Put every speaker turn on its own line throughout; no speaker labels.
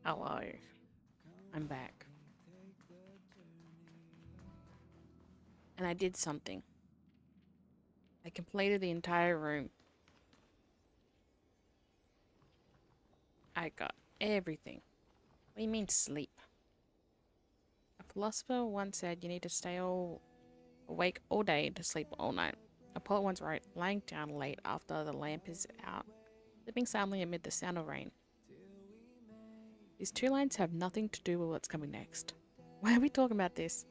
Hello, I'm back. And I did something. I completed the entire room. I got everything. What do you mean sleep? A philosopher once said you need to stay awake all day to sleep all night. A poet once wrote, lying down late after the lamp is out, sleeping soundly amid the sound of rain. These two lines have nothing to do with what's coming next. Why are we talking about this?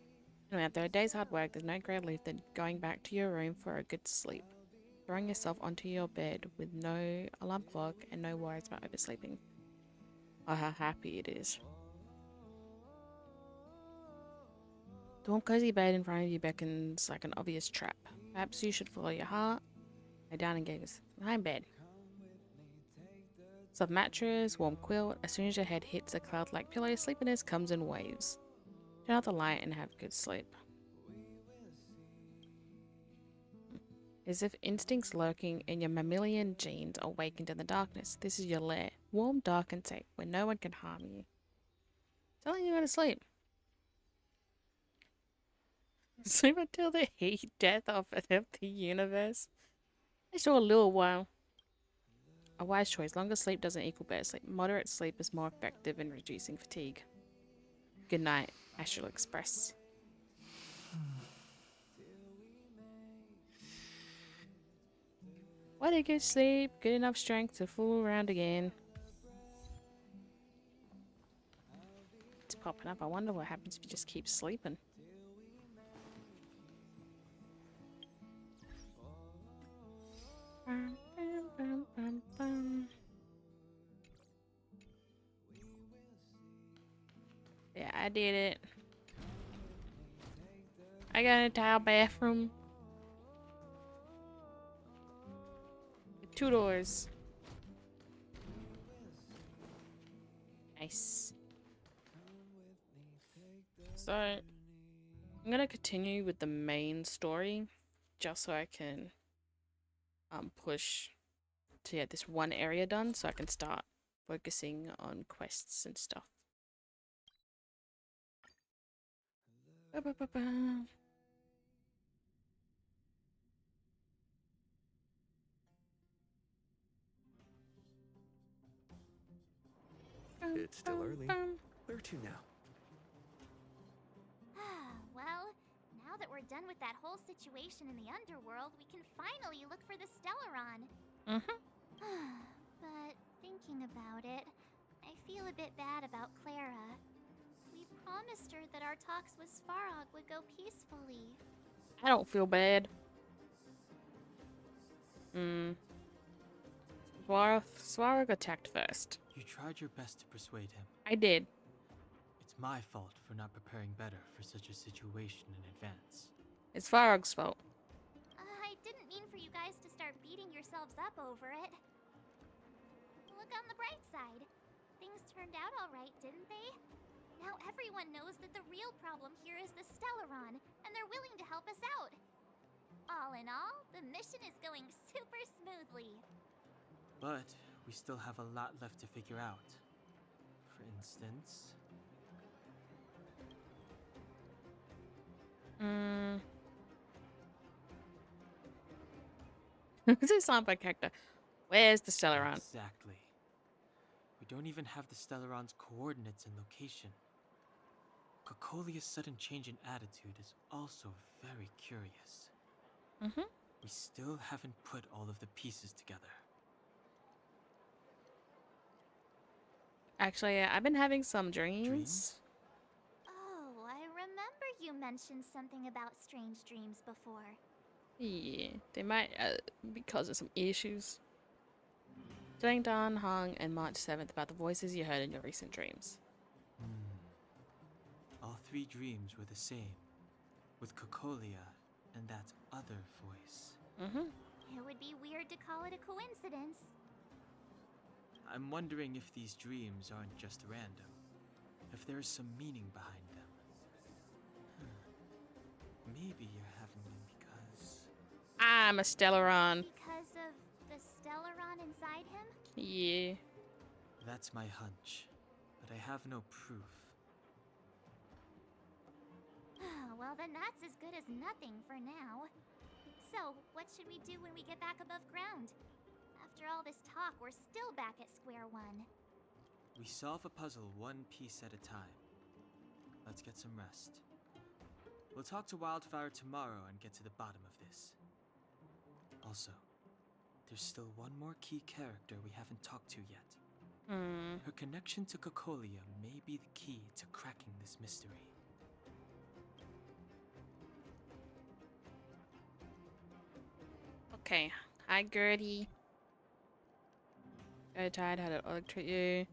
Anyway, after a day's hard work, there's no greater relief than going back to your room for a good sleep. Throwing yourself onto your bed with no alarm clock and no worries about oversleeping. Oh, how happy it is. The warm, cozy bed in front of you beckons like an obvious trap. Perhaps you should follow your heart. Lay down and gaze. Behind bed. Soft mattress, warm quilt. As soon as your head hits a cloud-like pillow, sleepiness comes in waves. Turn out the light and have good sleep. As if instincts lurking in your mammalian genes awakened in the darkness, this is your lair. Warm, dark, and safe, where no one can harm you. Telling you to go to sleep. Sleep until the heat death of the universe. It's still a little while. A wise choice. Longer sleep doesn't equal better sleep. Moderate sleep is more effective in reducing fatigue. Good night, Astral Express. What a good sleep. Good enough strength to fool around again. It's popping up. I wonder what happens if you just keep sleeping. Bum, bum, bum, bum. Yeah, I did it. I got a tile bathroom. With 2 doors. Nice. So, I'm gonna continue with the main story. Just so I can push to get this one area done. So I can start focusing on quests and stuff. Ba, ba, ba, ba.
It's still early. Where to now?
Well, now that we're done with that whole situation in the underworld, we can finally look for the Stellaron. But thinking about it, I feel a bit bad about Clara. We promised her that our talks with Svarog would go peacefully.
I don't feel bad. Swarog attacked first.
You tried your best to persuade him.
I did.
It's my fault for not preparing better for such a situation in advance.
It's Farog's fault.
I didn't mean for you guys to start beating yourselves up over it. Look on the bright side. Things turned out alright, didn't they? Now everyone knows that the real problem here is the Stellaron, and they're willing to help us out. All in all, the mission is going super smoothly.
But we still have a lot left to figure out. For instance...
Who's this sound by character? Where's the Stellaron?
Exactly. We don't even have the Stellaron's coordinates and location. Cocolia's sudden change in attitude is also very curious. We still haven't put all of the pieces together.
Actually, yeah, I've been having some dreams.
Dreams?
Oh, I remember you mentioned something about strange dreams before.
Yeah, they might be causing some issues. Jotting down hung and March 7th about the voices you heard in your recent dreams.
All 3 dreams were the same, with Cocolia and that other voice.
It would be weird to call it a coincidence.
I'm wondering if these dreams aren't just random, if there is some meaning behind them. Maybe you're having them because...
I'm a Stellaron.
Because of the Stellaron inside him?
Yeah.
That's my hunch. but I have no proof.
Well, then that's as good as nothing for now. So, what should we do when we get back above ground? After all this talk, we're still back at square one.
We solve a puzzle one piece at a time. Let's get some rest. We'll talk to Wildfire tomorrow and get to the bottom of this. Also, there's still one more key character we haven't talked to yet. Her connection to Cocolia may be the key to cracking this mystery.
Okay. Hi, Gertie. Very tired. How did Oleg treat you?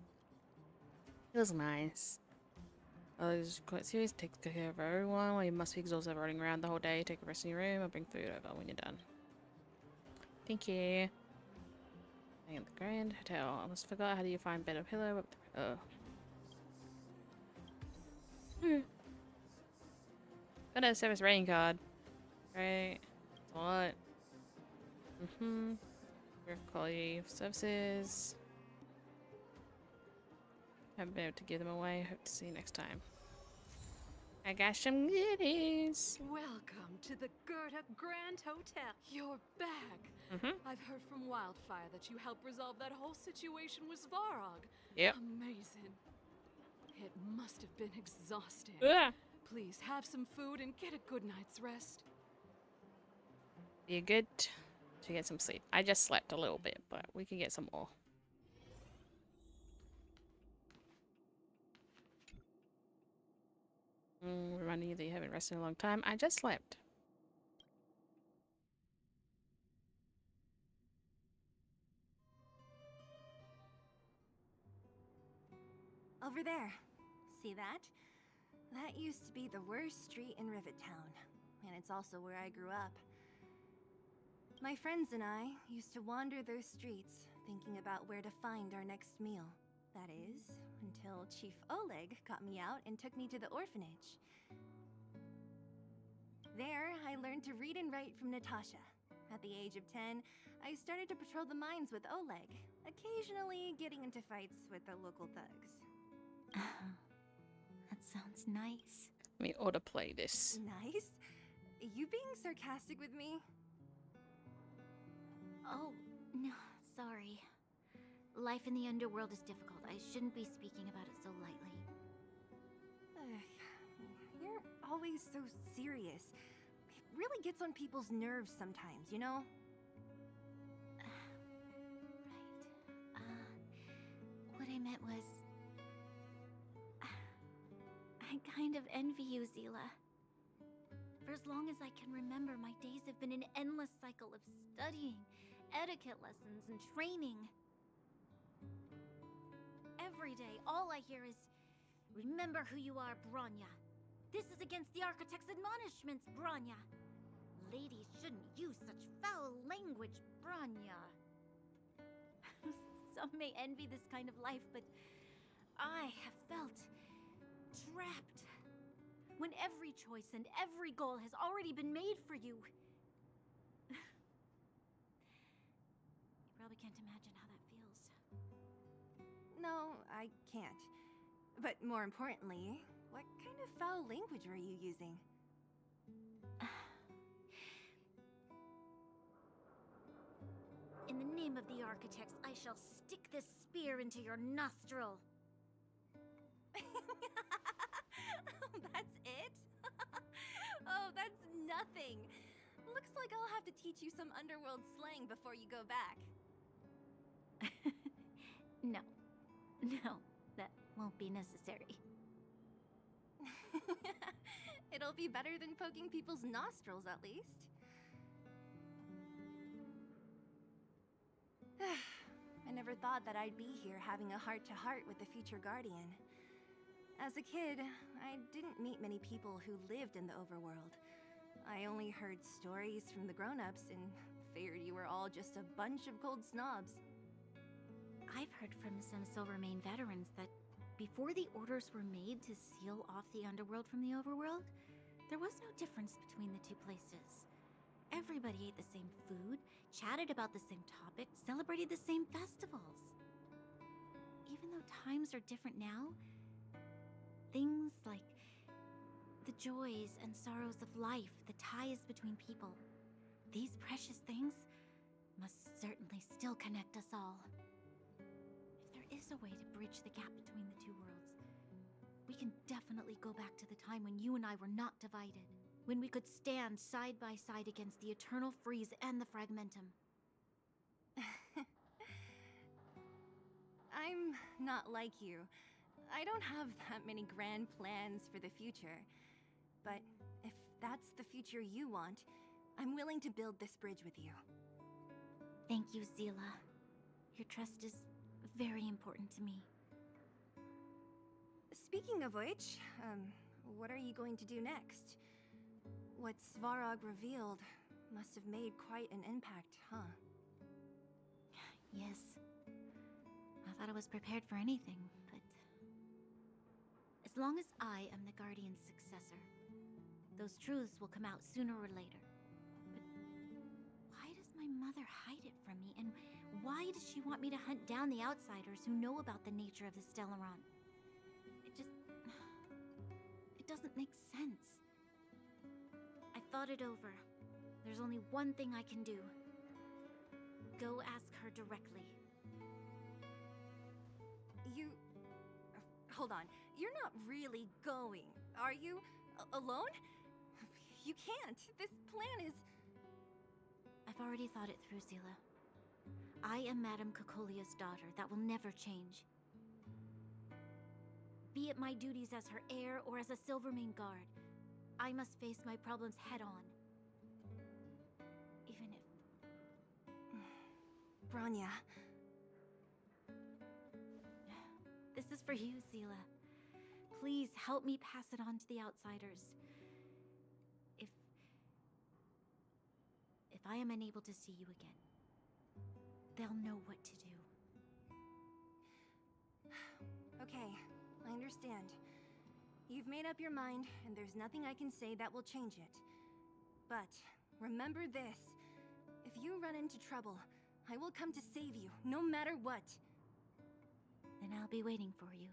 It was nice. Oleg is quite serious. Takes good care of everyone. Well, you must be exhausted running around the whole day. Take a rest in your room. I'll bring food over when you're done. Thank you. Staying at the Grand Hotel. I almost forgot. How do you find better pillow? Oh. Got a service rating card. Right. What? Quality of services. Haven't been able to give them away. Hope to see you next time. I got some goodies.
Welcome to the Gerda Grand Hotel. You're back. I've heard from Wildfire that you helped resolve that whole situation with Svarog.
Yep.
Amazing. It must have been exhausting.
Ugh.
Please have some food and get a good night's rest.
Be good to get some sleep. I just slept a little bit, but we can get some more. Reminding you that you haven't rested in a long time. I just slept.
Over there. See that? That used to be the worst street in Rivet Town, and it's also where I grew up. My friends and I used to wander those streets, thinking about where to find our next meal. That is, until Chief Oleg got me out and took me to the orphanage. There, I learned to read and write from Natasha. At the age of 10, I started to patrol the mines with Oleg, occasionally getting into fights with the local thugs.
That sounds nice.
Let me autoplay this.
Nice? You being sarcastic with me?
Oh, no, sorry. Life in the underworld is difficult. I shouldn't be speaking about it so lightly.
You're always so serious. It really gets on people's nerves sometimes, you know?
Right. What I meant was... I kind of envy you, Zila. For as long as I can remember, my days have been an endless cycle of studying, etiquette lessons, and training. Every day, all I hear is, "Remember who you are, bronya. This is against the Architect's admonishments, bronya. Ladies shouldn't use such foul language, bronya." Some may envy this kind of life, but I have felt trapped. When every choice and every goal has already been made for you. You probably can't imagine how that feels.
No, I can't. But more importantly, what kind of foul language were you using?
In the name of the Architects, I shall stick this spear into your nostril.
That's it? Oh, that's nothing. Looks like I'll have to teach you some underworld slang before you go back.
No, that won't be necessary.
It'll be better than poking people's nostrils, at least. I never thought that I'd be here having a heart-to-heart with the future Guardian. As a kid, I didn't meet many people who lived in the overworld. I only heard stories from the grown-ups and figured you were all just a bunch of cold snobs.
I've heard from some Silvermane veterans that before the orders were made to seal off the underworld from the overworld, there was no difference between the two places. Everybody ate the same food, chatted about the same topics, celebrated the same festivals. even though times are different now, things like the joys and sorrows of life, the ties between people, these precious things must certainly still connect us all. If there is a way to bridge the gap between the two worlds, we can definitely go back to the time when you and I were not divided, when we could stand side by side against the Eternal Freeze and the Fragmentum.
I'm not like you. I don't have that many grand plans for the future. But if that's the future you want, I'm willing to build this bridge with you.
Thank you, Seele. Your trust is very important to me.
Speaking of which, what are you going to do next? What Svarog revealed must have made quite an impact, huh?
Yes. I thought I was prepared for anything, but... as long as I am the Guardian's successor, those truths will come out sooner or later. But why does my mother hide it from me? And why does she want me to hunt down the outsiders who know about the nature of the Stellaron? It doesn't make sense. I thought it over. There's only one thing I can do. Go ask her directly.
Hold on. You're not really going, are you? Alone? You can't. This plan is...
I've already thought it through, Seele. I am Madame Cocolia's daughter. That will never change. Be it my duties as her heir or as a Silvermane guard, I must face my problems head-on. Even if...
Bronya.
This is for you, Seele. Please help me pass it on to the outsiders. If I am unable to see you again, they'll know what to do.
Okay, I understand. You've made up your mind, and there's nothing I can say that will change it. But remember this. If you run into trouble, I will come to save you, no matter what.
Then I'll be waiting for you.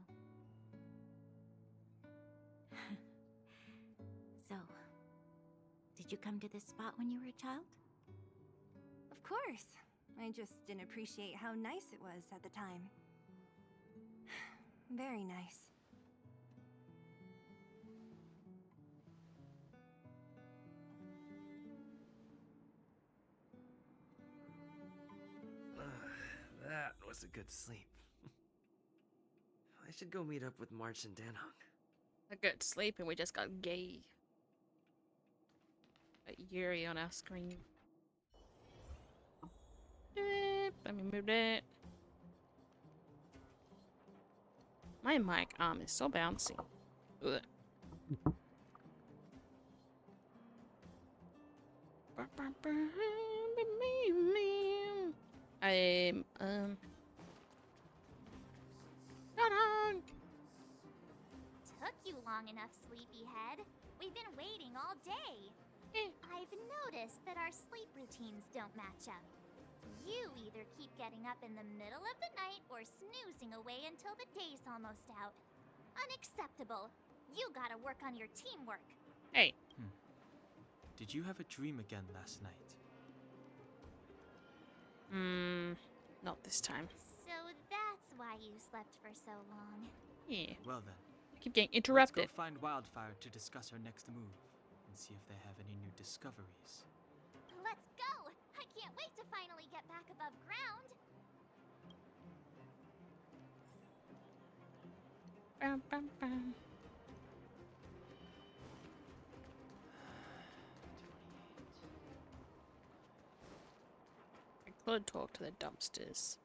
So, did you come to this spot when you were a child?
Of course. I just didn't appreciate how nice it was at the time. Very nice.
That was a good sleep. I should go meet up with March and Danhong.
A good sleep and we just got gay. Yuri on our screen. Let me move it. My mic arm is so bouncy. Ugh. I'm Hold on.
Took you long enough, sleepyhead. We've been waiting all day. I've noticed that our sleep routines don't match up. You either keep getting up in the middle of the night or snoozing away until the day's almost out. Unacceptable. You gotta work on your teamwork.
Hey.
Did you have a dream again last night?
Not this time.
So that's why you slept for so long.
Yeah.
Well then.
I keep getting
Let's
interrupted.
go find Wildfire to discuss her next move and see if they have any new discoveries.
Let's go! I can't wait to finally get back above ground.
Bam, bam, bam. I could talk to the dumpsters.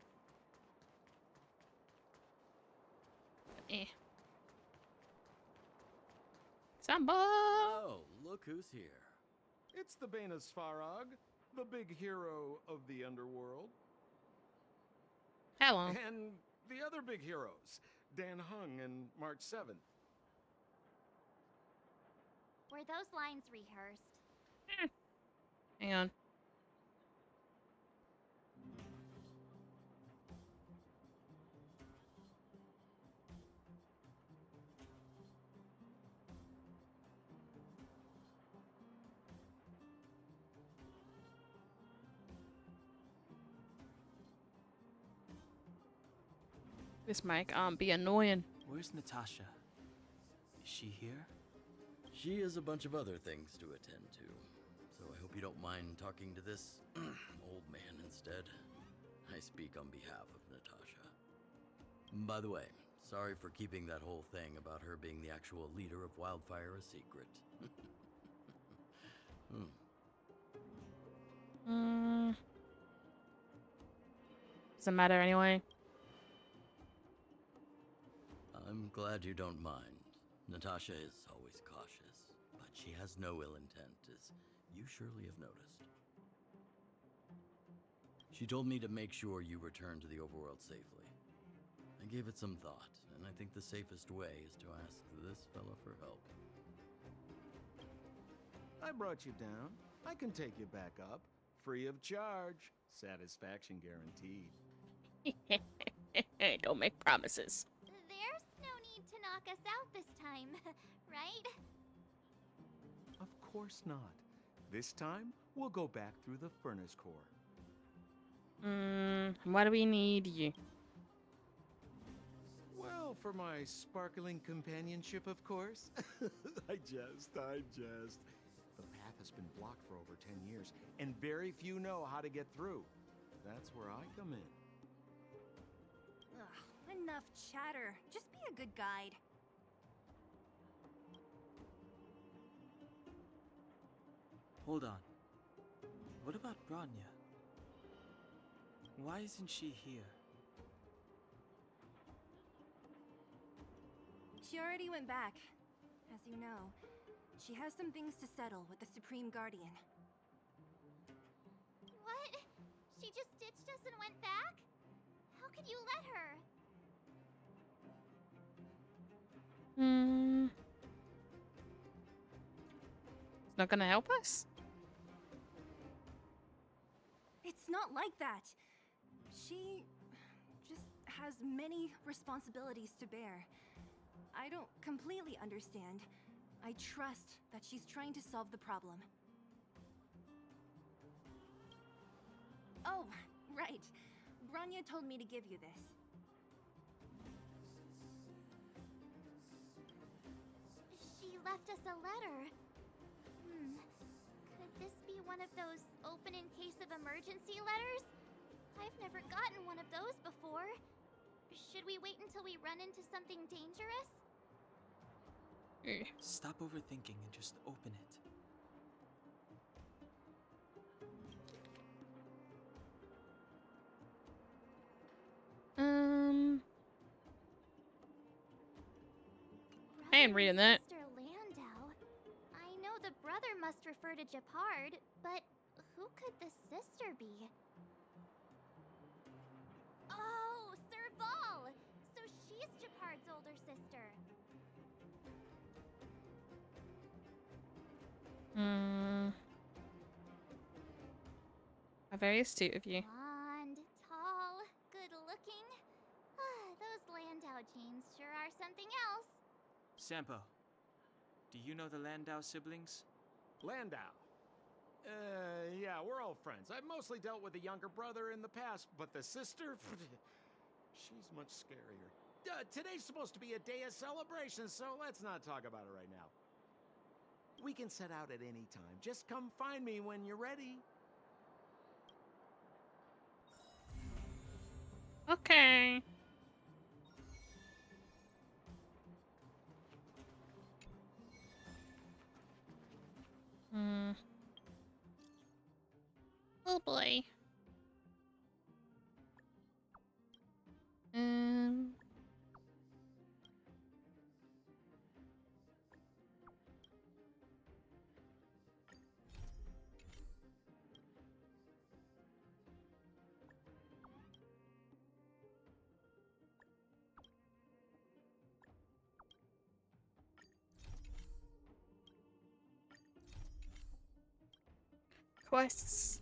But Samba!
Oh, look who's here. It's the Bane of Svarog, the big hero of the underworld.
Hello.
And the other big heroes, Danhong and March 7th.
Were those lines rehearsed?
Hang on. This mic be annoying.
Where's Natasha? Is she here?
She has a bunch of other things to attend to, so I hope you don't mind talking to this old man instead. I speak on behalf of Natasha. By the way, sorry for keeping that whole thing about her being the actual leader of Wildfire a secret.
Doesn't matter anyway.
I'm glad you don't mind. Natasha is always cautious, but she has no ill intent, as you surely have noticed. She told me to make sure you return to the overworld safely. I gave it some thought, and I think the safest way is to ask this fella for help.
I brought you down. I can take you back up. Free of charge. Satisfaction guaranteed.
Don't make promises.
There's no need to knock us out this time, right?
Of course not. This time, we'll go back through the furnace core.
Why do we need you?
Well, for my sparkling companionship, of course. I jest. The path has been blocked for over 10 years, and very few know how to get through. That's where I come in.
Ugh, enough chatter. Just be a good guide.
Hold on. What about Bronya? Why isn't she here?
She already went back. As you know, she has some things to settle with the Supreme Guardian.
What? She just ditched us and went back? How could you let her?
It's not gonna help us?
It's not like that. She just has many responsibilities to bear. I don't completely understand. I trust that she's trying to solve the problem. Oh, right. Bronya told me to give you this.
She left us a letter. Could this be one of those open in case of emergency letters? I've never gotten one of those before. Should we wait until we run into something dangerous?
Stop overthinking and just open it.
I ain't reading that.
Sister Landau. I know the brother must refer to Japard, but who could the sister be? Oh, Serval! So she's Japard's older sister.
How very astute of you.
Blonde, tall, good-looking. Those Landau genes sure are something else.
Sampo, do you know the Landau siblings?
Landau. Yeah, we're all friends. I've mostly dealt with the younger brother in the past, but the sister, she's much scarier. Today's supposed to be a day of celebration, so let's not talk about it right now. We can set out at any time. Just come find me when you're ready.
Okay. Oh boy. Quests.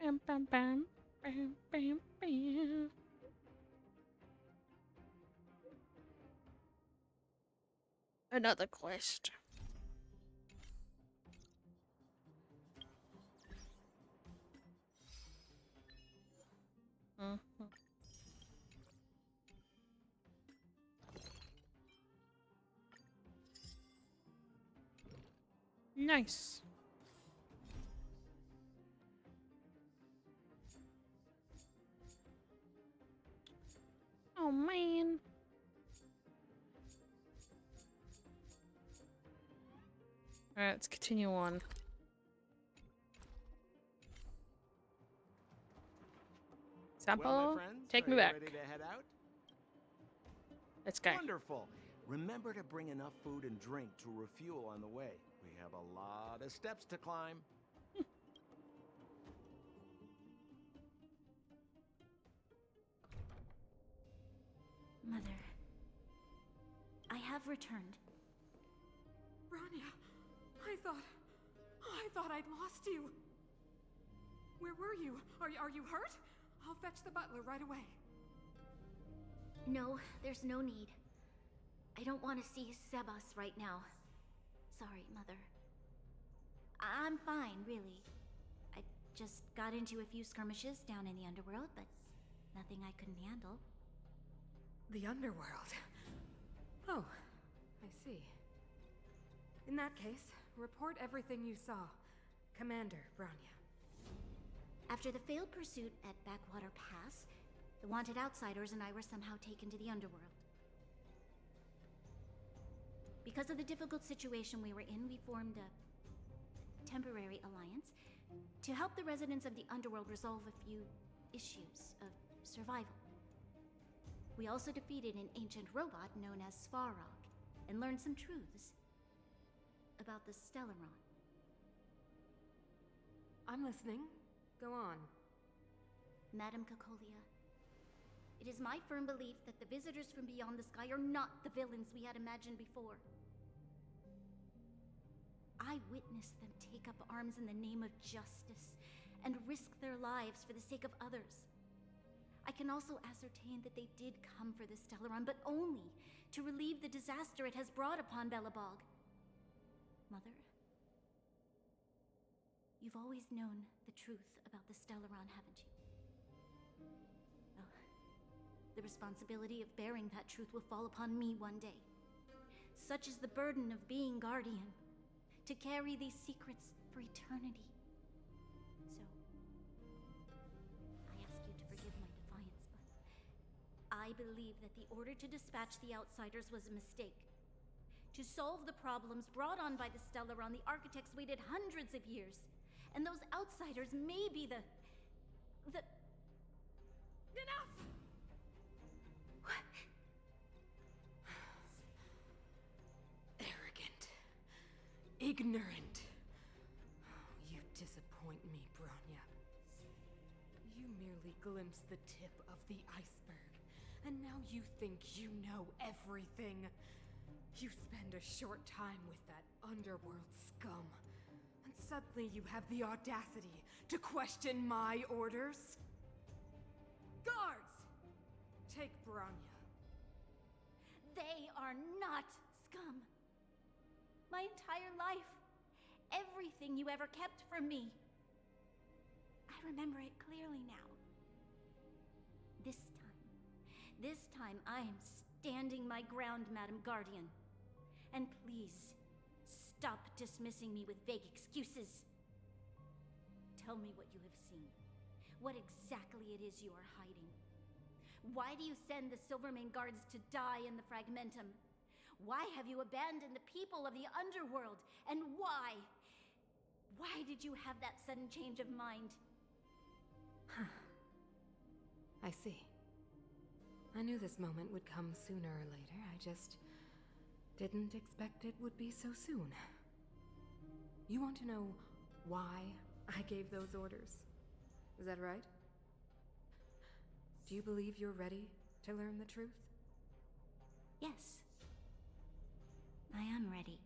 Bam, bam, bam. Bam, bam, bam. Another quest. Mhm. Nice. Oh man. Alright, let's continue on. Sample,
Well, my friends,
take
are
me
you
back.
ready to head out?
Let's go.
Wonderful. Remember to bring enough food and drink to refuel on the way. We have a lot of steps to climb.
Mother, I have returned.
Bronya, I thought I'd lost you. Where were you? Are you hurt? I'll fetch the butler right away.
No, there's no need. I don't want to see Sebas right now. Sorry, Mother. I'm fine, really. I just got into a few skirmishes down in the underworld, but nothing I couldn't handle.
The underworld. Oh, I see. In that case, report everything you saw. Commander Bronya.
After the failed pursuit at Backwater Pass, the wanted outsiders and I were somehow taken to the underworld. Because of the difficult situation we were in, we formed a temporary alliance to help the residents of the underworld resolve a few issues of survival. We also defeated an ancient robot known as Svarog and learned some truths about the Stellaron.
I'm listening. Go on.
Madam Cocolia, it is my firm belief that the visitors from beyond the sky are not the villains we had imagined before. I witnessed them take up arms in the name of justice and risk their lives for the sake of others. I can also ascertain that they did come for the Stellaron, but only to relieve the disaster it has brought upon Belobog. Mother, you've always known the truth about the Stellaron, haven't you? Well, the responsibility of bearing that truth will fall upon me one day. Such is the burden of being Guardian, to carry these secrets for eternity. So, I ask you to forgive my defiance, but I believe that the order to dispatch the Outsiders was a mistake. To solve the problems brought on by the Stellaron, the architects waited hundreds of years. And those Outsiders may be the...
Enough! Arrogant. Ignorant. You disappoint me, Bronya. You merely glimpsed the tip of the iceberg, and now you think you know everything. You spend a short time with that underworld scum, and suddenly you have the audacity to question my orders? Guards! Take Bronya.
They are not scum. My entire life, everything you ever kept from me. I remember it clearly now. This time I am standing my ground, Madam Guardian. And please, stop dismissing me with vague excuses. Tell me what you have seen. What exactly it is you are hiding. Why do you send the Silvermane guards to die in the Fragmentum? Why have you abandoned the people of the underworld? And why? Why did you have that sudden change of mind?
I see. I knew this moment would come sooner or later. I just didn't expect it would be so soon. You want to know why I gave those orders? Is that right? Do you believe you're ready to learn the truth?
Yes. I am ready.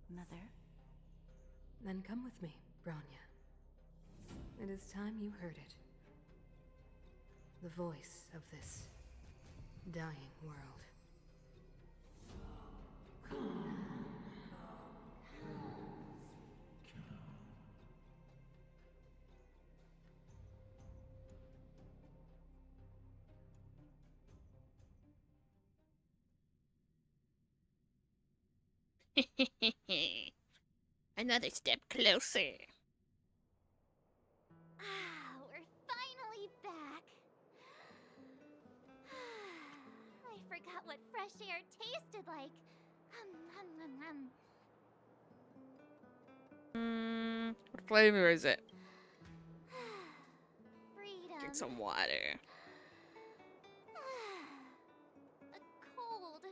Mother.
Then come with me, Bronya. It is time you heard it. The voice of this dying world.
Another step closer.
Ah, we're finally back. I forgot what fresh air tasted like.
What flavor is it?
Freedom.
Drink some water.
A cold.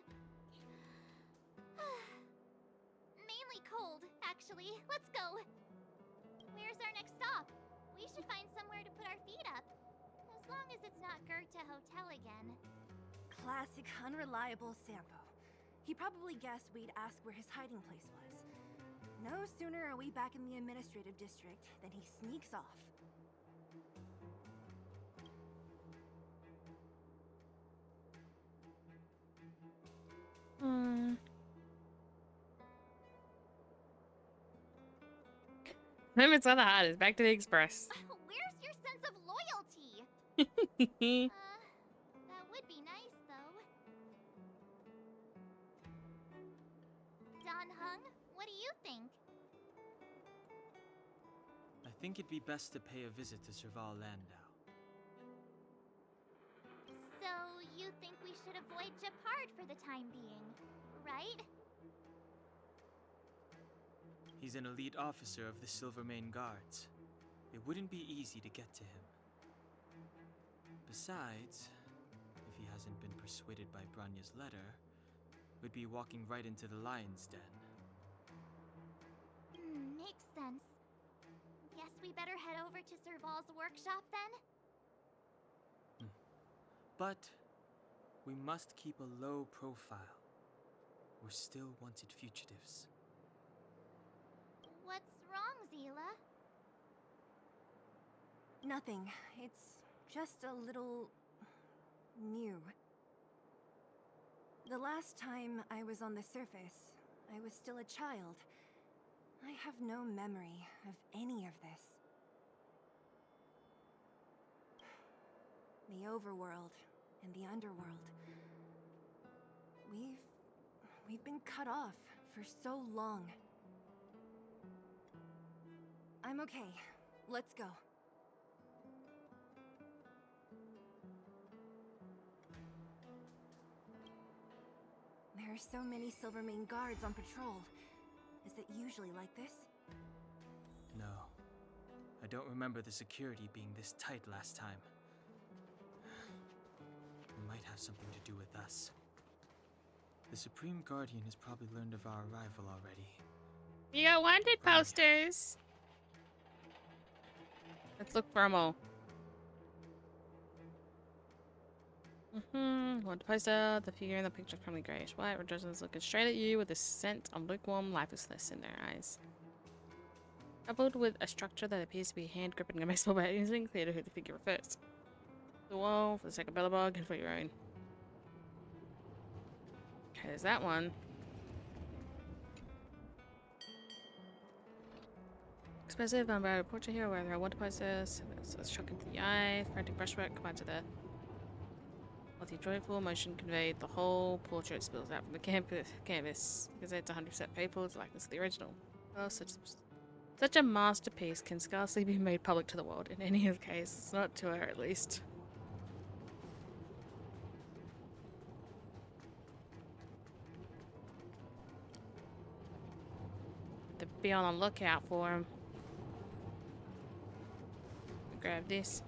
Mainly cold, actually. Let's go. Where's our next stop? We should find somewhere to put our feet up. As long as it's not Goethe Hotel again.
Classic unreliable Sampo. He probably guessed we'd ask where his hiding place was. No sooner are we back in the administrative district than he sneaks off.
It's not the hardest. Back to the express.
Where's your sense of loyalty? That would be nice, though. Don Hung, what do you think?
I think it'd be best to pay a visit to Serval Landau.
So, you think we should avoid Japard for the time being, right?
He's an elite officer of the Silvermane Guards. It wouldn't be easy to get to him. Besides, if he hasn't been persuaded by Bronya's letter, we'd be walking right into the lion's den.
Makes sense. Guess we better head over to Serval's workshop then?
But we must keep a low profile. We're still wanted fugitives.
What's wrong, Zila?
Nothing. It's just a little... new. The last time I was on the surface, I was still a child. I have no memory of any of this. The overworld and the underworld. We've been cut off for so long. I'm okay. Let's go. There are so many Silvermane guards on patrol. Is it usually like this?
No. I don't remember the security being this tight last time. It might have something to do with us. The Supreme Guardian has probably learned of our arrival already.
You got wanted posters. Let's look for them all. Wanted poster. The figure in the picture is probably grayish white. Rejoicers looking straight at you with a scent of lukewarm lifelessness in their eyes. Coupled with a structure that appears to be hand gripping a baseball bat, it isn't clear to who the figure refers. The wall for the sake of Bellabog and for your own. Okay, there's that one. Expressive, unbounded portrait here where there are water posters. It's shocking to the eye. Frantic brushwork combined with a multi-joyful motion conveyed. The whole portrait spills out from the canvas. Because it's 100% faithful to likeness of the original. Well, such a masterpiece can scarcely be made public to the world. In any case, it's not to her at least. To be on the lookout for him. Grab this.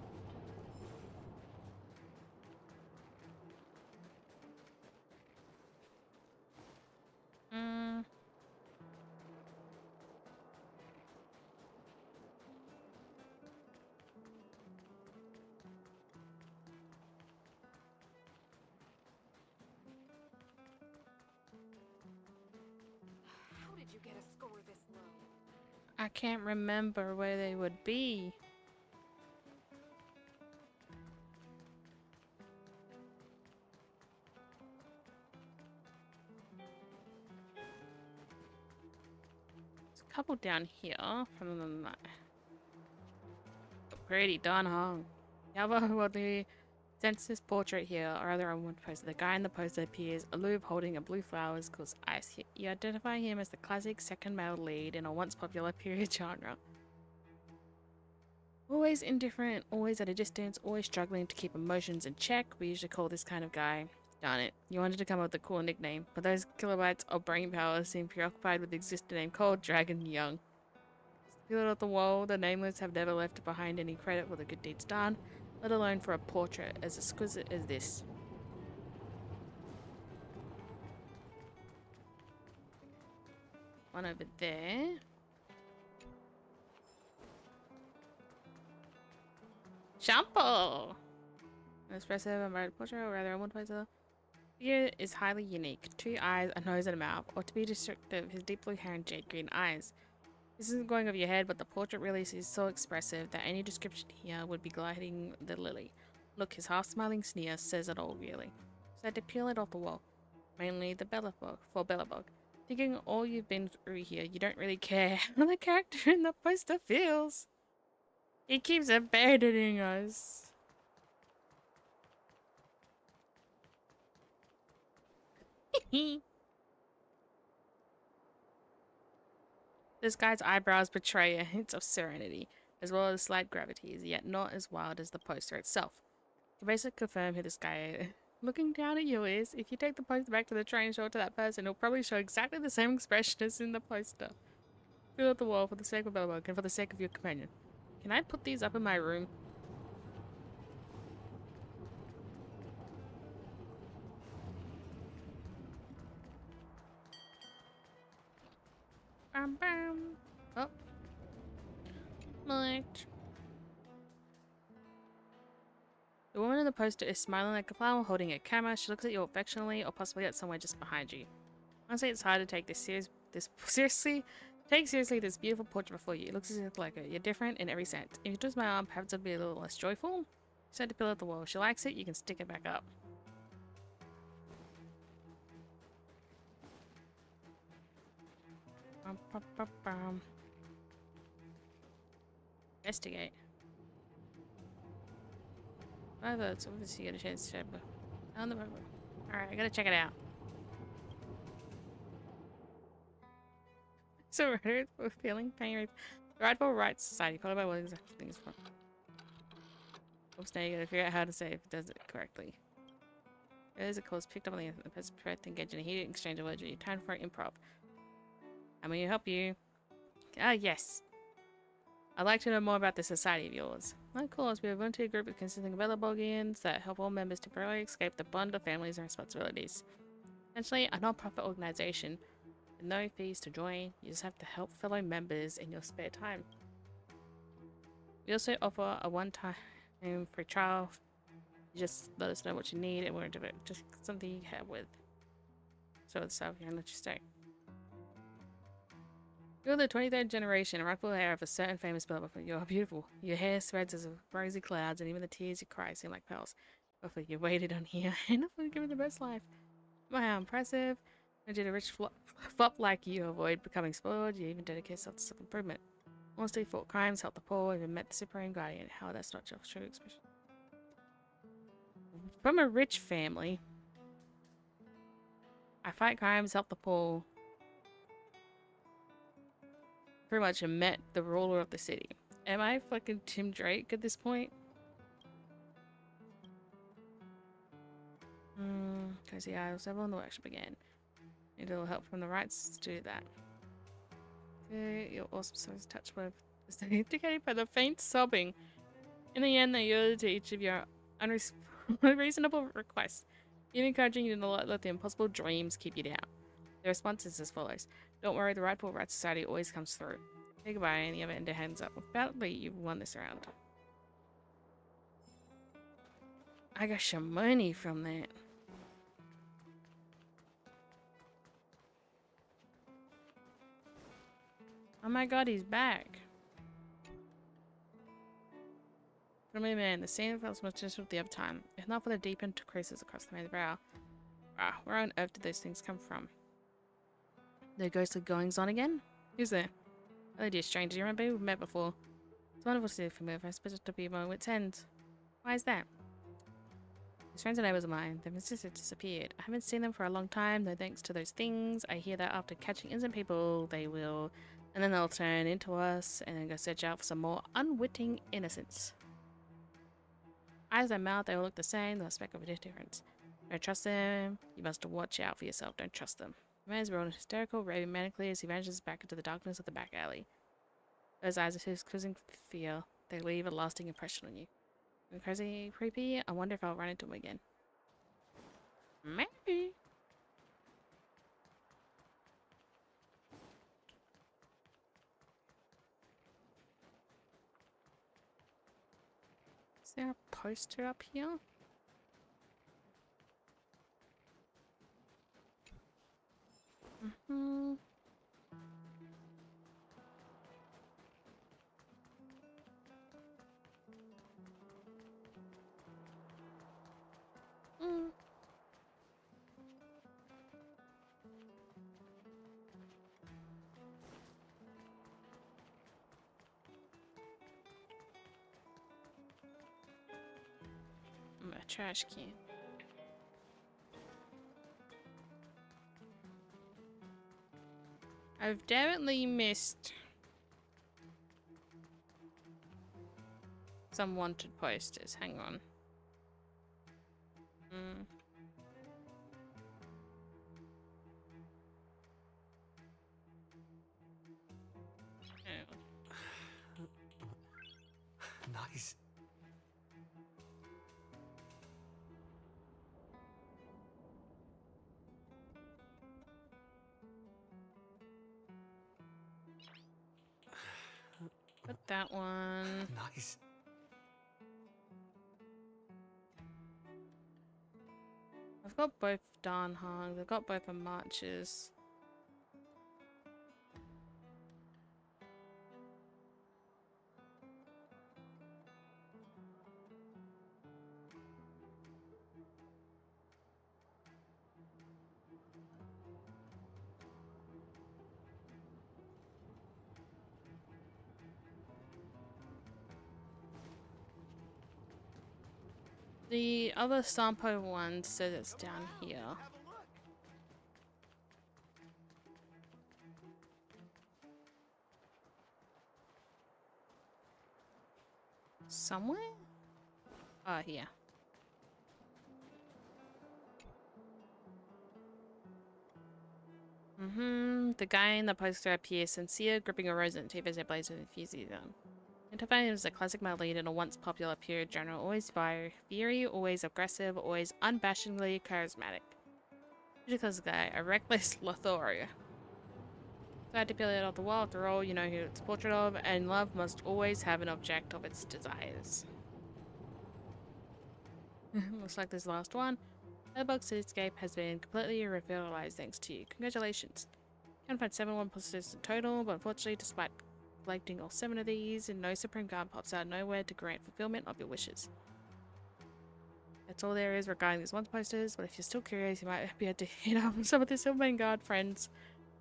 How did you get a score this low?
I can't remember where they would be. couple down here from the pretty darn hung. However, the census portrait here, or other on one poster, the guy in the poster appears aloof holding a blue flowers called Ice. You identify him as the classic second male lead in a once popular period genre. Always indifferent, always at a distance, always struggling to keep emotions in check. We usually call this kind of guy. Darn it. You wanted to come up with a cool nickname, but those kilobytes of brain power seem preoccupied with the existing name called Dragon Young. Still at the wall, the nameless have never left behind any credit for the good deeds done, let alone for a portrait as exquisite as this. One over there. Shampoo! An expressive and bright portrait, or rather, one place figure is highly unique. 2 eyes, a nose, and a mouth, or to be descriptive, his deep blue hair and jade green eyes. This isn't going over your head, but the portrait really is so expressive that any description here would be gliding the lily. Look, his half-smiling sneer says it all, really. So I had to peel it off the wall. Mainly the Bellabog. Thinking all you've been through here, you don't really care how the character in the poster feels. He keeps abandoning us. This guy's eyebrows betray a hint of serenity, as well as slight gravity, yet not as wild as the poster itself. To basically confirm who this guy looking down at you is, if you take the poster back to the train and show it to that person, it'll probably show exactly the same expression as in the poster. Fill out the wall for the sake of Bellabug and for the sake of your companion. Can I put these up in my room? Bam bam. Oh. Much. The woman in the poster is smiling like a flower, holding a camera. She looks at you affectionately, or possibly at somewhere just behind you. Honestly, it's hard to take this seriously. Take seriously this beautiful portrait before you. It looks exactly like her. You're different in every sense. If you twist my arm, perhaps it'd be a little less joyful. She had to peel out the wall. If she likes it, you can stick it back up. Investigate. Either it's obviously get a chance to check, but on the river. Alright, I gotta check it out. So writers were feeling pain rates. The Rightful Rights Society, followed by what exactly things from. Oops, now you gotta figure out how to say if it does it correctly. There's a course picked up on the internet. The person engaged in a heated exchange of words with you. Time for improv. How may I help you? Ah, yes. I'd like to know more about this society of yours. Of course, we're a volunteer group consisting of Bellabogians that help all members temporarily escape the bond of families and responsibilities. Essentially, a non-profit organization with no fees to join. You just have to help fellow members in your spare time. We also offer a one-time free trial. You just let us know what you need and we're into it. Just something you can help with. So it's out here and let you stay. You're the 23rd generation, a rightful heir of a certain famous Bellabog. You're beautiful. Your hair spreads as rosy clouds, and even the tears you cry seem like pearls. Hopefully you waited on here enough to give it the best life. Wow, how impressive. I did a rich flop like you, avoid becoming spoiled. You even dedicate yourself to self-improvement. Honestly, fought crimes, helped the poor, even met the Supreme Guardian. How that's not your true expression. From a rich family. I fight crimes, help the poor. Pretty much met the ruler of the city. Am I fucking Tim Drake at this point? Because yeah, I was never on the workshop again. Need a little help from the rights to do that. Okay, you're awesome, so it's touched with is indicated by the faint sobbing. In the end, they yielded to each of your unreasonable requests, even encouraging you to not let the impossible dreams keep you down. The response is as follows. Don't worry, the Rightful Rights Society always comes through. Say goodbye, and the other end hands up. Apparently, you've won this round. I got some money from that. Oh my god, he's back. For me, man, the scene felt much different the other time. If not for the deepened creases across the man's brow. Wow, where on earth did those things come from? The ghostly goings on again? Who's there? Oh dear stranger, you remember we've met before. It's wonderful to see you familiar. I suppose to be my wit's end. Why is that? His friends and neighbors of mine, they've insisted disappeared. I haven't seen them for a long time, no thanks to those things. I hear that after catching innocent people, they will, and then they'll turn into us and then go search out for some more unwitting innocents. Eyes and mouth, they all look the same, no speck of a difference. Don't trust them. You must watch out for yourself. Don't trust them. The man is rolling hysterical, raving manically as he vanishes back into the darkness of the back alley. Those eyes of his quizzing fear, they leave a lasting impression on you. Crazy, creepy. I wonder if I'll run into him again. Maybe. Is there a poster up here? Mm-hmm. Mm. A trash can. I've definitely missed some wanted posters. Hang on. Mm. Oh.
Nice.
Put that one.
Nice.
I've got both darn hung. They've got both of marches. The other Sampo one says it's down here.
Have a look.
Somewhere? Oh, here. The guy in the poster appears sincere, gripping a rose in teeth as it blazes with enthusiasm. Interfang is a classic male lead in a once popular period genre, always fiery, always aggressive, always unabashedly charismatic. Because guy, a reckless Lothario. Glad to peel it off the wall, after all, you know who it's a portrait of, and love must always have an object of its desires. Looks like this last one. The bug cityscape has been completely revitalized thanks to you. Congratulations. You can find 7 1+6 in total, but unfortunately, despite collecting all 7 of these, no Supreme Guard pops out of nowhere to grant fulfillment of your wishes. That's all there is regarding these one posters, but if you're still curious, you might be able to hit up some of the Supreme Guard friends.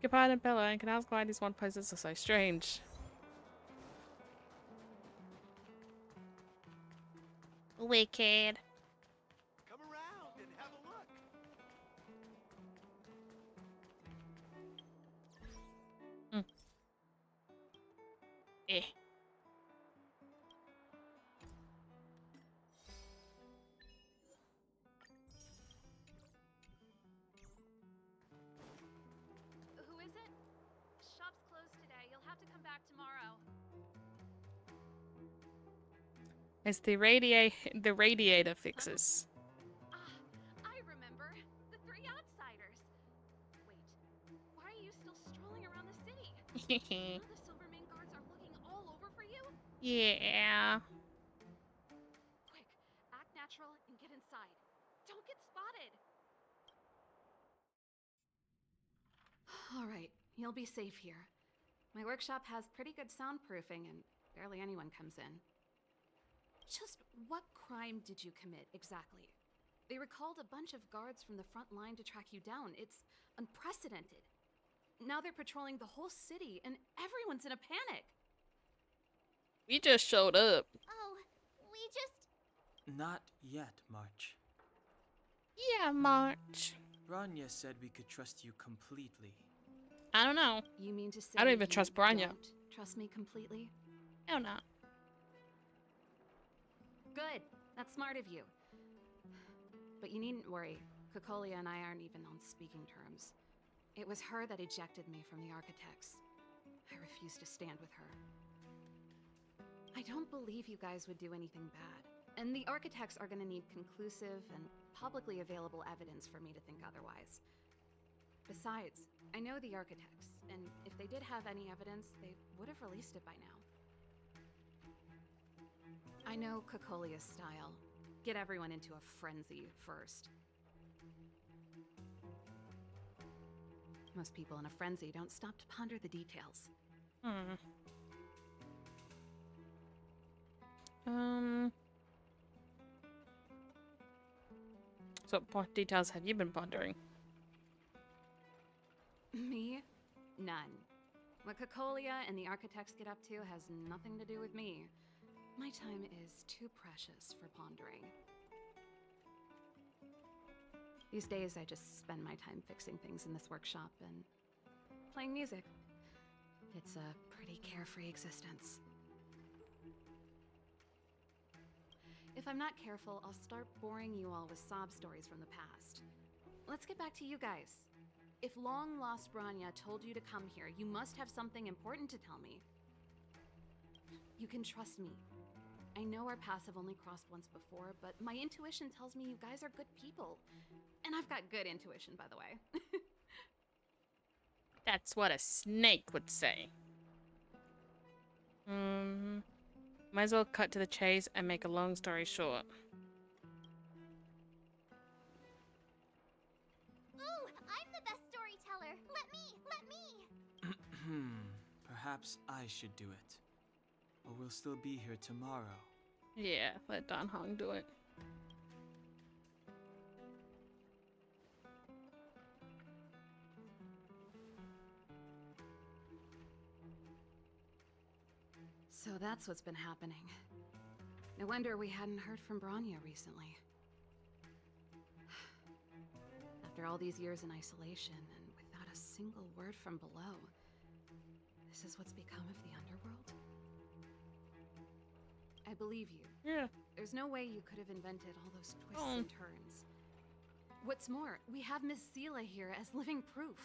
Gepard and Bella, and can ask why these one posters are so strange. Wicked.
Come around and have a look.
Eh.
Who is it? Shop's closed today. You'll have to come back tomorrow.
It's the radiator fixes.
I remember. The 3 outsiders. Wait, why are you still strolling around the city? You know the Silvermane guards are looking all over for you?
Yeah.
Quick, act natural and get inside. Don't get spotted. All right, you'll be safe here. My workshop has pretty good soundproofing and barely anyone comes in. Just what crime did you commit exactly? They recalled a bunch of guards from the front line to track you down. It's unprecedented. Now they're patrolling the whole city, and everyone's in a panic.
We just showed up.
Oh, we just...
Not yet, March.
Yeah, March.
Bronya said we could trust you completely.
I don't know.
You mean to say
I don't even
you
trust Bronya.
don't trust me completely?
Hell no.
Good. That's smart of you. But you needn't worry. Cocolia and I aren't even on speaking terms. It was her that ejected me from the Architects. I refuse to stand with her. I don't believe you guys would do anything bad. And the Architects are gonna need conclusive and publicly available evidence for me to think otherwise. Besides, I know the Architects, and if they did have any evidence, they would have released it by now. I know Cocolia's style. Get everyone into a frenzy first. Most people in a frenzy don't stop to ponder the details.
So what details have you been pondering?
Me? None. What Cocolia and the Architects get up to has nothing to do with me. My time is too precious for pondering. These days, I just spend my time fixing things in this workshop and playing music. It's a pretty carefree existence. If I'm not careful, I'll start boring you all with sob stories from the past. Let's get back to you guys. If long-lost Bronya told you to come here, you must have something important to tell me. You can trust me. I know our paths have only crossed once before, but my intuition tells me you guys are good people. And I've got good intuition, by the way.
That's what a snake would say. Might as well cut to the chase and make a long story short.
Ooh, I'm the best storyteller. Let me.
Perhaps I should do it. Or we'll still be here tomorrow.
Yeah, let Don Hong do it.
So that's what's been happening. No wonder we hadn't heard from Bronya recently. After all these years in isolation and without a single word from below, this is what's become of the underworld? I believe you.
Yeah.
There's no way you could have invented all those twists and turns. What's more, we have Miss Seele here as living proof.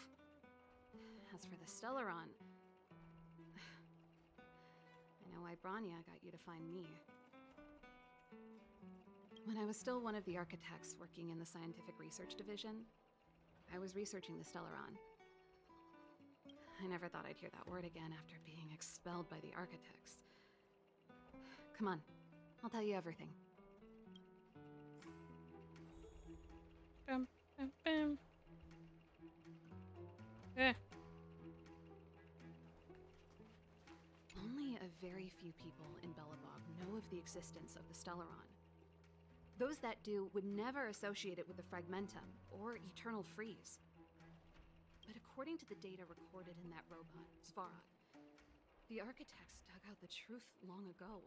As for the Stellaron, I know why Bronya got you to find me. When I was still one of the Architects working in the Scientific Research Division, I was researching the Stellaron. I never thought I'd hear that word again after being expelled by the Architects. Come on, I'll tell you everything.
Bum, bum, bum. Yeah.
Only a very few people in Belobog know of the existence of the Stellaron. Those that do would never associate it with the Fragmentum or Eternal Freeze. But according to the data recorded in that robot, Svarog, the Architects dug out the truth long ago.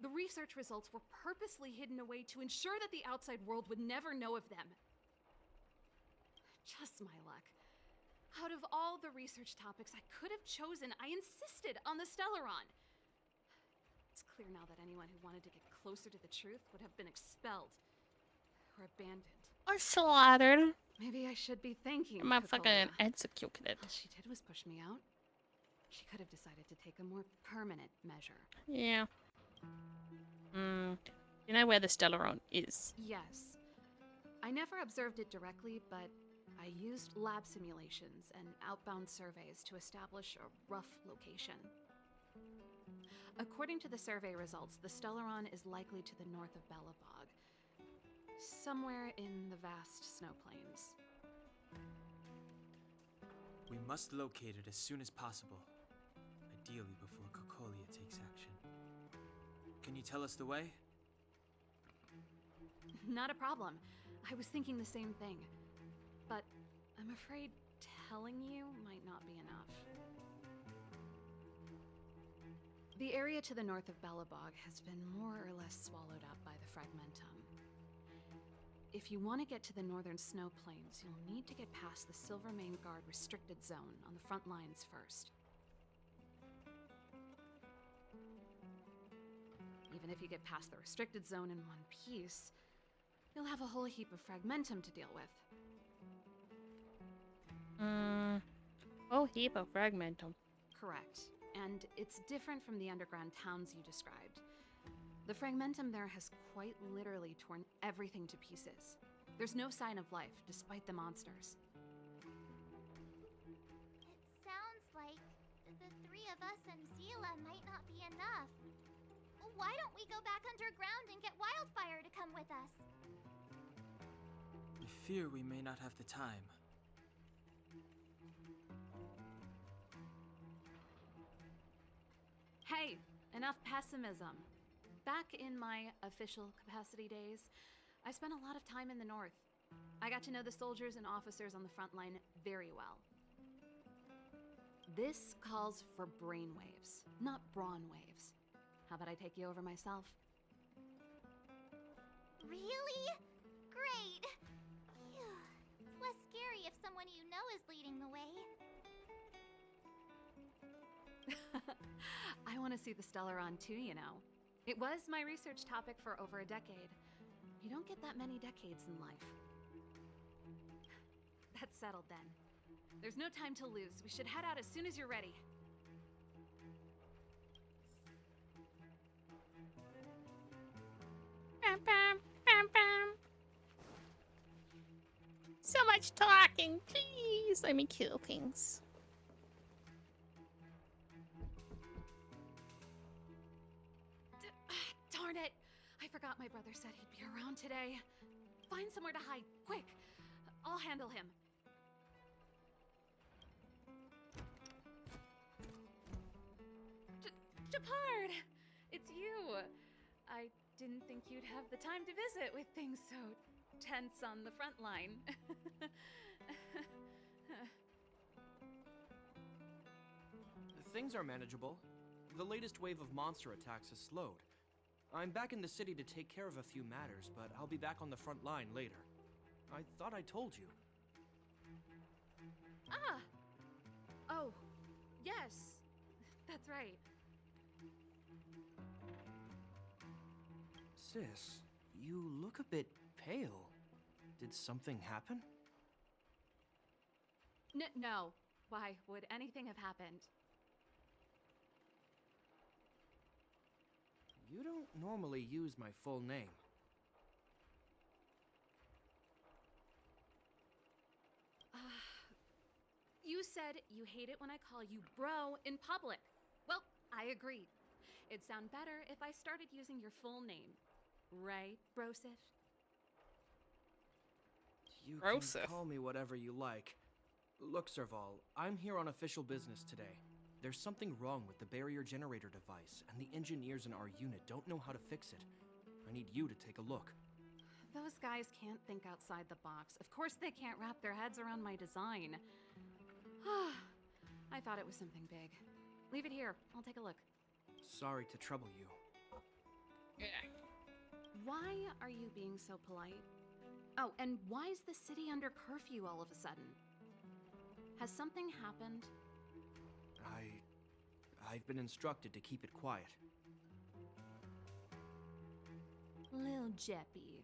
The research results were purposely hidden away to ensure that the outside world would never know of them. Just my luck. Out of all the research topics I could have chosen, I insisted on the Stellaron. It's clear now that anyone who wanted to get closer to the truth would have been expelled or abandoned.
Or slaughtered.
Maybe I should be thanking
My
Cocolia.
fucking executed.
All she did was push me out. She could have decided to take a more permanent measure.
Yeah. You know where the Stellaron is?
Yes. I never observed it directly, but I used lab simulations and outbound surveys to establish a rough location. According to the survey results, the Stellaron is likely to the north of Belobog, somewhere in the vast snow plains.
We must locate it as soon as possible. Ideally before Cocolia takes action. Can you tell us the way?
Not a problem. I was thinking the same thing. But I'm afraid telling you might not be enough. The area to the north of Belobog has been more or less swallowed up by the Fragmentum. If you want to get to the northern snow plains, you'll need to get past the Silvermane Guard restricted zone on the front lines first. Even if you get past the restricted zone in one piece, you'll have a whole heap of Fragmentum to deal with.
Whole heap of fragmentum.
Correct. And it's different from the underground towns you described. The Fragmentum there has quite literally torn everything to pieces. There's no sign of life, despite the monsters.
It sounds like the three of us and Seele might not be enough. Why don't we go back underground and get Wildfire to come with us?
I fear we may not have the time.
Hey, enough pessimism. Back in my official capacity days, I spent a lot of time in the north. I got to know the soldiers and officers on the front line very well. This calls for brainwaves, not brawn waves. How about I take you over myself?
Really? Great! Phew. It's less scary if someone you know is leading the way.
I want to see the Stellaron too, you know. It was my research topic for over a decade. You don't get that many decades in life. That's settled then. There's no time to lose. We should head out as soon as you're ready.
Bam, bam, bam, bam. So much talking. Please let me kill things.
Darn it! I forgot my brother said he'd be around today. Find somewhere to hide, quick! I'll handle him. Japard! It's you! I didn't think you'd have the time to visit with things so tense on the front line.
Things are manageable. The latest wave of monster attacks has slowed. I'm back in the city to take care of a few matters, but I'll be back on the front line later. I thought I told you.
Ah! Oh, yes. That's right.
Sis, you look a bit pale. Did something happen?
No. Why would anything have happened?
You don't normally use my full name.
You said you hate it when I call you bro in public. Well, I agreed. It'd sound better if I started using your full name. Right, Brosif?
You
Brosif.
can call me whatever you like. Look, Serval, I'm here on official business today. There's something wrong with the barrier generator device, and the engineers in our unit don't know how to fix it. I need you to take a look.
Those guys can't think outside the box. Of course they can't wrap their heads around my design. I thought it was something big. Leave it here. I'll take a look.
Sorry to trouble you.
Yeah.
Why are you being so polite? Oh, and why is the city under curfew all of a sudden? Has something happened?
I've been instructed to keep it quiet.
Lil Jeppy.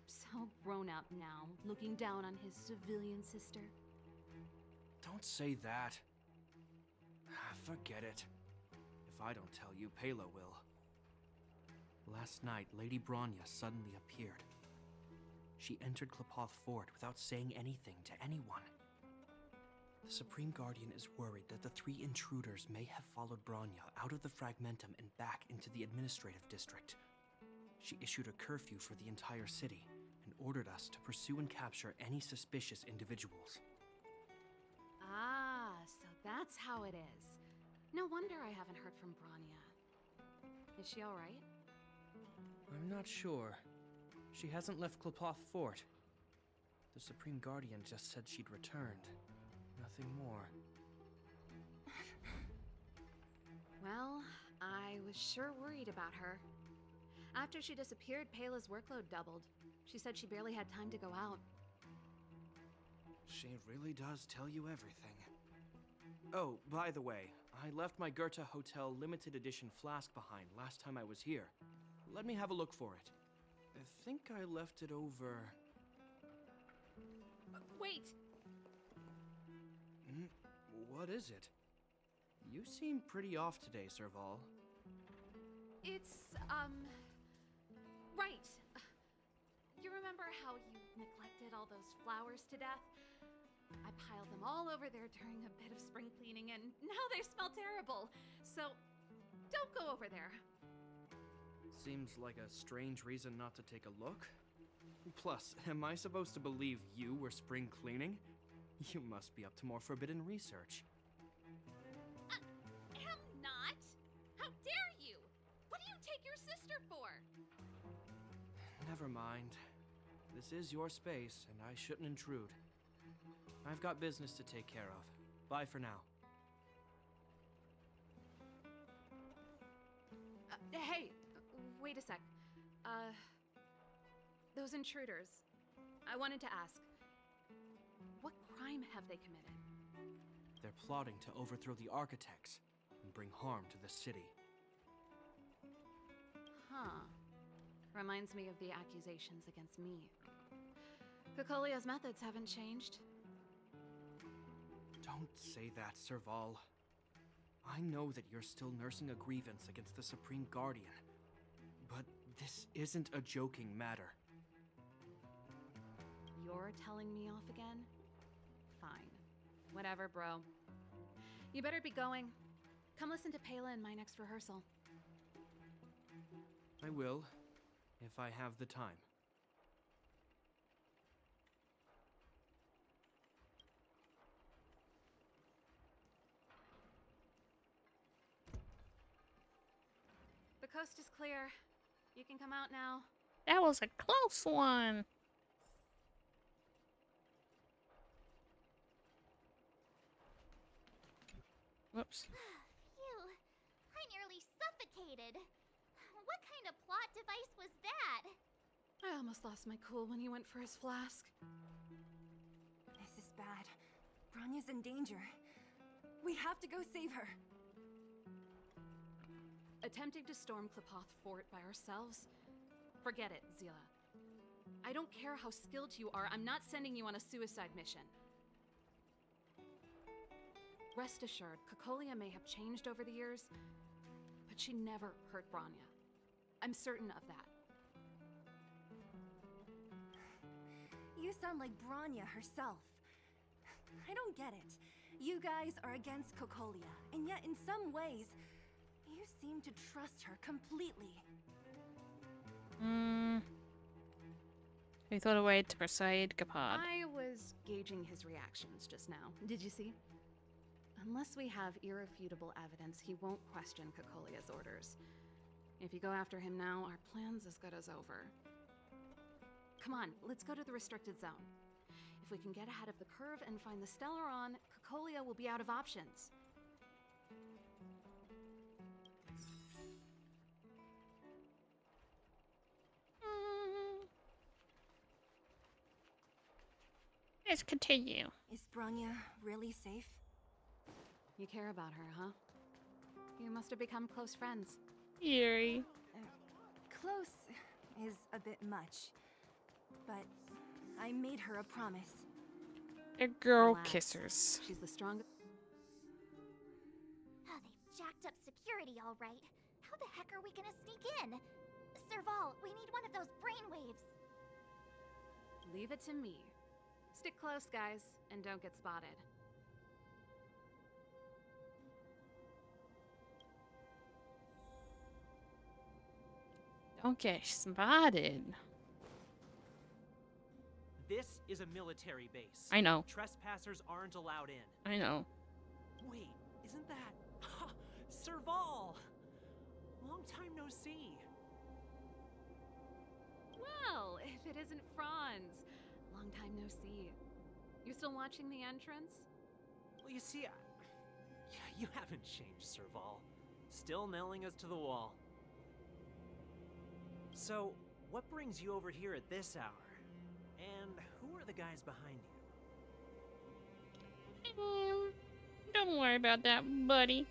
So grown up now, looking down on his civilian sister.
Don't say that. Forget it. If I don't tell you, Pela will. Last night, Lady Bronya suddenly appeared. She entered Klapoth Fort without saying anything to anyone. The Supreme Guardian is worried that the three intruders may have followed Bronya out of the Fragmentum and back into the administrative district. She issued a curfew for the entire city and ordered us to pursue and capture any suspicious individuals.
Ah, so that's how it is. No wonder I haven't heard from Bronya. Is she all right?
I'm not sure. She hasn't left Klapoth Fort. The Supreme Guardian just said she'd returned. nothing more.
Well, I was sure worried about her. After she disappeared, Payla's workload doubled. She said she barely had time to go out.
She really does tell you everything. Oh, by the way, I left my Goethe Hotel limited edition flask behind last time I was here. Let me have a look for it. I think I left it over...
Wait!
What is it? You seem pretty off today, Serval.
It's, right. You remember how you neglected all those flowers to death? I piled them all over there during a bit of spring cleaning, and now they smell terrible. So, don't go over there.
Seems like a strange reason not to take a look. Plus, am I supposed to believe you were spring cleaning? You must be up to more forbidden research.
Am not? How dare you? What do you take your sister for?
Never mind. This is your space, and I shouldn't intrude. I've got business to take care of. Bye for now.
Hey, wait a sec. Those intruders. I wanted to ask, what crime have they committed?
They're plotting to overthrow the architects and bring harm to the city.
Huh. Reminds me of the accusations against me. Cocolia's methods haven't changed.
Don't say that, Serval. I know that you're still nursing a grievance against the Supreme Guardian, but this isn't a joking matter.
You're telling me off again? Fine. Whatever, bro. You better be going. Come listen to Payla in my next rehearsal.
I will, if I have the time.
The coast is clear. You can come out now.
That was a close one. Whoops.
Phew, I nearly suffocated. What kind of plot device was that?
I almost lost my cool when he went for his flask.
This is bad. Bronya's in danger. We have to go save her.
Attempting to storm Klipoth Fort by ourselves? Forget it, Zila. I don't care how skilled you are, I'm not sending you on a suicide mission. Rest assured, Cocolia may have changed over the years, but she never hurt Bronya. I'm certain of that.
You sound like Bronya herself. I don't get it. You guys are against Cocolia, and yet in some ways, you seem to trust her completely.
We thought a way to persuade Gapad.
I was gauging his reactions just now. Did you see? Unless we have irrefutable evidence, he won't question Cocolia's orders. If you go after him now, our plan's as good as over. Come on, let's go to the restricted zone. If we can get ahead of the curve and find the Stellaron, Cocolia will be out of options.
Let's continue.
Is Bronya really safe?
You care about her, huh? You must have become close friends.
Yuri.
Close is a bit much, but I made her a promise.
They're girl
Relax.
kissers.
She's the strongest.
Oh, they've jacked up security all right. How the heck are we gonna sneak in? Serval, we need one of those brainwaves.
Leave it to me. Stick close, guys, and don't get spotted.
Don't get spotted.
This is a military base.
I know.
Trespassers aren't allowed in.
I know.
Wait, isn't that... Serval! Long time no see.
Well, if it isn't Franz. Long time no see. You still watching the entrance?
Well, you see, you haven't changed, Serval. Still nailing us to the wall. So, what brings you over here at this hour? And who are the guys behind you?
Don't worry about that, buddy.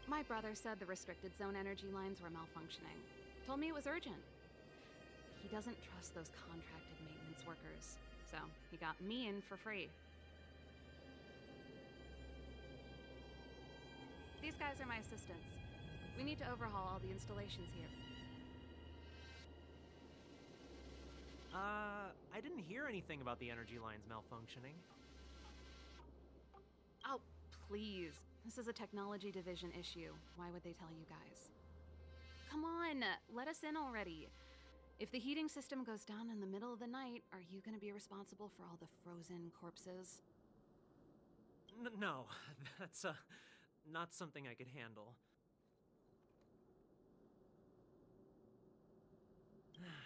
My brother said the restricted zone energy lines were malfunctioning. Told me it was urgent. He doesn't trust those contracted maintenance workers, so he got me in for free. These guys are my assistants. We need to overhaul all the installations here.
I didn't hear anything about the energy lines malfunctioning.
Oh, please. This is a technology division issue. Why would they tell you guys? Come on, let us in already. If the heating system goes down in the middle of the night, are you gonna be responsible for all the frozen corpses?
No, that's, not something I could handle.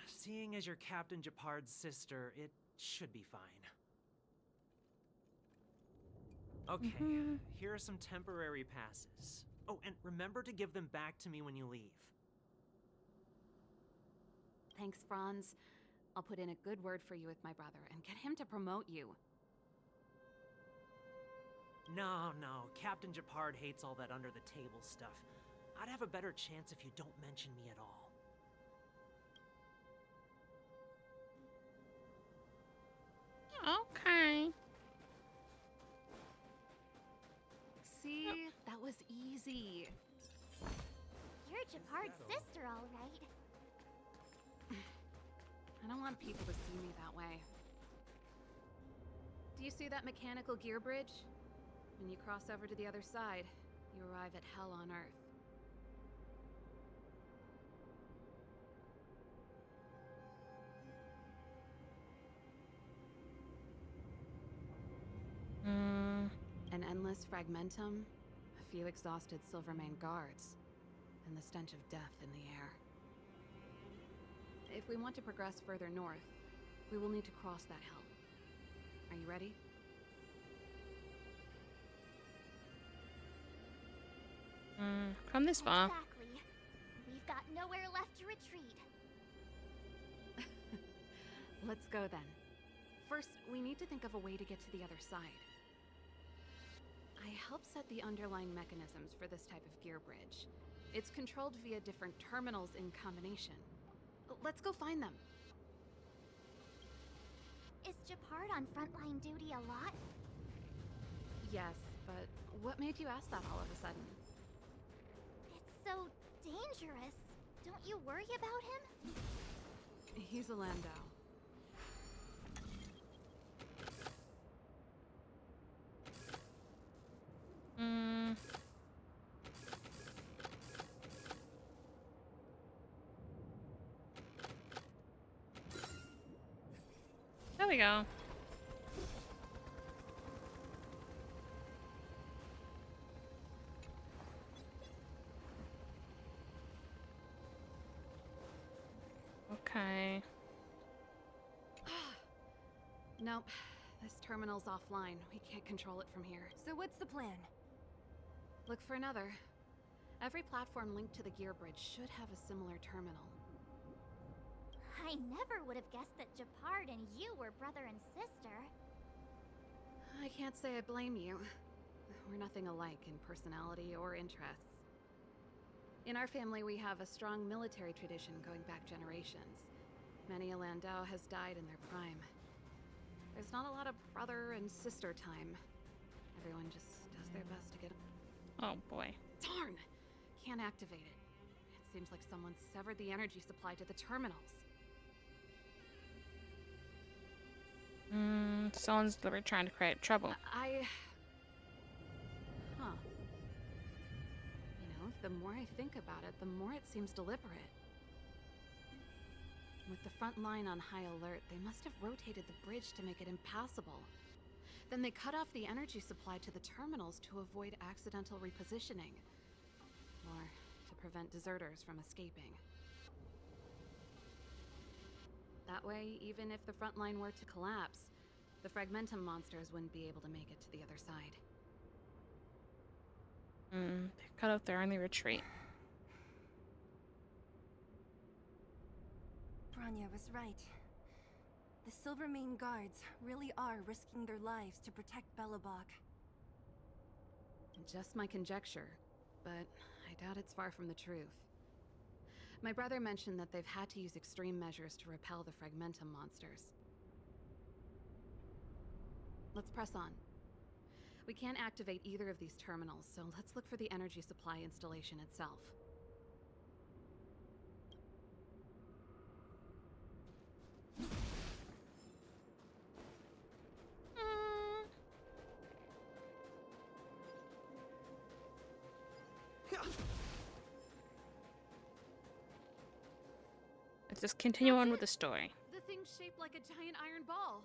Seeing as you're Captain Japard's sister, it should be fine. Okay, here are some temporary passes. Oh, and remember to give them back to me when you leave.
Thanks, Franz. I'll put in a good word for you with my brother and get him to promote you.
No, Captain Japard hates all that under-the-table stuff. I'd have a better chance if you don't mention me at all.
Okay.
See? That was easy.
You're Japard's sister, all right.
I don't want people to see me that way. Do you see that mechanical gear bridge? When you cross over to the other side, you arrive at Hell on Earth. An endless fragmentum, a few exhausted Silvermane guards, and the stench of death in the air. If we want to progress further north, we will need to cross that hell. Are you ready?
Come this far.
Exactly. We've got nowhere left to retreat.
Let's go then. First, we need to think of a way to get to the other side. I helped set the underlying mechanisms for this type of gear bridge. It's controlled via different terminals in combination. Let's go find them.
Is Japard on frontline duty a lot?
Yes, but what made you ask that all of a sudden?
It's so dangerous. Don't you worry about him?
He's a Landau.
There we go. Okay.
Nope. This terminal's offline. We can't control it from here.
So what's the plan?
Look for another. Every platform linked to the gear bridge should have a similar terminal.
I never would have guessed that Japard and you were brother and sister.
I can't say I blame you. We're nothing alike in personality or interests. In our family, we have a strong military tradition going back generations. Many a Landau has died in their prime. There's not a lot of brother and sister time. Everyone just does their best to get...
Oh boy.
Darn! Can't activate it. It seems like someone severed the energy supply to the terminals.
Someone's literally trying to create trouble.
Huh. You know, the more I think about it, the more it seems deliberate. With the front line on high alert, they must have rotated the bridge to make it impassable. Then they cut off the energy supply to the terminals to avoid accidental repositioning. Or to prevent deserters from escaping. That way, even if the front line were to collapse, the fragmentum monsters wouldn't be able to make it to the other side.
cut off their only retreat.
Bronya was right. The Silvermane guards really are risking their lives to protect Belobog.
Just my conjecture, but I doubt it's far from the truth. My brother mentioned that they've had to use extreme measures to repel the Fragmentum monsters. Let's press on. We can't activate either of these terminals, so let's look for the energy supply installation itself.
Let's just continue on with the story.
The thing's shaped like a giant iron ball.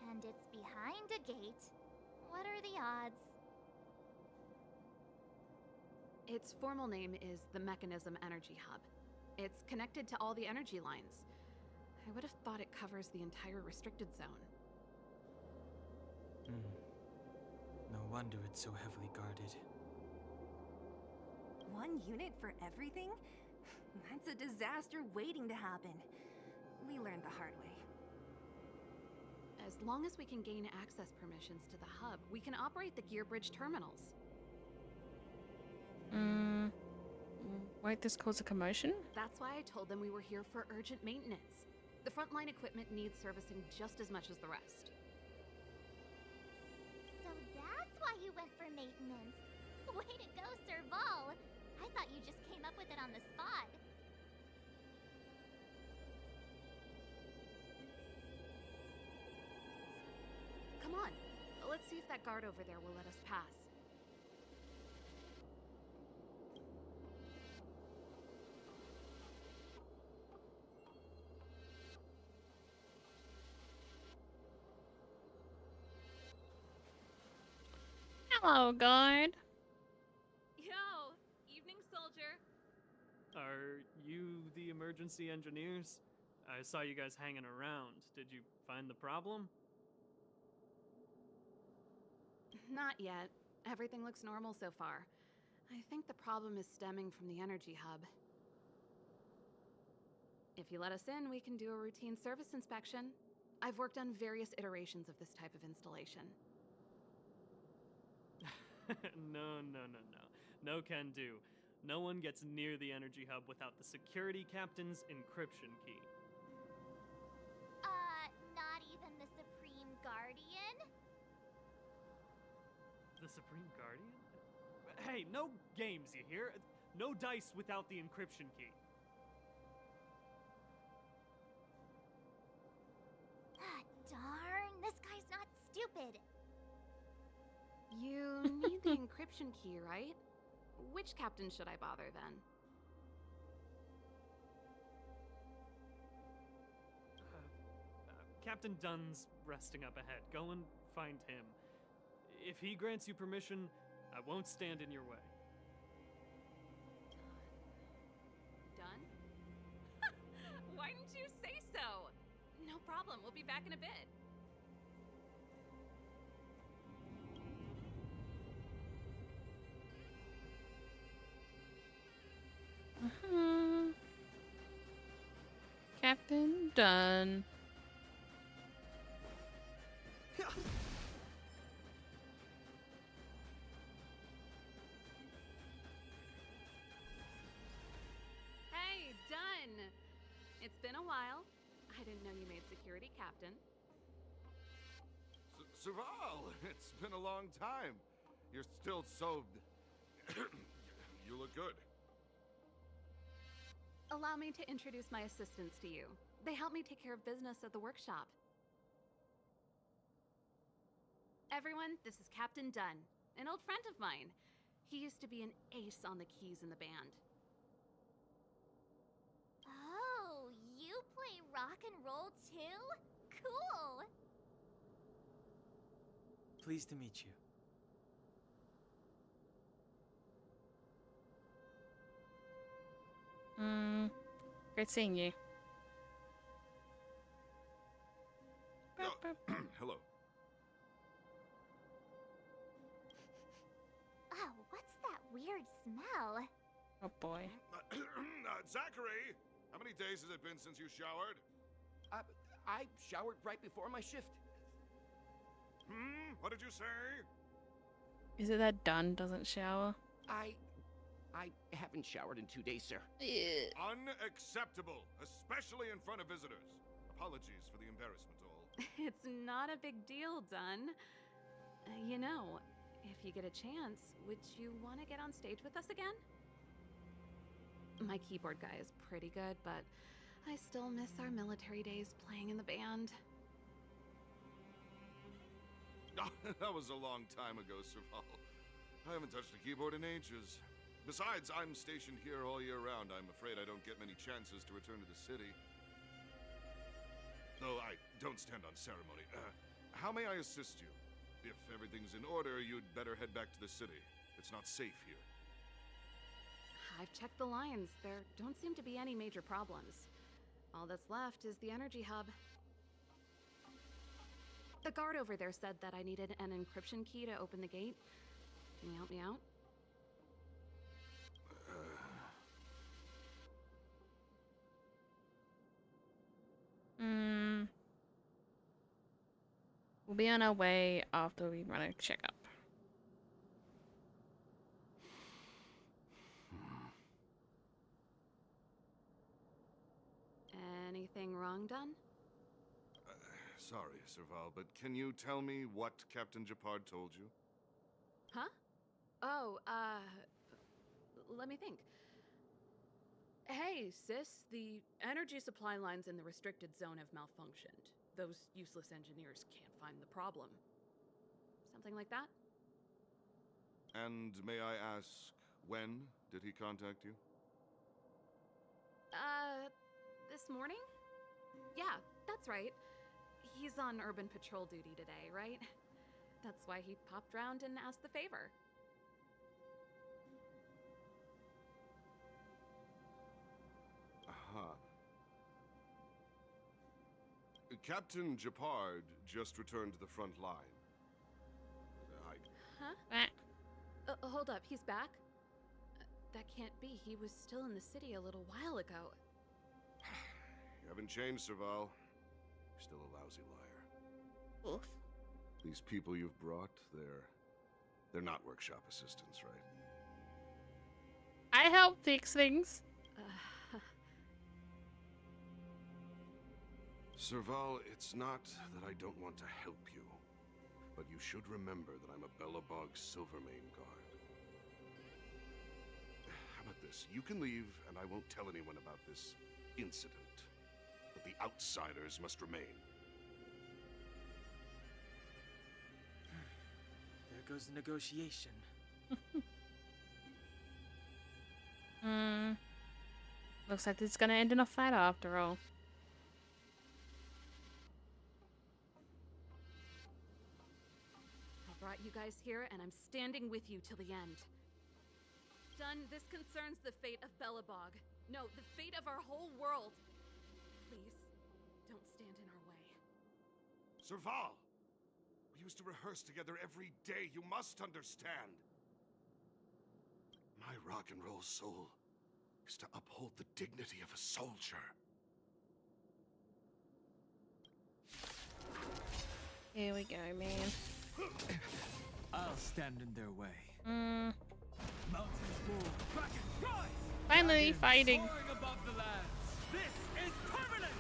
And it's behind a gate. What are the odds?
Its formal name is the Mechanism Energy Hub. It's connected to all the energy lines. I would have thought it covers the entire restricted zone.
No wonder it's so heavily guarded.
One unit for everything? That's a disaster waiting to happen. We learned the hard way.
As long as we can gain access permissions to the hub, we can operate the gear bridge terminals.
Won't this cause a commotion?
That's why I told them we were here for urgent maintenance. The frontline equipment needs servicing just as much as the rest.
So that's why you went for maintenance. Way to go, Serval! I thought you just came up with it on the spot.
Come on, let's see if that guard over there will let us pass.
Hello, guard.
Yo, evening, soldier.
Are you the emergency engineers? I saw you guys hanging around. Did you find the problem?
Not yet. Everything looks normal so far. I think the problem is stemming from the energy hub. If you let us in, we can do a routine service inspection. I've worked on various iterations of this type of installation.
No. No can do. No one gets near the energy hub without the security captain's encryption key.
Not even the Supreme Guardian?
The Supreme Guardian? Hey, no games, you hear? No dice without the encryption key.
Ah, darn, this guy's not stupid.
You need the encryption key, right? Which captain should I bother then?
Captain Dunn's resting up ahead. Go and find him. If he grants you permission, I won't stand in your way.
Done? Why didn't you say so? No problem, we'll be back in a bit.
Captain Dunn.
Hey, Dunn! It's been a while. I didn't know you made security captain.
Serval, it's been a long time. You're still so... You look good.
Allow me to introduce my assistants to you. They help me take care of business at the workshop. Everyone, this is Captain Dunn, an old friend of mine. He used to be an ace on the keys in the band.
Oh, you play rock and roll too? Cool!
Pleased to meet you.
Great seeing you.
Hello.
Oh, what's that weird weird smell.
Oh boy.
Zachary, how many days has it been since you showered?
I showered right before my shift.
What did you say?
Is it that Dunn doesn't shower?
I haven't showered in 2 days, sir.
Unacceptable, especially in front of visitors. Apologies for the embarrassment, all.
It's not a big deal, Dunn. You know, if you get a chance, would you want to get on stage with us again? My keyboard guy is pretty good, but I still miss our military days playing in the band.
That was a long time ago, Serval. I haven't touched a keyboard in ages. Besides, I'm stationed here all year round. I'm afraid I don't get many chances to return to the city. Though I don't stand on ceremony. How may I assist you? If everything's in order, you'd better head back to the city. It's not safe here.
I've checked the lines. There don't seem to be any major problems. All that's left is the energy hub. The guard over there said that I needed an encryption key to open the gate. Can you help me out?
We'll be on our way after we run a checkup.
Anything wrong, Dunn?
Sorry, Serval, but can you tell me what Captain Japard told you?
Huh? Oh, let me think. Hey, sis, the energy supply lines in the restricted zone have malfunctioned. Those useless engineers can't find the problem. Something like that?
And may I ask, when did he contact you?
This morning? Yeah, that's right. He's on urban patrol duty today, right? That's why he popped round and asked the favor.
Aha. Captain Japard just returned to the front line.
Huh? Hold up, he's back? That can't be. He was still in the city a little while ago.
You haven't changed, Serval. You're still a lousy liar.
Oof.
These people you've brought, they're not workshop assistants, right?
I help fix things.
Serval, it's not that I don't want to help you, but you should remember that I'm a Belobog Silvermane guard. How about this? You can leave, and I won't tell anyone about this incident. But the outsiders must remain.
There goes the negotiation.
Looks like it's gonna end in a fight after all.
I brought you guys here, and I'm standing with you till the end. Dunn, this concerns the fate of Belobog. No, the fate of our whole world. Please, don't stand in our way.
Serval! We used to rehearse together every day, you must understand. My rock and roll soul is to uphold the dignity of a soldier.
Here we go, man.
I'll stand in their way.
Mountains
move, kraken rise!
Finally fighting.
Soaring above the lands. This is permanent!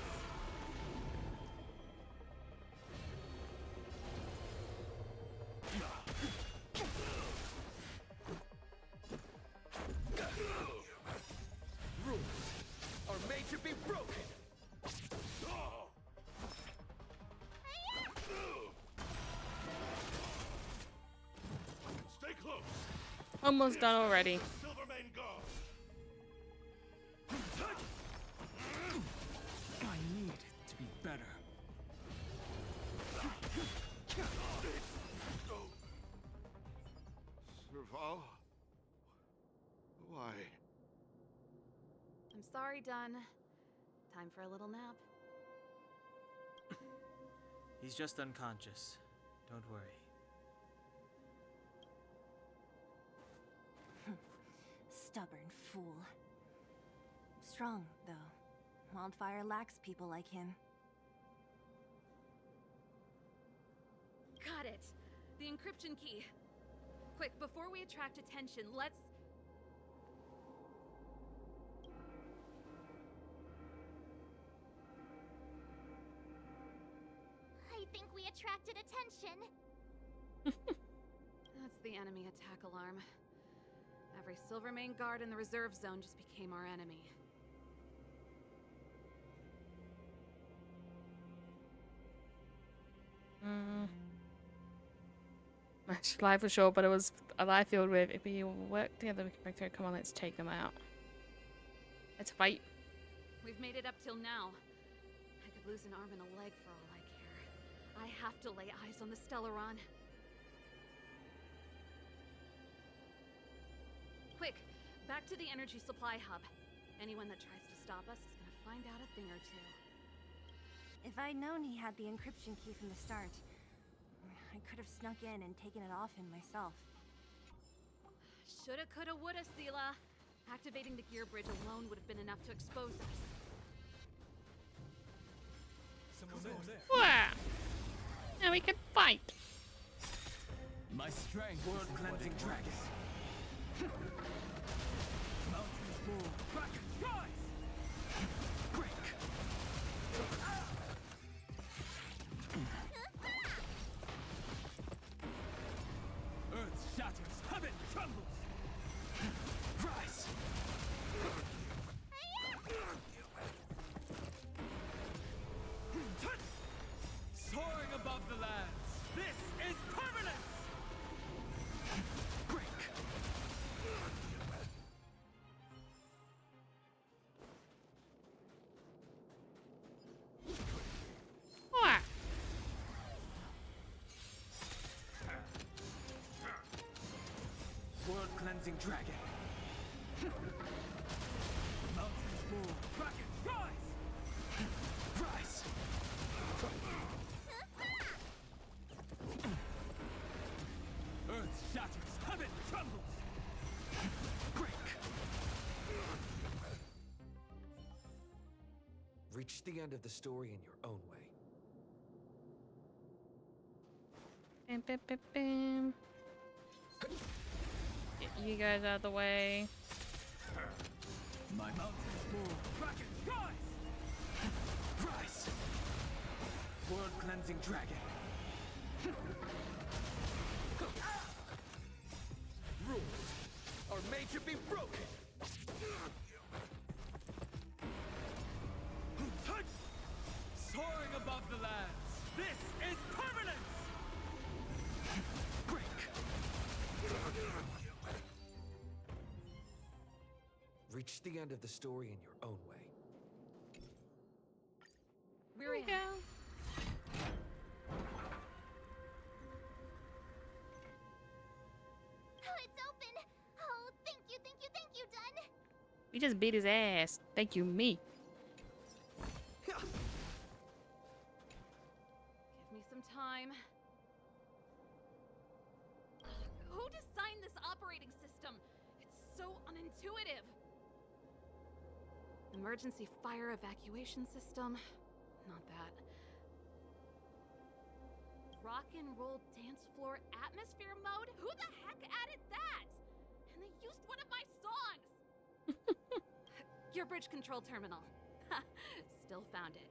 Rules are made to be broken.
Stay close.
Almost done already.
Silvermane Guard.
I need to be better.
Serval? Why?
I'm sorry, Dunn. Time for a little nap.
He's just unconscious. Don't worry.
fool. Strong, though. Wildfire lacks people like him.
Got it. The encryption key. Quick, before we attract attention, let's...
I think we attracted attention.
That's the enemy attack alarm. Every Silvermane guard in the reserve zone just became our enemy.
Much life was short, but it was a life filled with if we work together we can break through. Come on, let's take them out. Let's fight.
We've made it up till now. I could lose an arm and a leg for all I care. I have to lay eyes on the Stellaron. Quick, back to the energy supply hub. Anyone that tries to stop us is gonna find out a thing or two.
If I'd known he had the encryption key from the start, I could have snuck in and taken it off him myself.
Shoulda, coulda, woulda, Seele. Activating the gear bridge alone would have been enough to expose us.
Someone there.
Wow. Now we can fight.
My strength. World cleansing dragon. Mountains move. Kraken rise. Break. Earth shatters. Heaven trembles. Rise. Soaring above the lands. This is permanence. Break.
Wow.
World cleansing dragon. Mountains move. Kraken rise. Rise. Earth shatters. Heaven trembles. Break.
Reach the end of the story in your own way.
Bam, bam, bam, bam. Get you guys out of the way.
My mountains move. Kraken rise. Rise. World cleansing dragon. Rules are made to be broken. Soaring above the lands. This is permanence. Break.
Reach the end of the story in your own way.
Here we go.
Oh, it's open. Oh, thank you, Dun.
We just beat his ass. Thank you, me.
Give me some time. Who designed this operating system? It's so unintuitive. Emergency fire evacuation system? Not that. Rock and roll dance floor atmosphere mode? Who the heck added that? And they used one of my songs! Gear bridge control terminal. Still found it.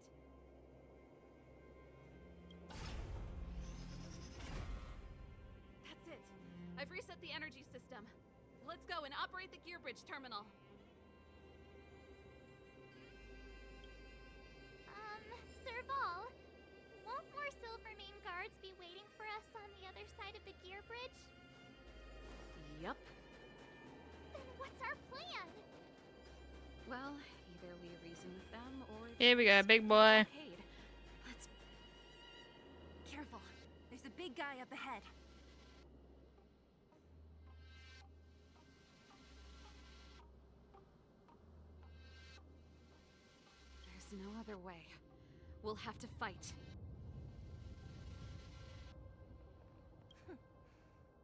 That's it. I've reset the energy system. Let's go and operate the gear bridge terminal.
Serval, won't more Silvermane guards be waiting for us on the other side of the gear bridge?
Yup.
Then what's our plan?
Well, either we reason with them or...
Here we go, big boy.
Let's...
Careful. There's a big guy up ahead.
There's no other way. We'll have to fight.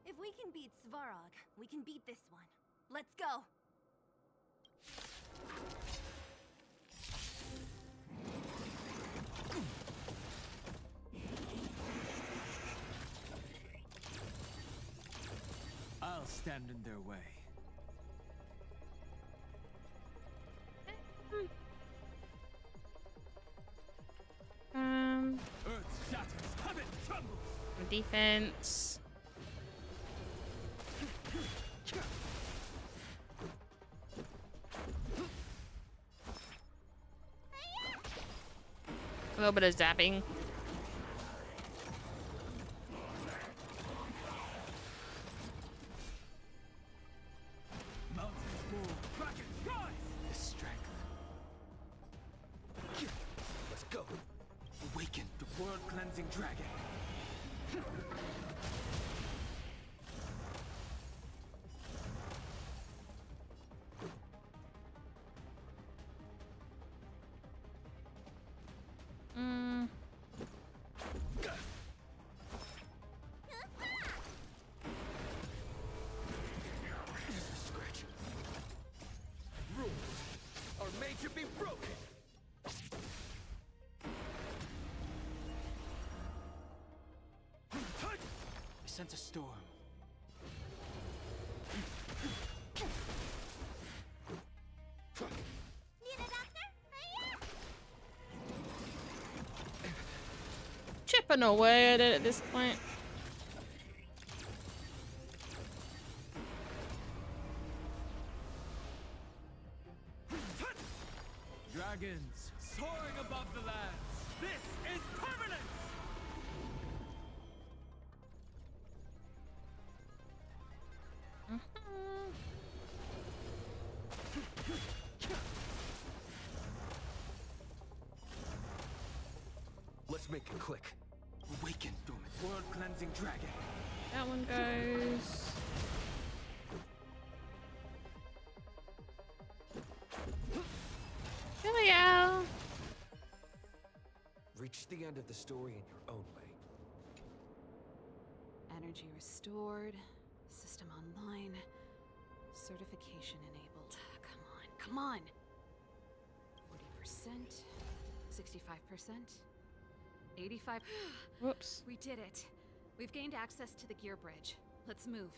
If we can beat Svarog, we can beat this one. Let's go!
stand in their way. Earth shatters, heaven trembles.
Defense. A little bit of zapping.
Mountains move, dragons rise. The strength.
Let's go.
Awaken the world-cleansing dragon.
Scratch. Rules are made to be broken.
I sense a storm.
Need a doctor?
Chipping away at it at this point.
Dragons soaring above the lands. This is permanence!
Let's make it click.
Awaken, dormant world-cleansing dragon.
That one goes. Here we go.
Reach the end of the story in your own way.
Energy restored. System online. Certification enabled. Come on. 40%. 65%. 85.
Whoops.
We did it. We've gained access to the gear bridge. Let's move.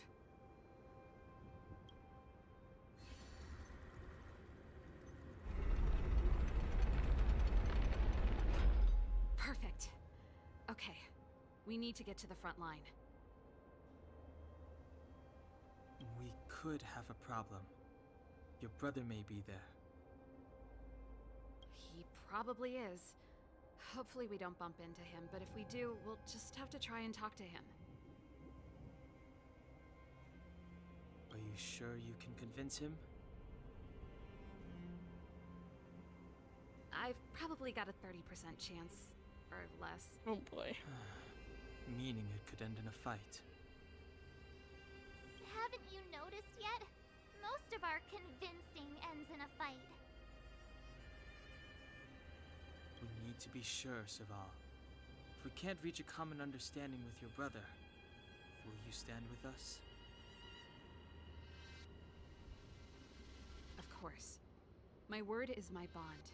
Perfect. Okay. We need to get to the front line.
We could have a problem. Your brother may be there.
He probably is. Hopefully we don't bump into him, but if we do, we'll just have to try and talk to him.
Are you sure you can convince him?
I've probably got a 30% chance, or less.
Oh boy.
Meaning it could end in a fight.
Haven't you noticed yet? Most of our convincing ends in a fight.
We need to be sure, Serval. If we can't reach a common understanding with your brother, will you stand with us?
Of course. My word is my bond.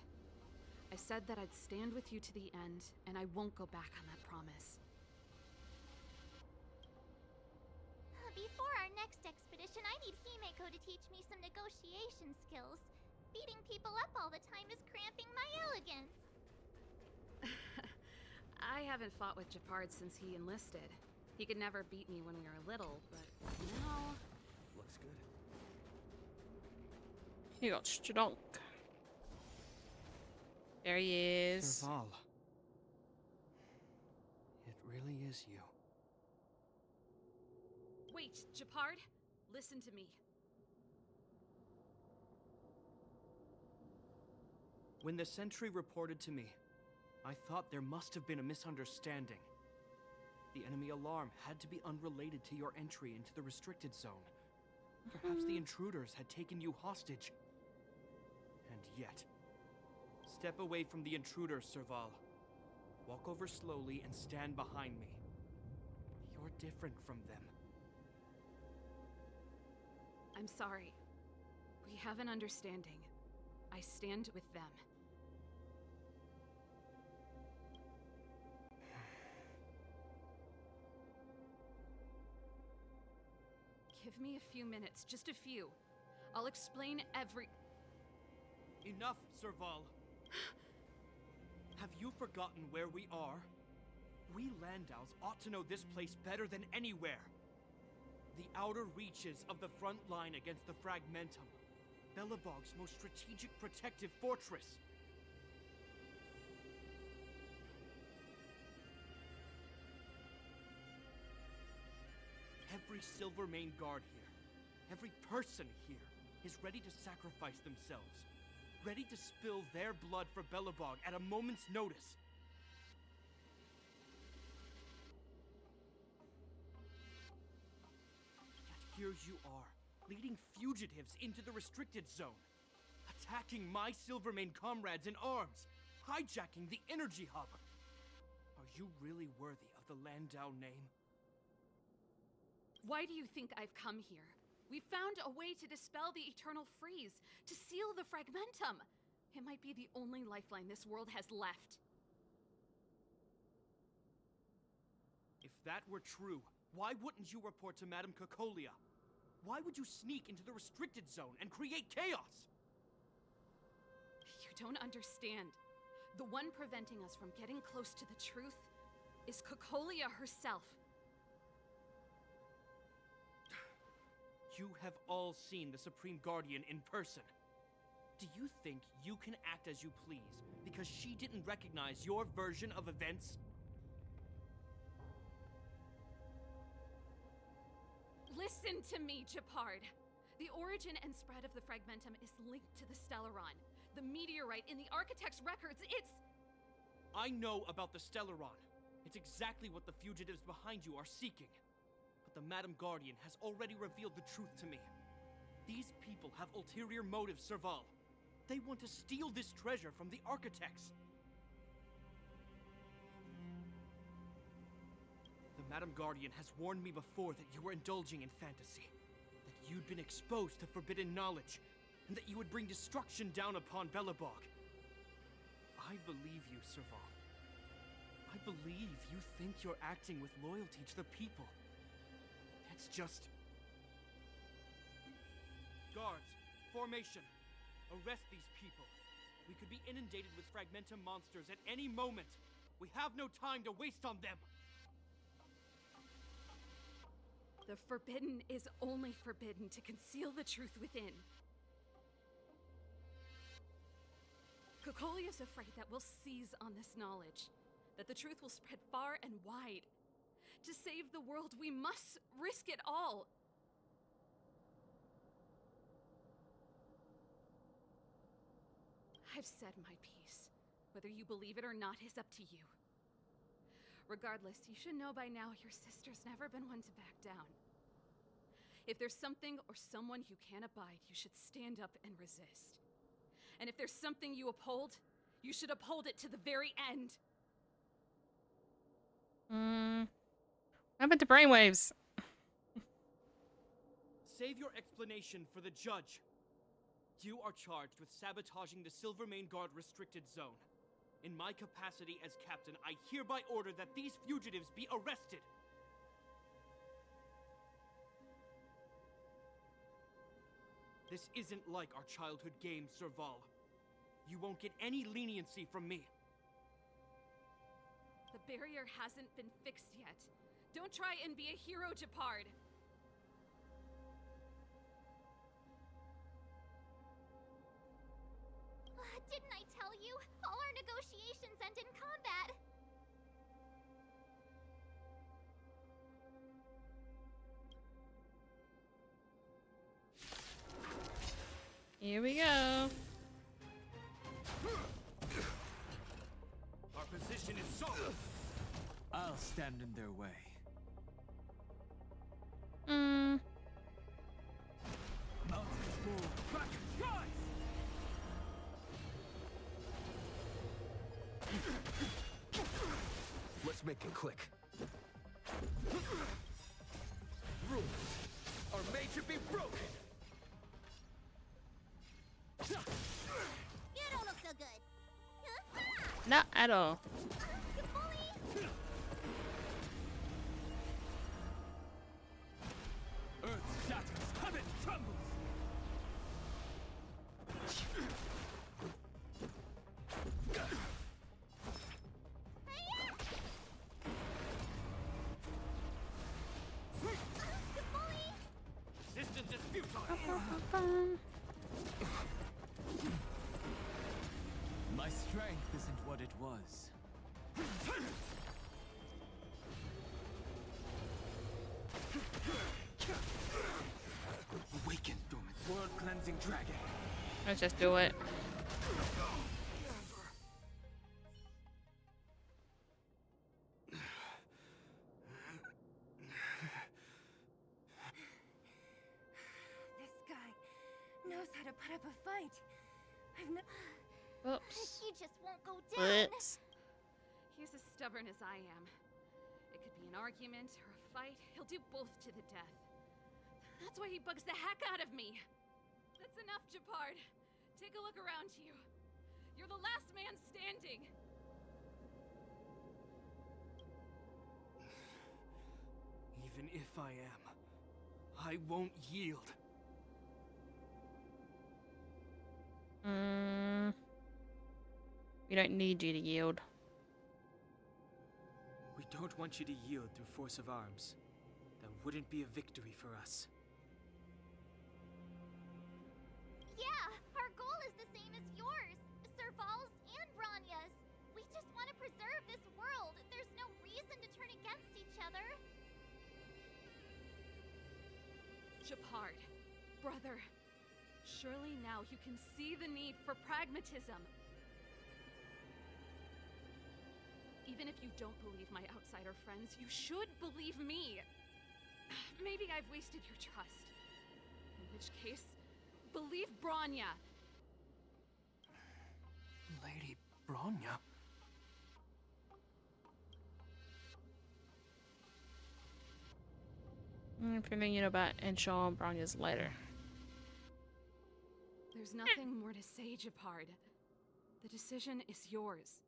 I said that I'd stand with you to the end, and I won't go back on that promise.
Before our next expedition, I need Himeko to teach me some negotiation skills. Beating people up all the time is cramping my elegance.
I haven't fought with Japard since he enlisted. He could never beat me when we were little, but now...
Looks good.
He got strong. There he is.
Serval. It really is you.
Wait, Japard! Listen to me.
When the sentry reported to me, I thought there must have been a misunderstanding. The enemy alarm had to be unrelated to your entry into the restricted zone. Perhaps the intruders had taken you hostage. And yet... Step away from the intruders, Serval. Walk over slowly and stand behind me. You're different from them.
I'm sorry. We have an understanding. I stand with them. Give Give me a few minutes, just a few. I'll explain every...
Enough, Serval. Have you forgotten where we are? We Landows ought to know this place better than anywhere. The outer reaches of the front line against the Fragmentum. Belobog's most strategic protective fortress. Every Silvermane guard here, every person here, is ready to sacrifice themselves. Ready to spill their blood for Belobog at a moment's notice. Yet here you are, leading fugitives into the restricted zone. Attacking my Silvermane comrades in arms. Hijacking the energy hub. Are you really worthy of the Landau name?
Why do you think I've come here? We found a way to dispel the eternal freeze, to seal the Fragmentum. It might be the only lifeline this world has left.
If that were true, why wouldn't you report to Madame Cocolia? Why would you sneak into the restricted zone and create chaos?
You don't understand. The one preventing us from getting close to the truth is Cocolia herself.
You have all seen the Supreme Guardian in person. Do you think you can act as you please because she didn't recognize your version of events?
Listen to me, Gepard. The origin and spread of the Fragmentum is linked to the Stellaron. The meteorite in the Architect's records, it's...
I know about the Stellaron. It's exactly what the fugitives behind you are seeking. But the Madam Guardian has already revealed the truth to me. These people have ulterior motives, Serval. They want to steal this treasure from the Architects. The Madam Guardian has warned me before that you were indulging in fantasy. That you'd been exposed to forbidden knowledge. And that you would bring destruction down upon Belobog. I believe you, Serval. I believe you think you're acting with loyalty to the people. It's just... Guards, formation. Arrest these people. We could be inundated with Fragmentum monsters at any moment. We have no time to waste on them.
The forbidden is only forbidden to conceal the truth within. Cocolia is afraid that we'll seize on this knowledge, that the truth will spread far and wide. To save the world, we must risk it all. I've said my piece. Whether you believe it or not is up to you. Regardless, you should know by now your sister's never been one to back down. If there's something or someone you can't abide, you should stand up and resist. And if there's something you uphold, you should uphold it to the very end.
What happened to brainwaves?
Save your explanation for the judge. You are charged with sabotaging the Silvermane Guard restricted zone. In my capacity as captain, I hereby order that these fugitives be arrested. This isn't like our childhood game, Serval. You won't get any leniency from me.
The barrier hasn't been fixed yet. Don't try and be a hero, Gepard.
Didn't I tell you? All our negotiations end in combat.
Here we go.
Our position is solid.
I'll stand in their way. Mountains move. Back and rise!
Let's make it quick. Rules are made to be broken.
You don't look so good.
Not at all.
You bully!
Earth shatters.
cleansing dragon.
Let's just do it.
This guy knows how to put up a fight. I've no.
Oops.
He just won't go down.
Oops.
He's as stubborn as I am. It could be an argument or a fight. He'll do both to the death. That's why he bugs the heck out of me. That's enough, Japard. Take a look around you. You're the last man standing.
Even if I am, I won't yield.
We don't need you to yield.
We don't want you to yield through force of arms. That wouldn't be a victory for us.
Yeah, our goal is the same as yours, Serval's and Bronya's. We just want to preserve this world. There's no reason to turn against each other.
Japard, brother, surely now you can see the need for pragmatism. Even if you don't believe my outsider friends, you should believe me. Maybe I've wasted your trust. In which case, believe Bronya.
Lady Bronya?
I'm figuring out about Enshaw and Bronya's later.
There's nothing more to say, Japard. The decision is yours.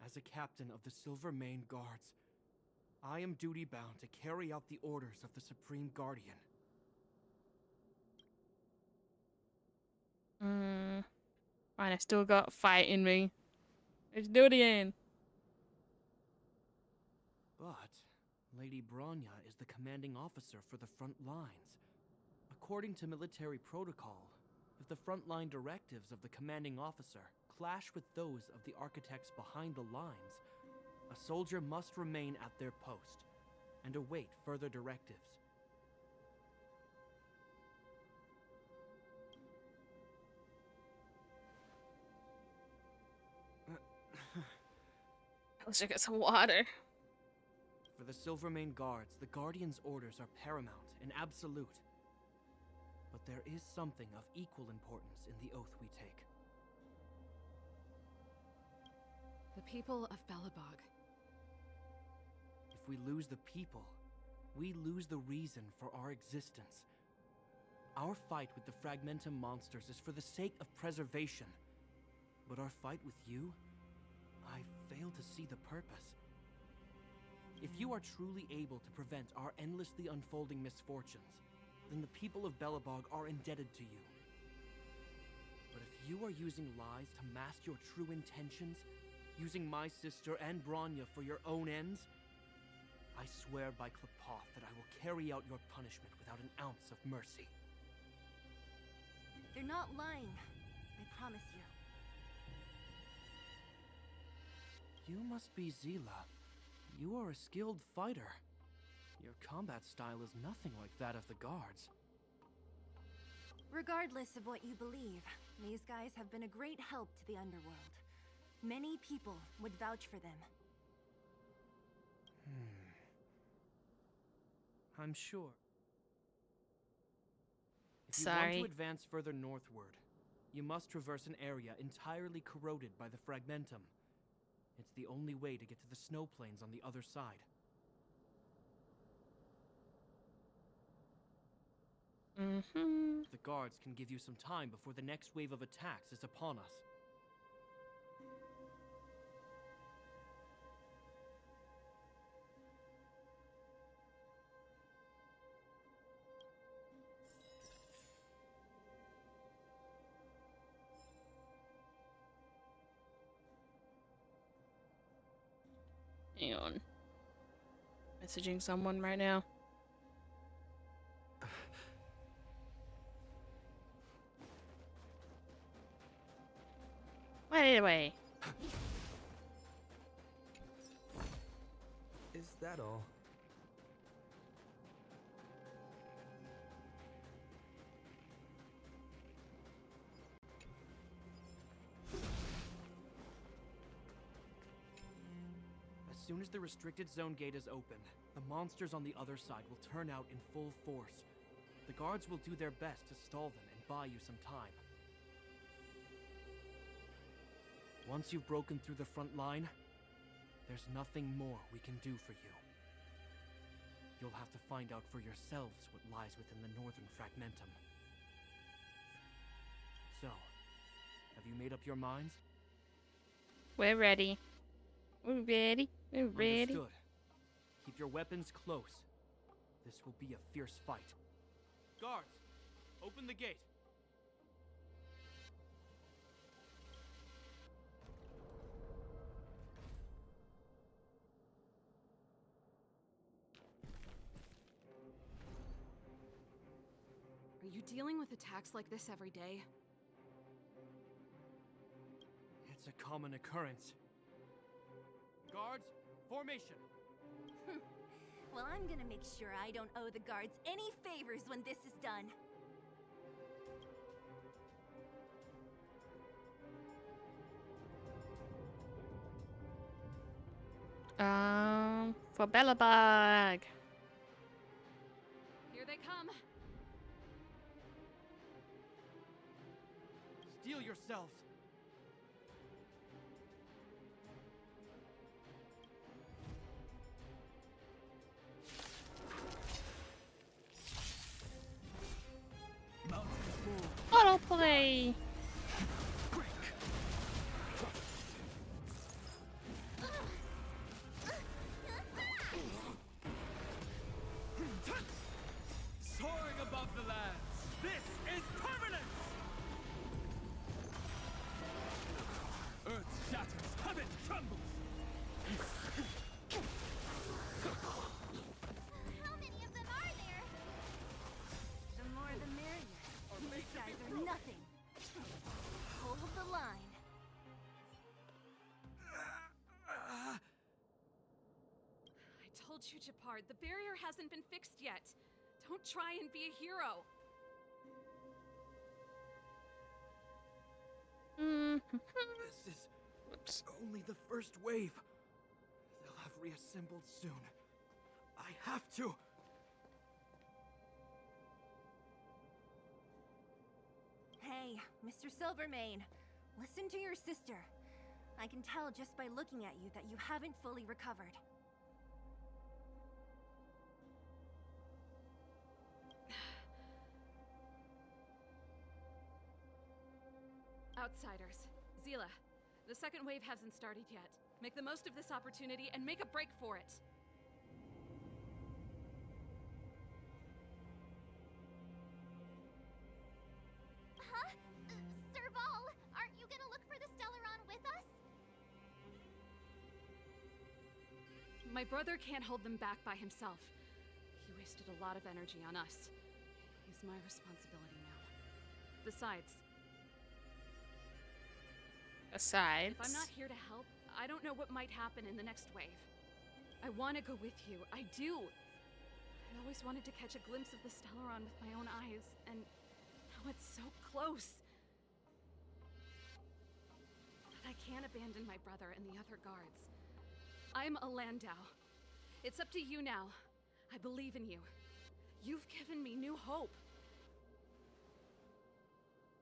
As a captain of the Silvermane Guards, I am duty-bound to carry out the orders of the Supreme Guardian.
Fine, I still got fight in me. Let's do it again.
But Lady Bronya is the commanding officer for the front lines. According to military protocol, if the frontline directives of the commanding officer clash with those of the architects behind the lines, a soldier must remain at their post and await further directives.
I wish I got some water.
For the Silvermane Guards, the Guardian's orders are paramount and absolute. But there is something of equal importance in the oath we take.
The people of Belobog.
If we lose the people, we lose the reason for our existence. Our fight with the Fragmentum monsters is for the sake of preservation. But our fight with you, I fail to see the purpose. If you are truly able to prevent our endlessly unfolding misfortunes, then the people of Belobog are indebted to you. But if you are using lies to mask your true intentions, using my sister and Bronya for your own ends, I swear by Klepoth that I will carry out your punishment without an ounce of mercy.
They're not lying. I promise you.
You must be Zila. You are a skilled fighter. Your combat style is nothing like that of the guards.
Regardless of what you believe, these guys have been a great help to the underworld. Many people would vouch for them.
I'm sure. If you
Sorry.
want to advance further northward, you must traverse an area entirely corroded by the Fragmentum. It's the only way to get to the snow plains on the other side. The guards can give you some time before the next wave of attacks is upon us.
Hang on. Messaging someone right now. Well, anyway.
Is that all? soon as the restricted zone gate is opened, the monsters on the other side will turn out in full force. The guards will do their best to stall them and buy you some time. Once you've broken through the front line, there's nothing more we can do for you. You'll have to find out for yourselves what lies within the northern fragmentum. So, have you made up your minds?
We're ready. We're ready. We're ready.
Understood. Keep your weapons close. This will be a fierce fight. Guards, open the gate.
Are you dealing with attacks like this every day?
It's a common occurrence. Guards, formation.
Well, I'm gonna make sure I don't owe the guards any favors when this is done.
For Bellabug.
Here they come.
Steel yourselves.
Autoplay.
Soaring above the lands, this is permanence! Earth shatters, heaven trembles!
How many of them are there?
The more the merrier. These guys are nothing. Hold the line.
I told you, Japard, the barrier hasn't been fixed yet. Don't try and be a hero.
This is only the first wave. They'll have reassembled soon. I have to.
Hey, Mr. Silvermane, listen to your sister. I can tell just by looking at you that you haven't fully recovered.
Outsiders. Zila, the second wave hasn't started yet. Make the most of this opportunity and make a break for it.
Huh? Serval, aren't you gonna look for the Stellaron with us?
My brother can't hold them back by himself. He wasted a lot of energy on us. He's my responsibility now. Besides, if I'm not here to help, I don't know what might happen in the next wave. I want to go with you. I do. I always wanted to catch a glimpse of the Stellaron with my own eyes, and now it's so close. But I can't abandon my brother and the other guards. I'm a Landau. It's up to you now. I believe in you. You've given me new hope.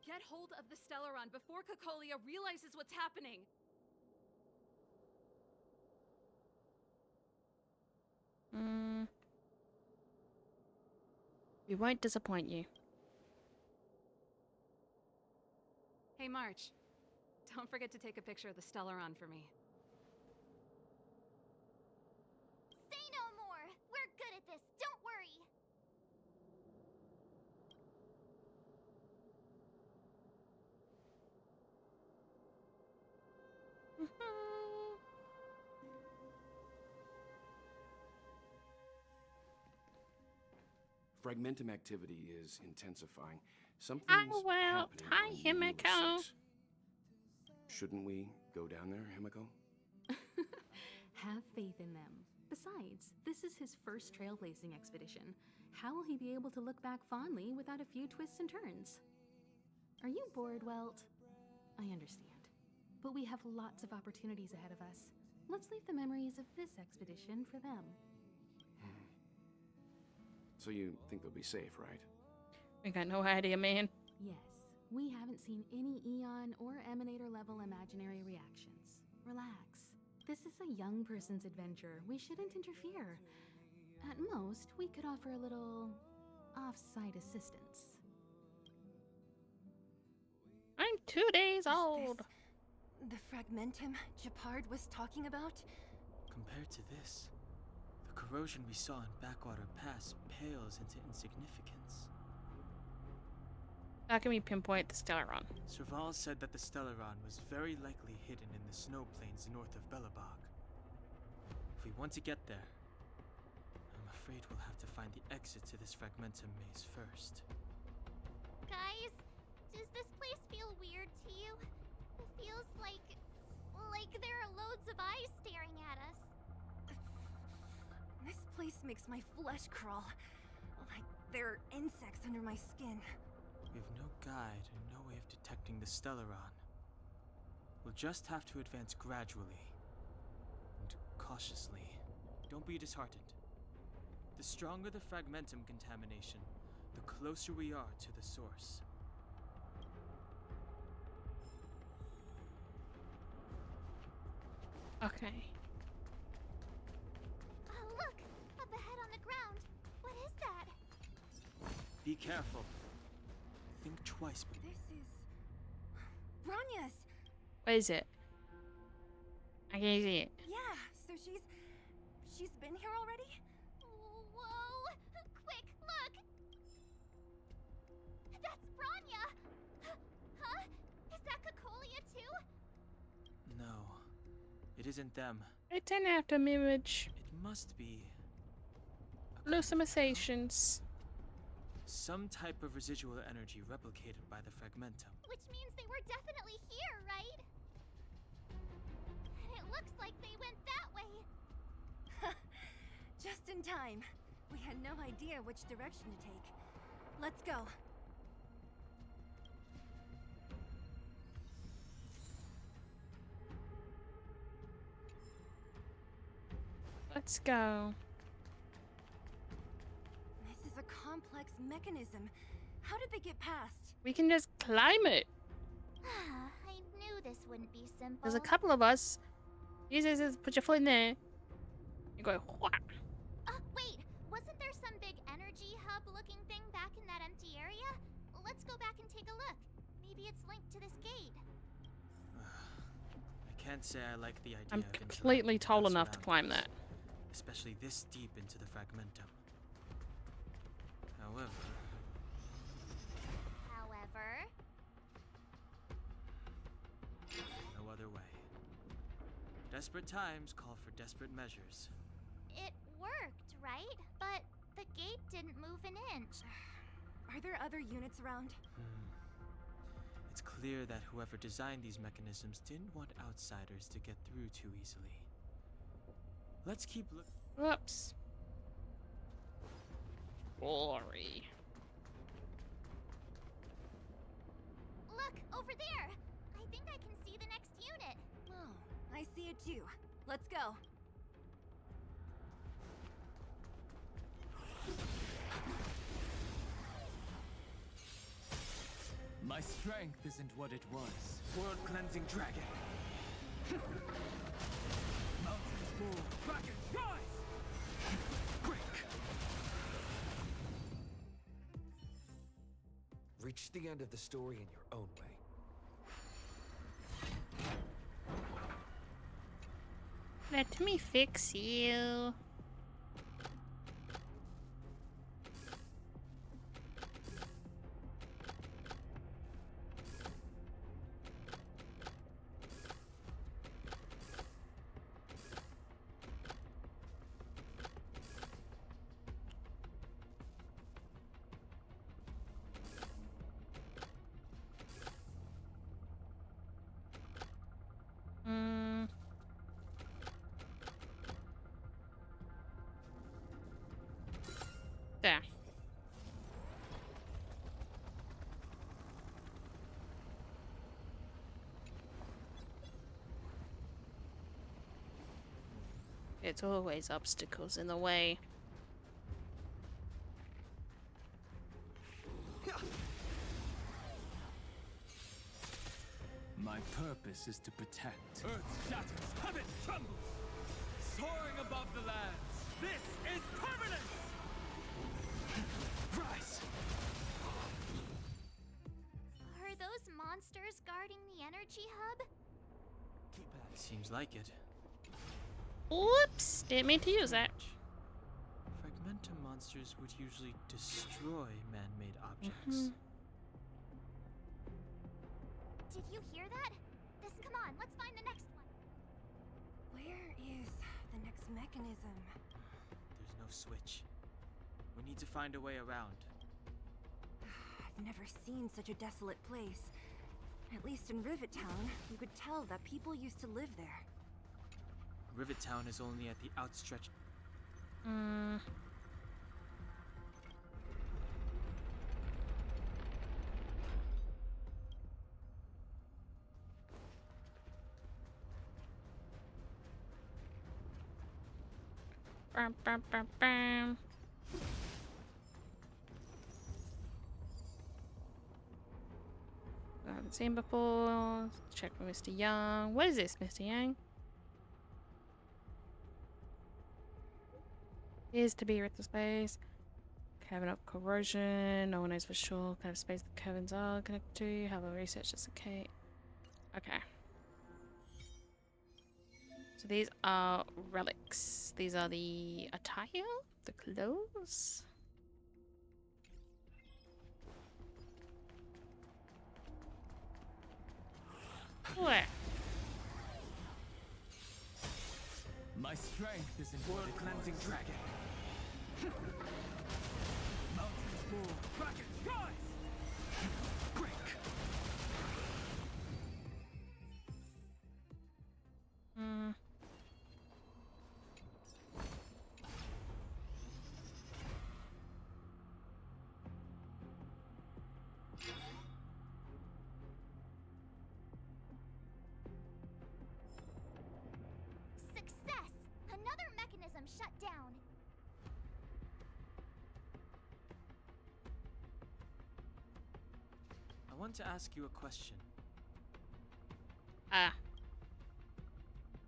Get hold of the Stellaron before Cocolia realizes what's happening.
We won't disappoint you.
Hey, March. Don't forget to take a picture of the Stellaron for me.
Say no more! We're good at this, don't worry!
Fragmentum activity is intensifying. Something's
Oh, well.
happening
Hi,
on Unit
Himiko.
6. Shouldn't we go down there, Himiko?
Have faith in them. Besides, this is his first trailblazing expedition. How will he be able to look back fondly without a few twists and turns? Are you bored, Welt? I understand. But we have lots of opportunities ahead of us. Let's leave the memories of this expedition for them.
So you think they'll be safe, right?
We got no idea, man.
Yes, we haven't seen any Eon or Emanator level imaginary reactions. Relax. This is a young person's adventure. We shouldn't interfere. At most, we could offer a little off-site assistance.
I'm 2 days old.
The fragmentum Japard was talking about?
Compared to this, the corrosion we saw in Backwater Pass pales into insignificance.
How can we pinpoint the Stellaron?
Serval said that the Stellaron was very likely hidden in the snow plains north of Belobog. If we want to get there, I'm afraid we'll have to find the exit to this fragmentum maze first.
Guys, does this place feel weird to you? It feels like there are loads of eyes staring at us.
This place makes my flesh crawl. Like there are insects under my skin.
We have no guide and no way of detecting the Stellaron. We'll just have to advance gradually and cautiously. Don't be disheartened. The stronger the fragmentum contamination, the closer we are to the source.
Okay.
Oh, look! Up ahead on the ground. What is that?
Be careful. Think twice.
This is Bronya's.
What is it? I can't see it.
Yeah, so she's been here already?
Whoa! Quick, look! That's Bronya! Huh? Is that Cocolia too?
No, it isn't them.
It's an atom image.
It must be
Hallucinations.
some type of residual energy replicated by the fragmentum.
Which means they were definitely here, right? And it looks like they went that way.
Just in time. We had no idea which direction to take. Let's go.
Let's go.
This is a complex mechanism. How did they get past?
We can just climb it.
I knew this wouldn't be simple.
There's a couple of us. You just put your foot in there. You go, whack.
Wait, wasn't there some big energy hub looking thing back in that empty area? Let's go back and take a look. Maybe it's linked to this gate.
I can't say I like the idea
I'm
of
completely tall
interacting
enough to
with
climb that.
surroundings, especially this deep into the fragmentum. However, no other way. Desperate times call for desperate measures.
It worked, right? But the gate didn't move an inch.
Are there other units around?
It's clear that whoever designed these mechanisms didn't want outsiders to get through too easily. Let's keep looking.
Whoops. Glory.
Look, over there! I think I can see the next unit.
Oh, I see it too. Let's go.
My strength isn't what it was. World-cleansing dragon. Mountains move. Dragons rise! Quick! Reach the end of the story in your own way.
Let me fix you. There's always obstacles in the way.
My purpose is to protect. Earth shatters, heaven trembles. Soaring above the lands, this is permanence! Rise!
Are those monsters guarding the energy hub?
Seems like it.
Whoops! Didn't mean to use that.
Fragmentum monsters would usually destroy man-made objects.
Did you hear that? Come on, let's find the next one.
Where is the next mechanism?
There's no switch. We need to find a way around.
I've never seen such a desolate place. At least in Rivet Town, you could tell that people used to live there.
Rivet Town is only at the outstretched.
Bam, bam, bam, bam. I haven't seen before. Let's check for Mr. Young. What is this, Mr. Young? Is to be with the space. Cavern of corrosion. No one knows for sure what kind of space the caverns are connected to. Have a research just okay. Okay. So these are relics. These are the attire, the clothes. Where?
My strength is in world cleansing dragon. Mountains roar, dragon rise! Break!
Success! Another mechanism shut down.
I want to ask you a question.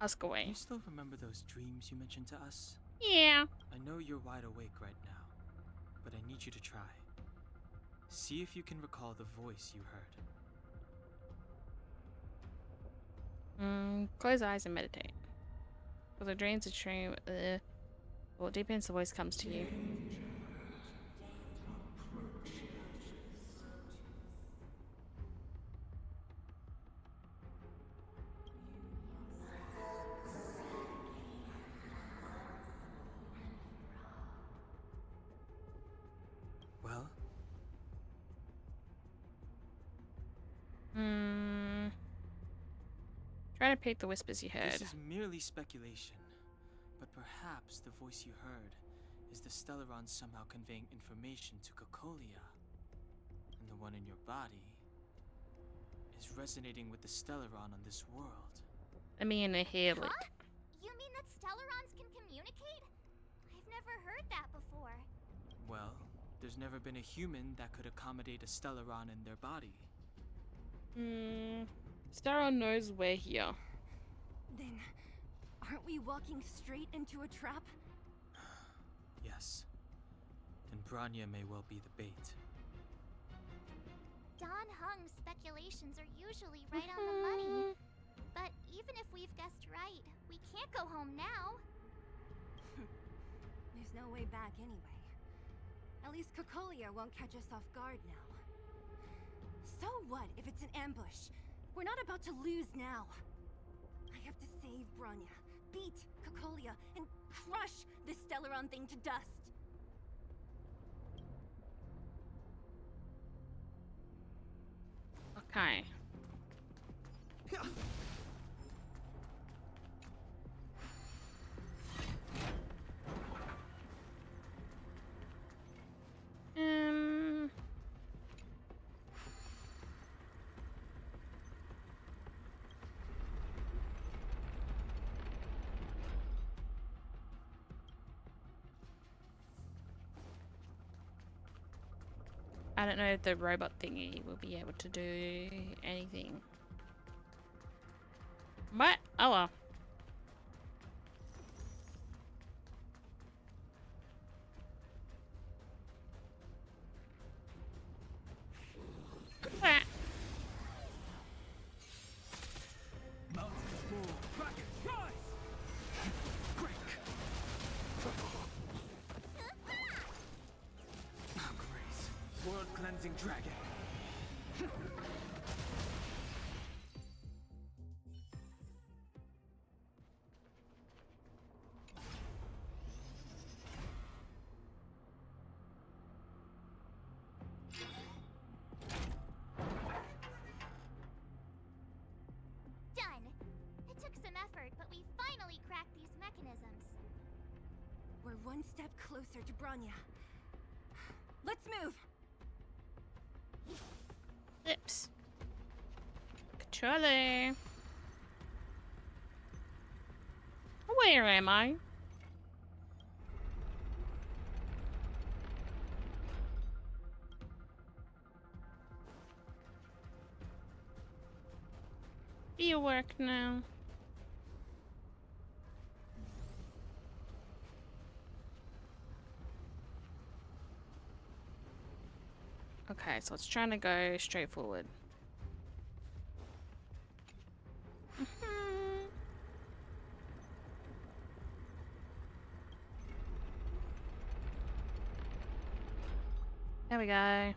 Ask away.
Do you still remember those dreams you mentioned to us?
Yeah.
I know you're wide awake right now, but I need you to try. See if you can recall the voice you heard.
Close eyes and meditate. For the dreams of dream, well, deepens the voice comes to you.
Well?
Try to pick the whispers you heard.
This is merely speculation, but perhaps the voice you heard is the Stellaron somehow conveying information to Cocolia, and the one in your body is resonating with the Stellaron on this world.
I mean, a hair lick.
Huh? You mean that Stellarons can communicate? I've never heard that before.
Well, there's never been a human that could accommodate a Stellaron in their body.
Stellaron knows we're here.
Then, aren't we walking straight into a trap?
Yes. Then bronya may well be the bait.
Don Hung's speculations are usually right on the money. But even if we've guessed right, we can't go home now.
There's no way back anyway. At least Cocolia won't catch us off guard now. So what if it's an ambush? We're not about to lose now. I have to save Bronya, beat Cocolia, and crush this Stellaron thing to dust.
Okay. I don't know if the robot thingy will be able to do anything. But, oh well. Ah.
Mountains move, rockets rise! Break! Oh, grace. World cleansing dragon.
Done! It took some effort, but we finally cracked these mechanisms.
We're one step closer to Bronya. Let's move!
Oops. Controller. Where am I? Do you work now? Okay, so it's trying to go straight forward. There we go.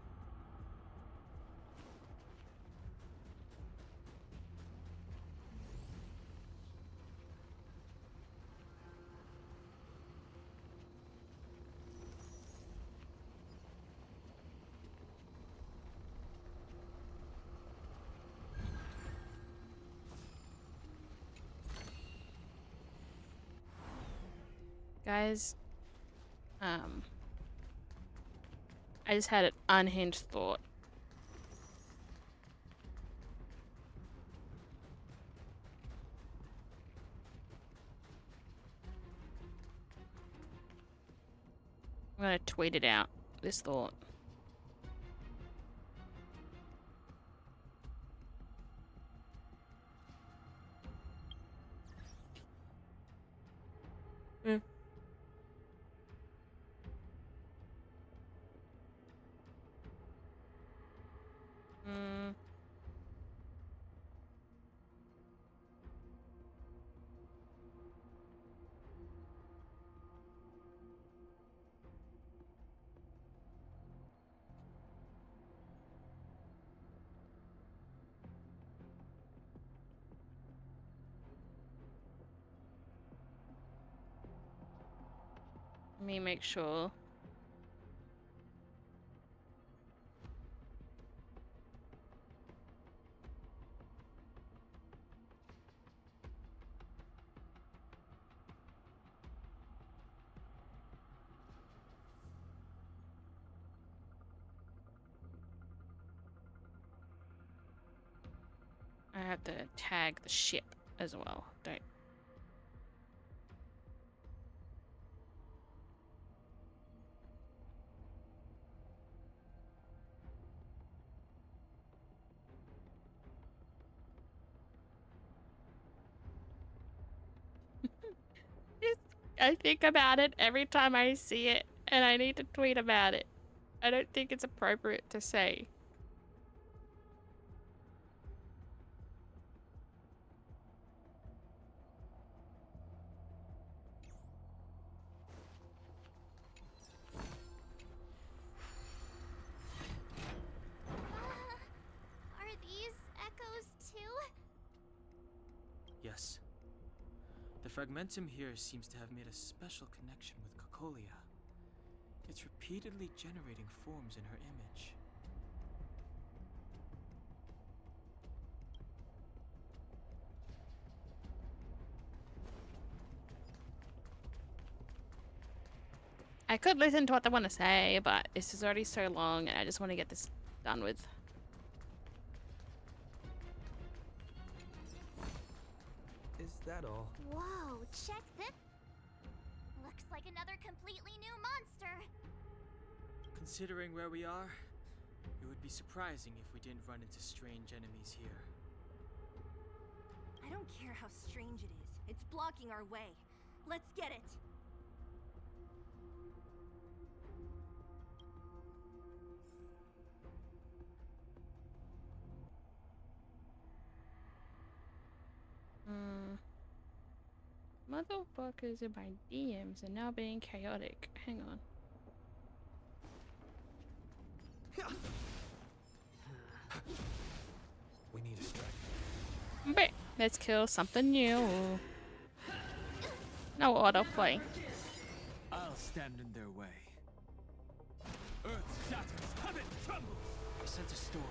Guys, I just had an unhinged thought. I'm gonna tweet it out, this thought. Mm. Mm. Let me make sure. I have to tag the ship as well. Don't. I think about it every time I see it, and I need to tweet about it. I don't think it's appropriate to say.
Are these echoes too?
Yes. The fragmentum here seems to have made a special connection with Cocolia. It's repeatedly generating forms in her image.
I could listen to what they want to say, but this is already so long, and I just want to get this done with.
Is that all?
Whoa, check this. Looks like another completely new monster.
Considering where we are, It would be surprising if we didn't run into strange enemies here.
I don't care how strange it is. It's blocking our way. Let's get it.
Motherfuckers in my DMs are now being chaotic. Hang on.
We need a strike.
But let's kill something new. No autoplay.
I'll stand in their way. Earth shatters, heaven trembles.
I sent a storm.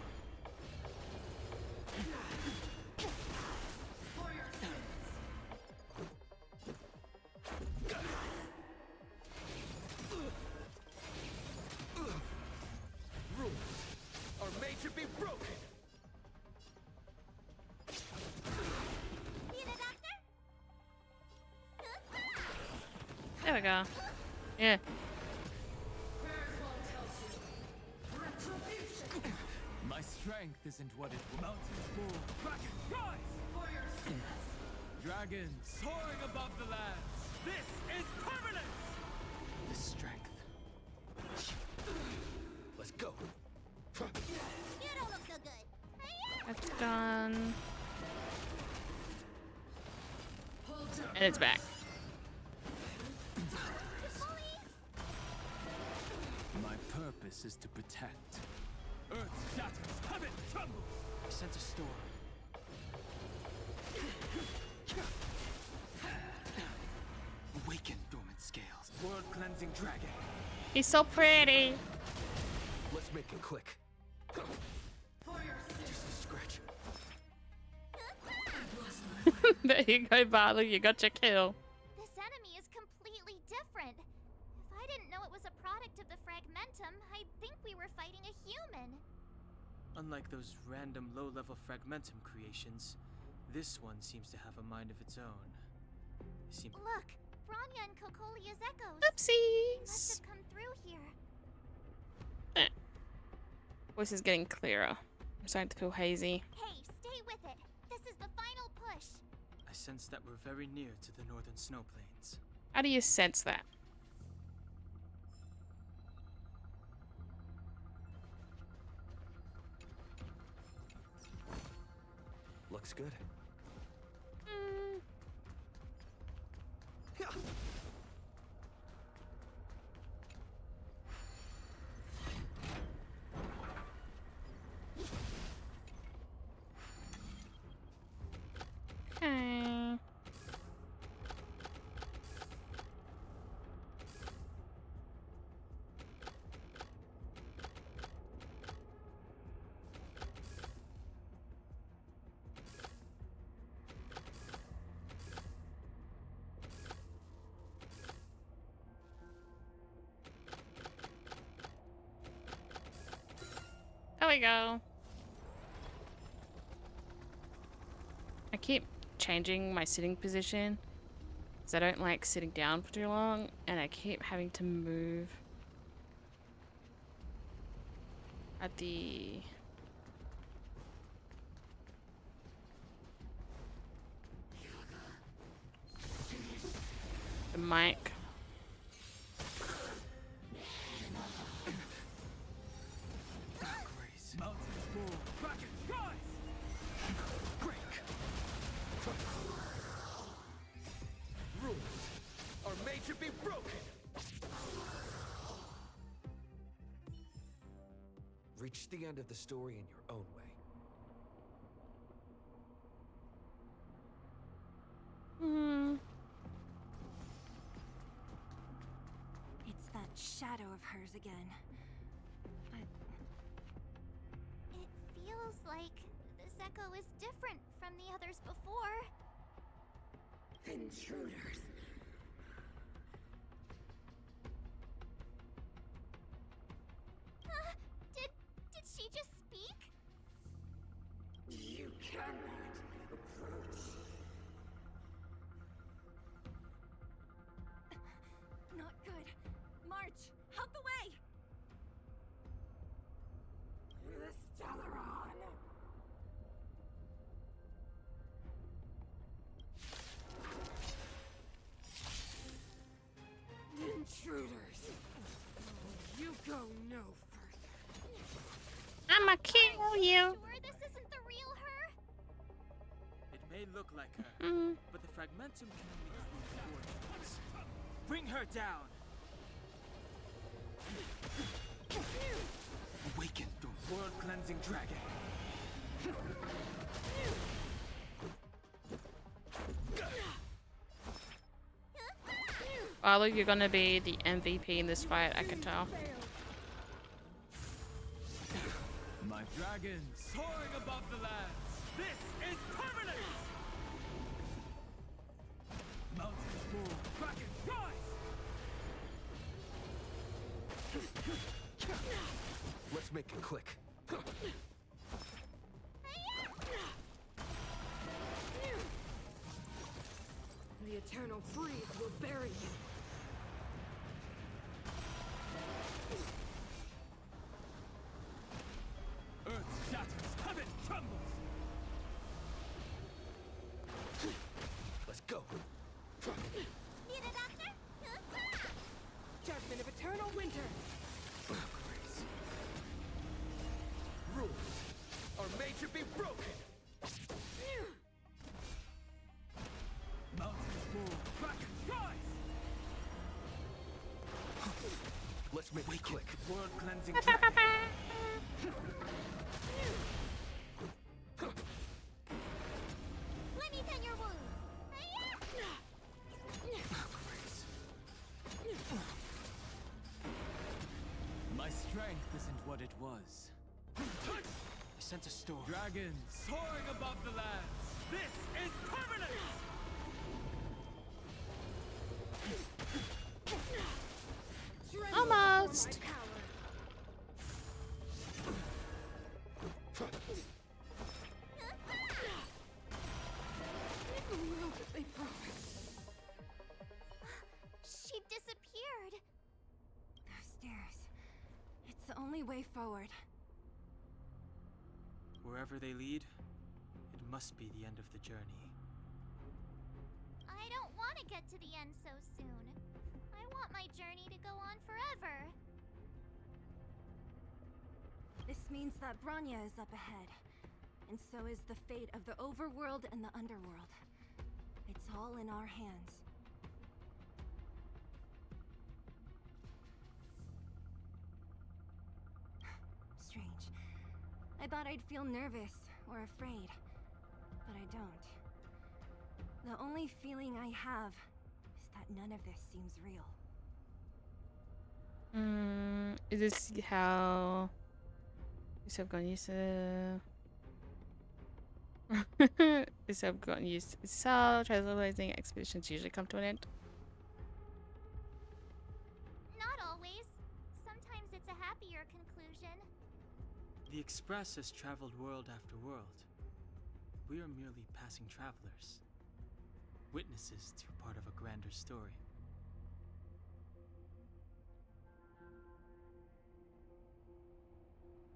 Rules are made to be broken.
There we go. Yeah.
My strength isn't what it was. Mountains move. Dragon rise! Dragons soaring above the lands. This is permanence!
The strength.
Let's go.
You don't look so good.
That's done. And it's back.
My purpose is to protect. Earth shatters, heaven trembles.
I sent a storm.
Awaken dormant scales. World cleansing dragon.
He's so pretty.
Let's make it click. Just a scratch.
There you go, Barley. You got your kill.
This enemy is completely different. If I didn't know it was a product of the Fragmentum, I'd think we were fighting a human.
Unlike those random low-level Fragmentum creations, this one seems to have a mind of its own.
Look, Bronya and Cocolia's echoes.
Oopsies.
They must have come through here.
Voice is getting clearer. I'm starting to feel hazy.
Hey, stay with it. This is the final push.
I sense that we're very near to the northern snow plains.
How do you sense that?
Looks good.
Okay. There we go. I keep changing my sitting position because I don't like sitting down for too long, and I keep having to move at the mic.
Mountains move. Dragon rise! Break! Rules are made to be broken! Reach the end of the story in your own way.
It's that shadow of hers again. But
It feels like this echo is different from the others before.
Intruders.
Did she just speak?
You cannot approach.
not good. March, out the way!
May look like her,
Mm.
but the fragmentum can only create fortunes. Bring her down! Awaken the world-cleansing dragon!
Arlo, you're gonna be the MVP in this fight, I can tell.
My dragon soaring above the lands. This is permanent! Mountains move, kraken rise!
Let's make it click.
The eternal freeze will bury you.
Earth shatters, heaven trembles!
Let's go.
Need a doctor?
Judgment of eternal winter.
Rules are made to be broken.
Mountains move, kraken rise!
Let's make it click.
World-cleansing dragon!
Let me tend your wounds.
My strength isn't what it was.
I sense a storm.
Dragon soaring above the lands. This is permanent!
Almost.
She disappeared.
Those stairs. It's the only way forward.
Wherever they lead, it must be the end of the journey.
I don't want to get to the end so soon. I want my journey to go on forever.
This means that Bronya is up ahead. And so is the fate of the overworld and the underworld. It's all in our hands. Strange. I thought I'd feel nervous or afraid, but I don't. The only feeling I have is that none of this seems real.
Is this how you have gotten used to? Is have gotten used to? Is this how trailblazing expeditions usually come to an end?
Not always. Sometimes it's a happier conclusion.
The Express has traveled world after world. We are merely passing travelers, witnesses to part of a grander story.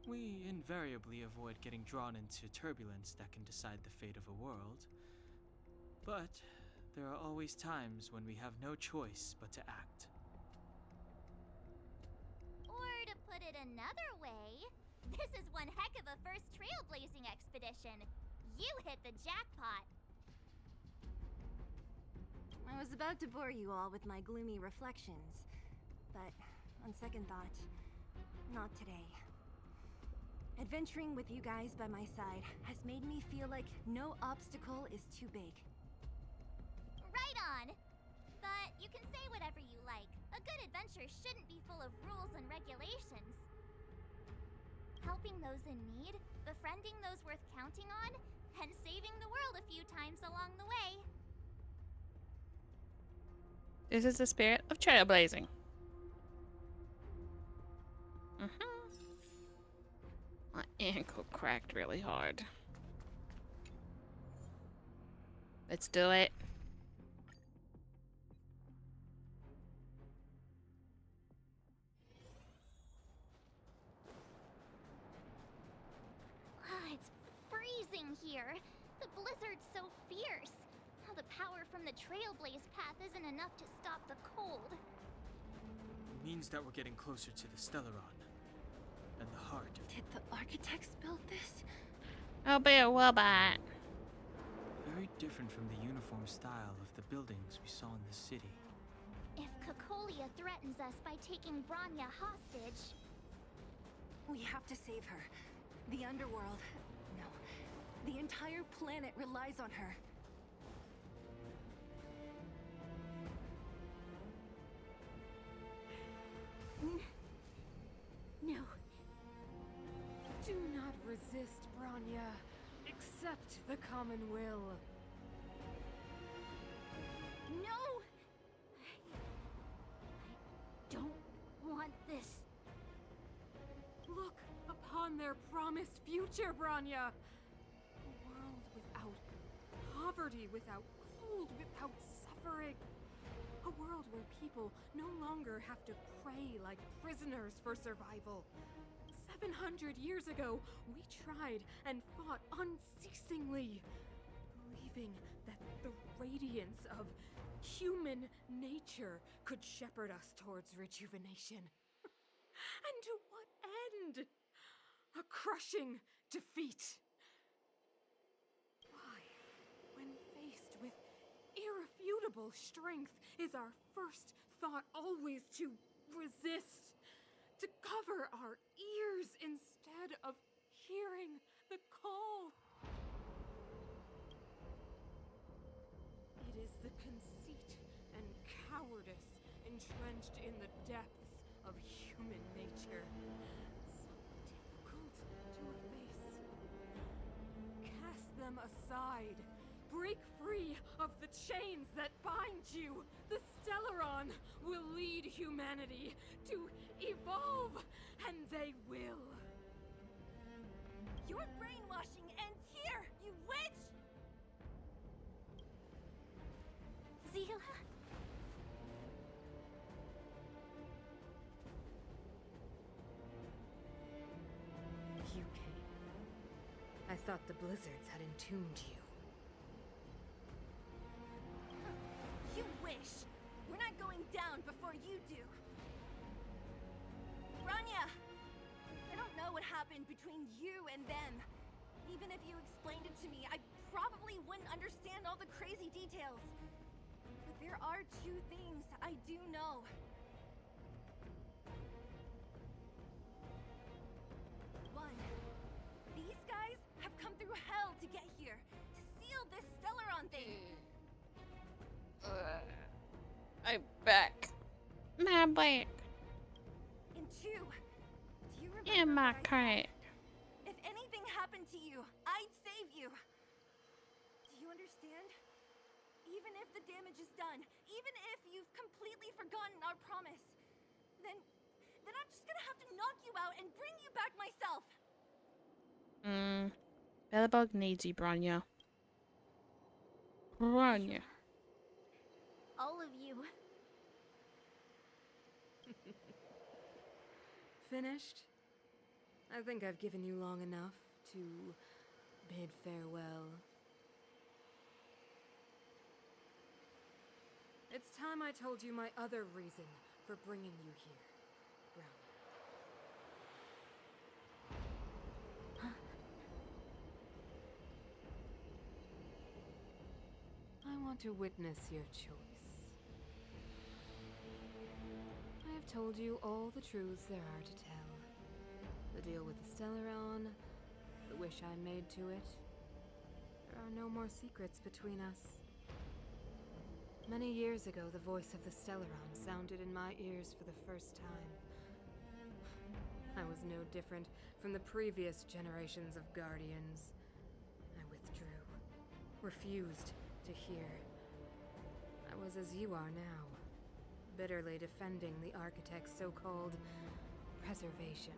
We invariably avoid getting drawn into turbulence that can decide the fate of a world. But there are always times when we have no choice but to act.
Or to put it another way, this is one heck of a first trailblazing expedition. You hit the jackpot.
I was about to bore you all with my gloomy reflections, but on second thought, not today. Adventuring with you guys by my side has made me feel like no obstacle is too big.
Right on. But you can say whatever you like. A good adventure shouldn't be full of rules and regulations. Helping those in need, befriending those worth counting on, and saving the world a few times along the way.
This is the spirit of trailblazing. My ankle cracked really hard. Let's do it.
It's freezing here. The blizzard's so fierce. How the power from the Trailblaze path isn't enough to stop the cold.
It means that we're getting closer to the Stellaron and the heart of
Did the architects build this?
I'll be a robot.
Very different from the uniform style of the buildings we saw in the city.
If Cocolia threatens us by taking Bronya hostage...
We have to save her. The underworld... No. The entire planet relies on her.
No. Do not resist, Bronya. Accept the common will.
No! I don't want this.
Look upon their promised future, Bronya! A world without poverty, without cold, without suffering. A world where people no longer have to pray like prisoners for survival. 700 years ago, we tried and fought unceasingly, believing that the radiance of human nature could shepherd us towards rejuvenation. And to what end? A crushing defeat. Why, when faced with irrefutable strength, is our first thought always to resist? To cover our ears instead of hearing the call? It is the conceit and cowardice entrenched in the depths of human nature, so difficult to efface. Cast them aside. Break free of the chains that bind you. The Stellaron will lead humanity to evolve, and they will.
Your brainwashing ends here, you witch!
Seele?
You came. I thought the blizzards had entombed you.
You wish! We're not going down before you do. Bronya! I don't know what happened between you and them. Even if you explained it to me, I probably wouldn't understand all the crazy details. But there are two things I do know. One, these guys have come through hell to get here, to seal this Stellaron thing.
I'm back. My back.
And two, do you remember
In my
what I
crack.
said? If anything happened to you, I'd save you. Do you understand? Even if the damage is done, even if you've completely forgotten our promise, then I'm just gonna have to knock you out and bring you back myself.
Bellabug needs you, Bronya. Bronya.
All of you.
Finished? I think I've given you long enough to bid farewell. It's time I told you my other reason for bringing you here, Brown. I want to witness your choice. I have told you all the truths there are to tell. The deal with the Stellaron, the wish I made to it. There are no more secrets between us. Many years ago, the voice of the Stellaron sounded in my ears for the first time. I was no different from the previous generations of Guardians. I withdrew, refused to hear. I was as you are now, bitterly defending the Architect's so-called preservation.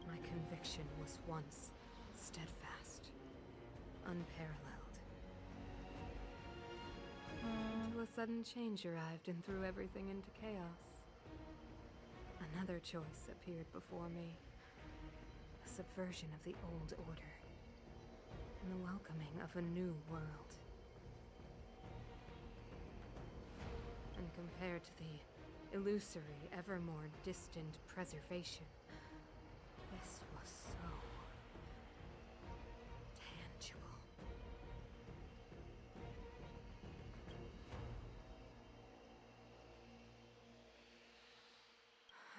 My conviction was once steadfast, unparalleled. Until a sudden change arrived and threw everything into chaos. Another choice appeared before me. The subversion of the old order, and the welcoming of a new world. And compared to the illusory, ever more distant preservation, this was so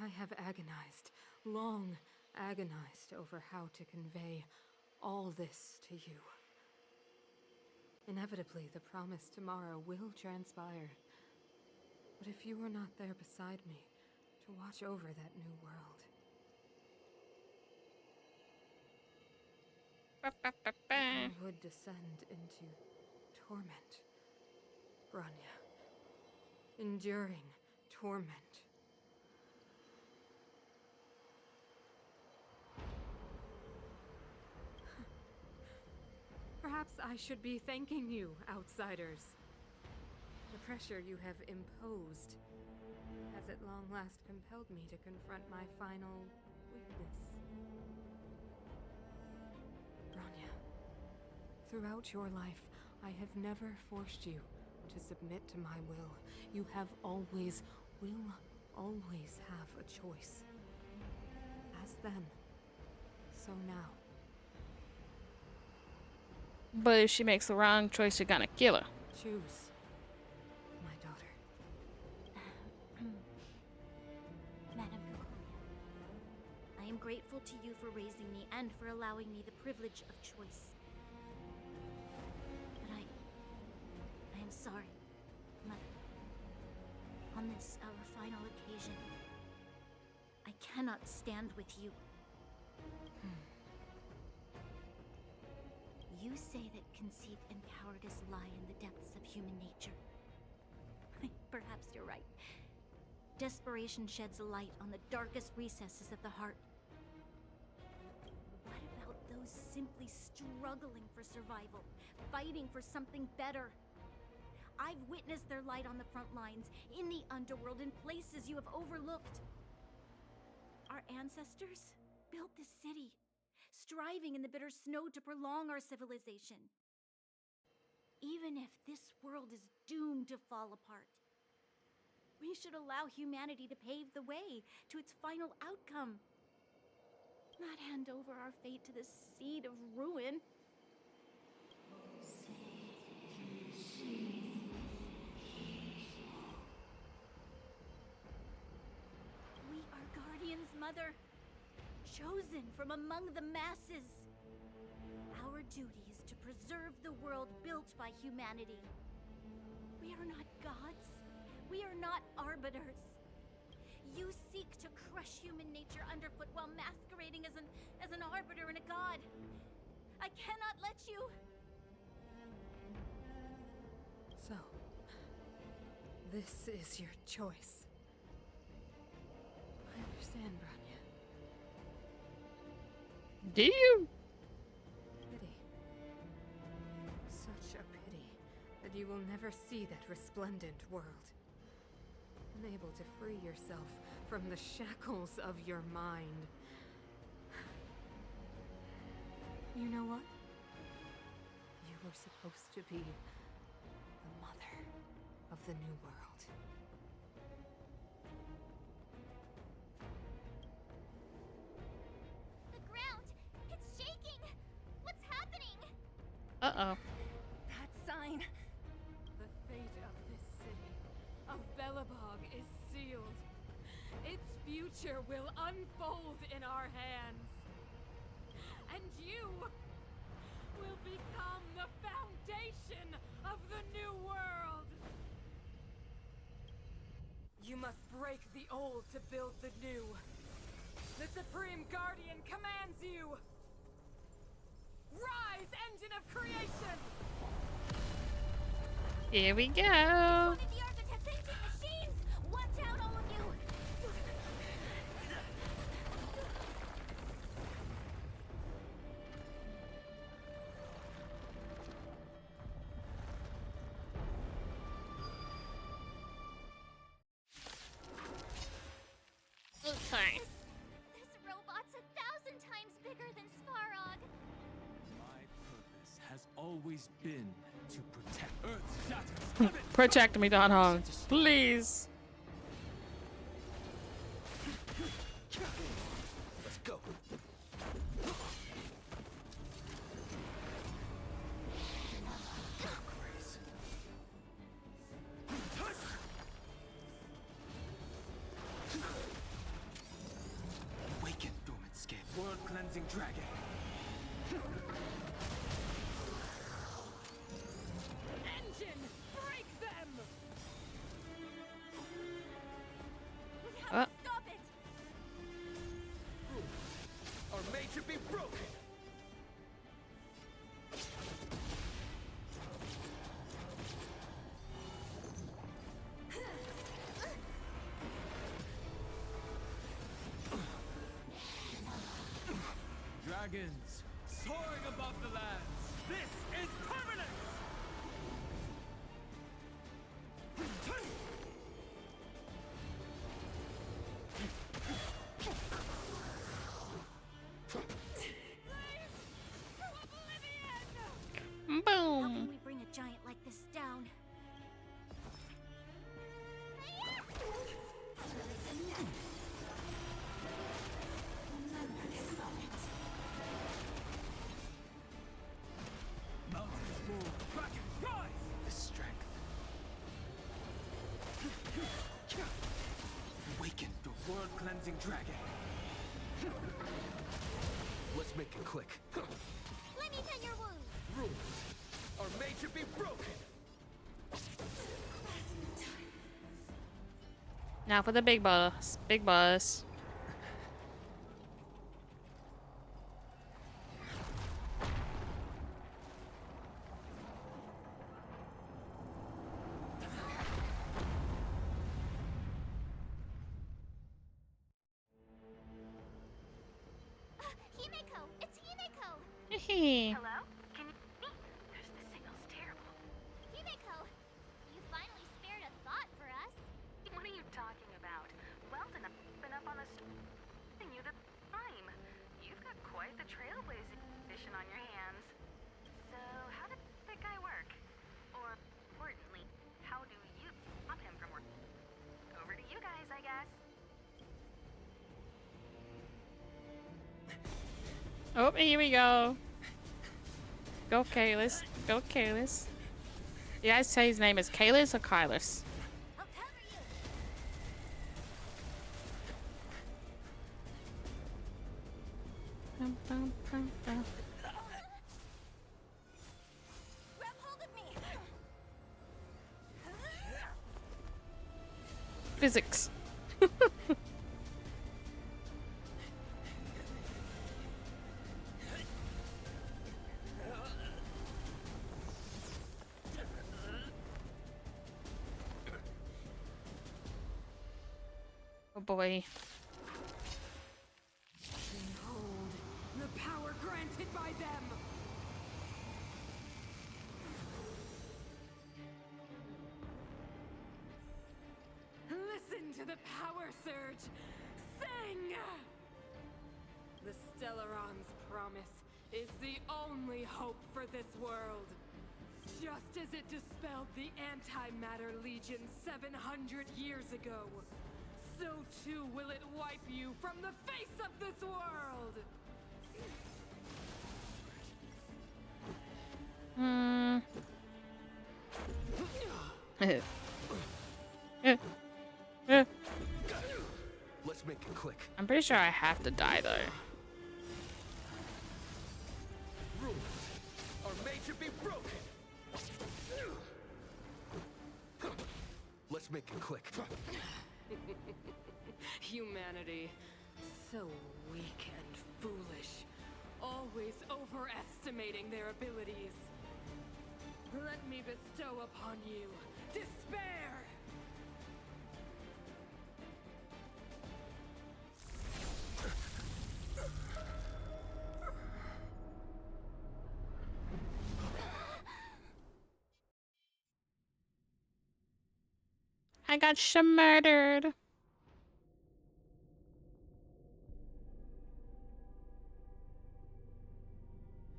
I have agonized, long agonized over how to convey all this to you. Inevitably, the promised tomorrow will transpire. But if you were not there beside me to watch over that new world, you would descend into torment, Bronya. Enduring torment. Perhaps I should be thanking you, outsiders. The pressure you have imposed has at long last compelled me to confront my final weakness. Bronya, throughout your life, I have never forced you to submit to my will. You have always, will always have a choice. As then, so now.
But if she makes the wrong choice, you're gonna kill her.
Choose, my daughter.
Madam Cocolia, I am grateful to you for raising me and for allowing me the privilege of choice. But I am sorry, Mother. On this, our final occasion, I cannot stand with you. You say that conceit and cowardice lie in the depths of human nature. Perhaps you're right. Desperation sheds a light on the darkest recesses of the heart. What about those simply struggling for survival, fighting for something better? I've witnessed their light on the front lines, in the underworld, in places you have overlooked. Our ancestors built this city, striving in the bitter snow to prolong our civilization. Even if this world is doomed to fall apart, we should allow humanity to pave the way to its final outcome. Not hand over our fate to the seed of ruin. We are guardians, Mother. Chosen from among the masses. Our duty is to preserve the world built by humanity. We are not gods. We are not arbiters. You seek to crush human nature underfoot while masquerading as an arbiter and a god. I cannot let you.
So, this is your choice. I understand, Bronya.
Do you?
Pity. Such a pity that you will never see that resplendent world. Unable to free yourself from the shackles of your mind. You know what? You were supposed to be the mother of the new world.
Uh-oh.
That sign.
The fate of this city, of Belobog, is sealed. Its future will unfold in our hands. And you will become the foundation of the new world. You must break the old to build the new. The Supreme Guardian commands you. Rise, engine of creation!
Here we go.
One of the architect's ancient machines! Watch out, all of you!
Okay.
This robot's 1,000 times bigger than Svarog.
My purpose has always been to protect Earth's shatters.
Protect me, Don Hong. Please.
Let's go. cleansing dragon.
Engine, break them!
We have to stop it!
Are made to be broken. Dragons soaring above the lands. This is permanent.
How
Boom.
can we bring a giant like this down?
Mountains move. Dragons rise. The strength. Awaken the world cleansing dragon. Let's make it click.
Let me tend your wounds.
Rules are made to be broken.
Now for the big boss. Big boss.
Himeko! It's Himeko!
Hehe.
Hello? Can you hear me? The signal's terrible. Himeko! You finally spared a thought for us.
What are you talking about? Weldon, I've been up on the you the time. You've got quite the trailblazing mission on your hands. So, how did that guy work? Or, importantly, how do you stop him from working? Over to you guys, I guess.
Oh, here we go. Go, Kalis. Go, Kalis. You guys say his name is Kalis or Kylis?
I'll cover you.
Bum, bum, bum, bum.
Grab hold of me!
Physics. Oh boy.
Behold, the power granted by them! Listen to the power surge! Sing! The Stellaron's promise is the only hope for this world. Just as it dispelled the Antimatter Legion 700 years ago, so too will it wipe you from the face of this world!
Let's make it click.
I'm pretty sure I have to die though.
Rules are made to be broken. Let's make it click.
Humanity, so weak and foolish, always overestimating their abilities. Let me bestow upon you despair!
I got murdered.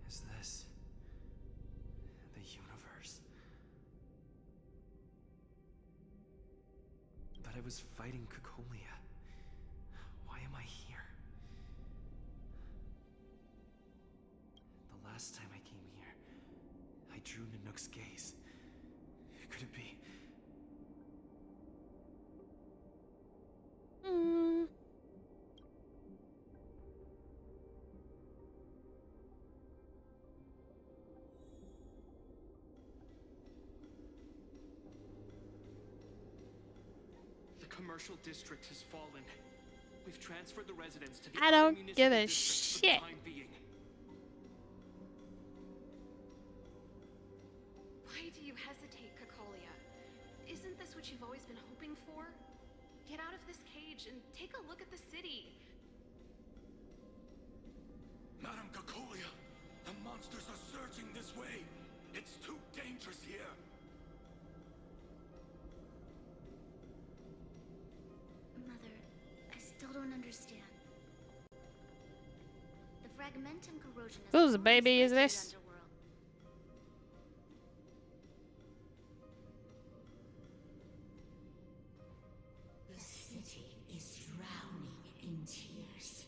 Is this the universe? But I was fighting Cocolia. Why am I here? The last time I came here, I drew Nanook's gaze. Could it be? commercial district has fallen. We've transferred the residents to the
I
other
don't
municipal
give a
districts for
shit.
the time being.
Why do you hesitate, Cocolia? Isn't this what you've always been hoping for? Get out of this cage and take a look at the city.
Madam Cocolia, the monsters are surging this way. It's too dangerous here.
Mother, I still don't understand. The fragmentum corrosion is
Whose baby is this?
The city is drowning in tears.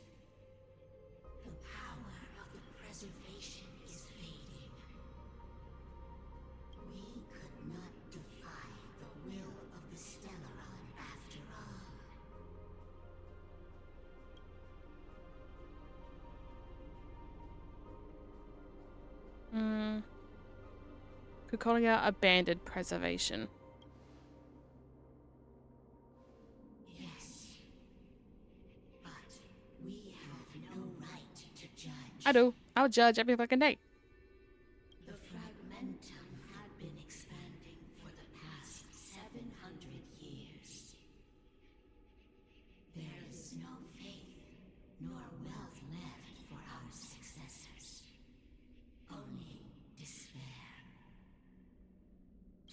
The power of the preservation is fading. We could not defy the will of the Stellaron after all.
Kukolia abandoned preservation.
Yes. But we have no right to judge.
I do. I'll judge every fucking day.
The fragmentum had been expanding for the past 700 years. There is no faith nor wealth left for our successors. Only despair.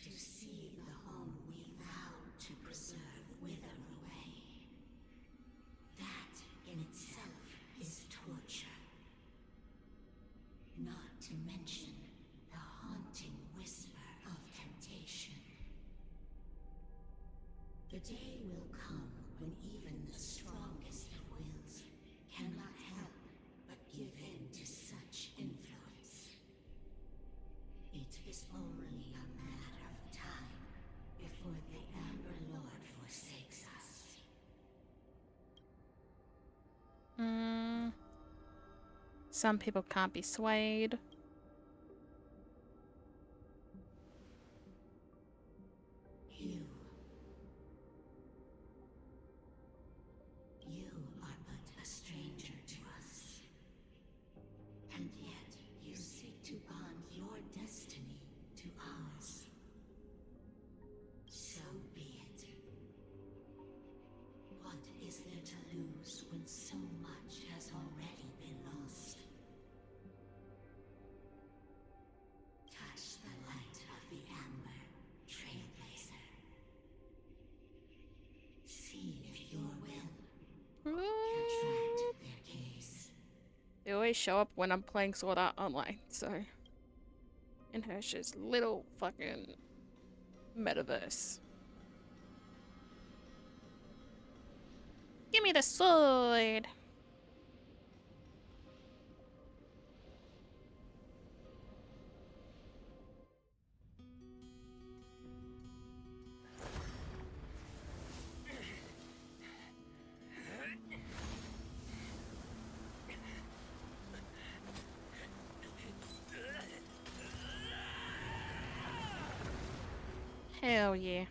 To see the home we vowed to preserve wither away. That in itself is torture. Not to mention the haunting whisper of temptation. The day will come when even the strongest of wills cannot help but give in to such influence. It is only a matter of time before the Amber Lord forsakes us.
Some people can't be swayed.
You are but a stranger to us. And yet you seek to bond your destiny to ours. So be it. What is there to lose when so much has already been lost? Touch the light of the Amber, Trailblazer. See if your will attract their gaze.
They always show up when I'm playing Sword Art Online, so. In Hersh's little fucking metaverse. Give me the sword! Hell yeah.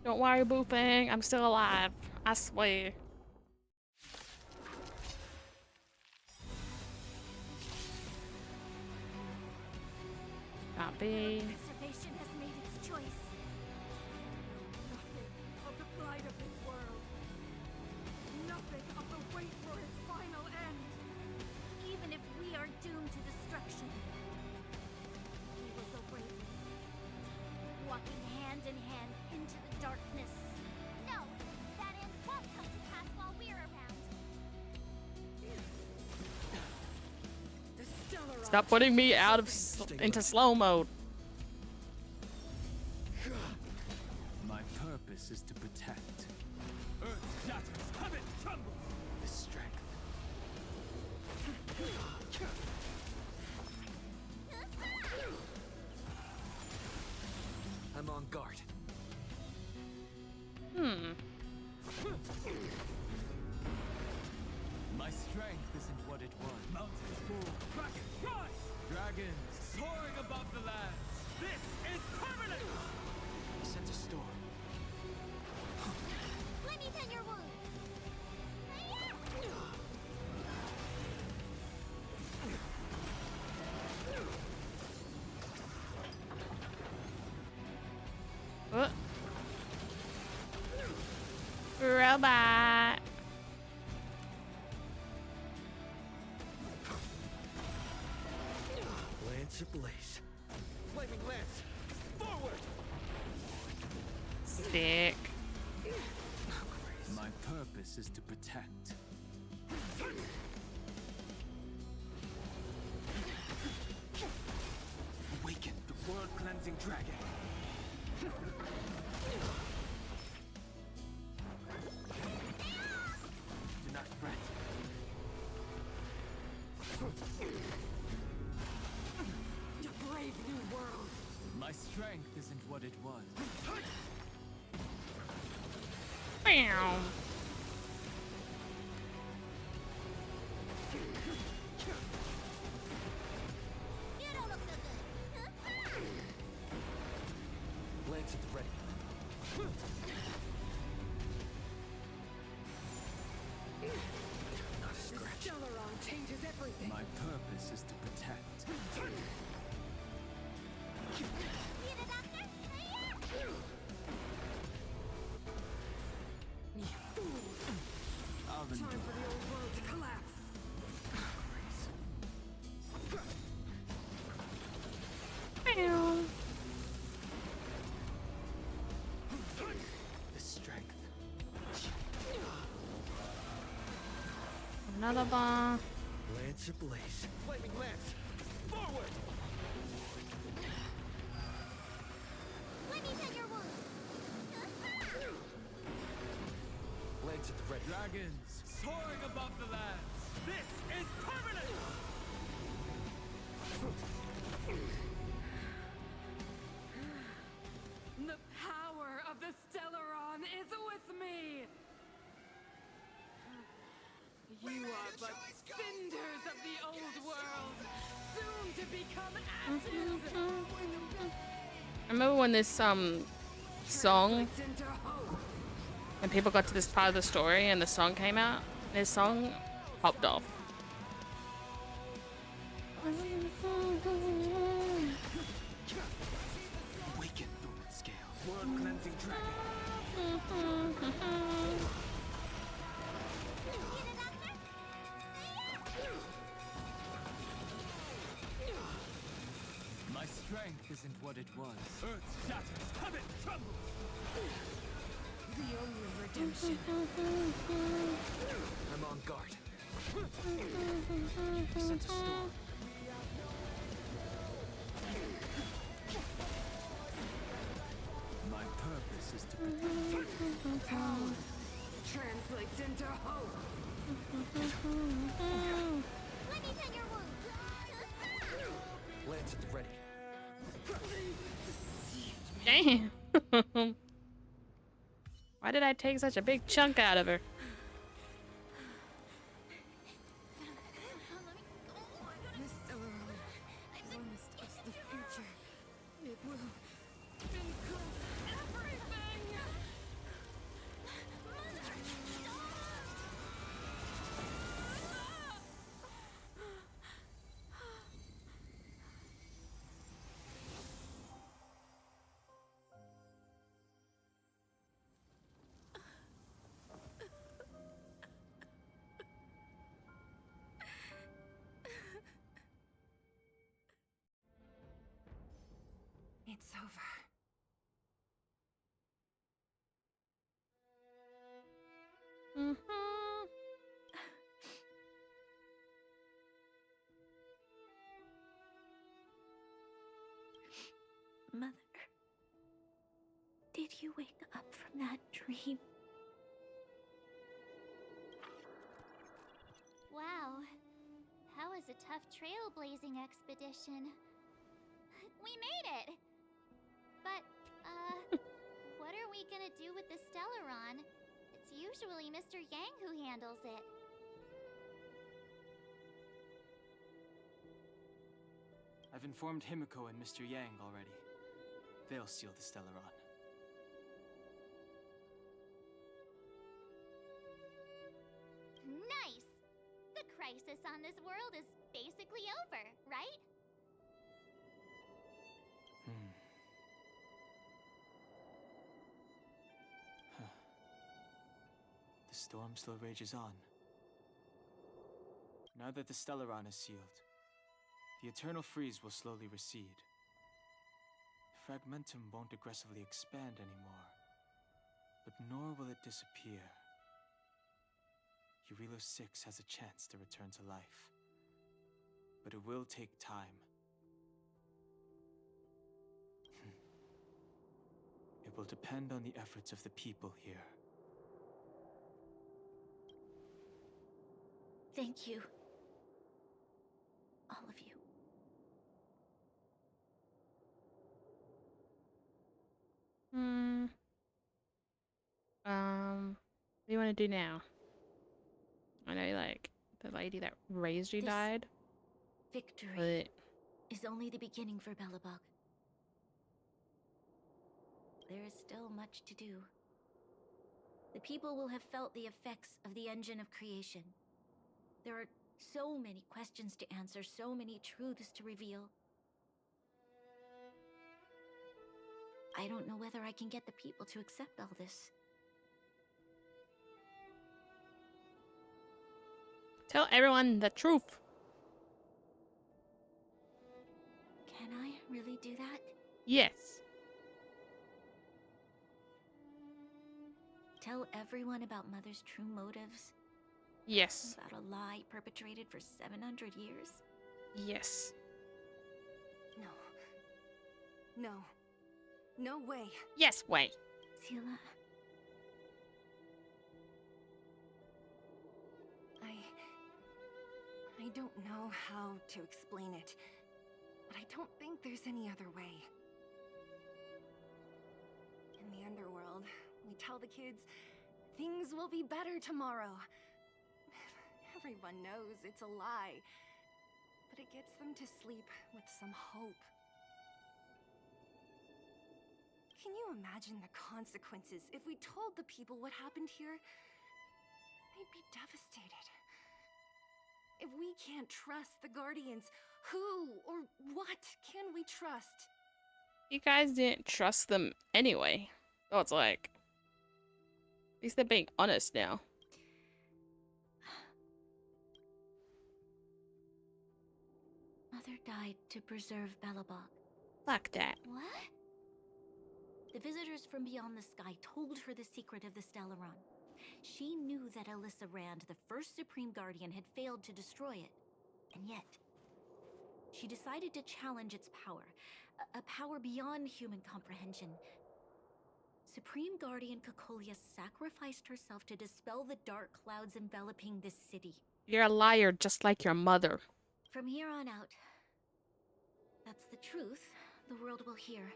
Don't worry, Booping. I'm still alive. I swear. Copy.
Preservation has made its choice.
Nothing of the pride of this world. Nothing of the wait for its final end.
Even if we are doomed to destruction, we will go bravely, walking hand in hand into the darkness. No, that end won't come to pass while we're around.
Stop putting me out of into slow mode.
My purpose is to protect. Earth shatters, heaven trembles. The strength.
I'm on guard.
Dragons soaring above the lands. This is permanent!
Sense a storm.
Let me tend your wounds.
Oh. Robot.
Lance ablaze. Flaming lance. Forward!
Sick.
My purpose is to protect.
Awaken the world-cleansing dragon. Do not fret.
A brave new world.
My strength isn't what it was.
Bam.
You don't look so good.
Lance at the ready. Not a
The
scratch.
Stellaron changes everything.
My purpose is to protect.
Need a doctor?
You fools!
I'll
Time
endure.
for the old world to collapse.
Bam.
The strength.
Another bomb.
Lance ablaze. Flaming lance. Forward!
Let me tend your wounds.
Lance at the ready.
Dragons soaring above the lands. This is permanent!
The power of the Stellaron is with me! You are but cinders of the old world, soon to become ashes!
I remember when this song, when people got to this part of the story and the song came out, this song popped off.
Awaken the scale. World-cleansing dragon.
My strength isn't what it was. Earth shatters, heaven trembles.
The only redemption.
I'm on guard. Sense a storm.
My purpose is to protect.
Power translates into hope.
Let me tend your wounds.
Lance at the ready.
Damn. Why did I take such a big chunk out of her?
This Stellaron promised us the future. It will include everything!
It's over.
Mother, did you wake up from that dream?
Wow. That was a tough trailblazing expedition. We made it! But, what are we gonna do with the Stellaron? It's usually Mr. Yang who handles it.
I've informed Himiko and Mr. Yang already. They'll seal the Stellaron.
Nice! The crisis on this world is basically over, right?
The storm still rages on. Now that the Stellaron is sealed, the eternal freeze will slowly recede. Fragmentum won't aggressively expand anymore, but nor will it disappear. Eurilo 6 has a chance to return to life, but it will take time. It will depend on the efforts of the people here.
Thank you. All of you.
What do you want to do now? I know, like, the lady that raised you died.
Victory is only the beginning for Belobog. There is still much to do. The people will have felt the effects of the engine of creation. There are so many questions to answer, so many truths to reveal. I don't know whether I can get the people to accept all this.
Tell everyone the truth.
Can I really do that?
Yes.
Tell everyone about Mother's true motives?
Yes.
About a lie perpetrated for 700 years?
Yes.
No. No way.
Yes, way.
Seele.
I don't know how to explain it, but I don't think there's any other way. In the underworld, we tell the kids, things will be better tomorrow. Everyone knows it's a lie, but it gets them to sleep with some hope. Can you imagine the consequences if we told the people what happened here? They'd be devastated. If we can't trust the Guardians, who or what can we trust?
You guys didn't trust them anyway. So it's like, at least they're being honest now.
Mother died to preserve Belobog.
Fuck that.
What? The visitors from beyond the sky told her the secret of the Stellaron. She knew that Alyssa Rand, the first Supreme Guardian, had failed to destroy it. And yet, she decided to challenge its power. A power beyond human comprehension. Supreme Guardian Cocolia sacrificed herself to dispel the dark clouds enveloping this city.
You're a liar just like your mother.
From here on out, that's the truth the world will hear.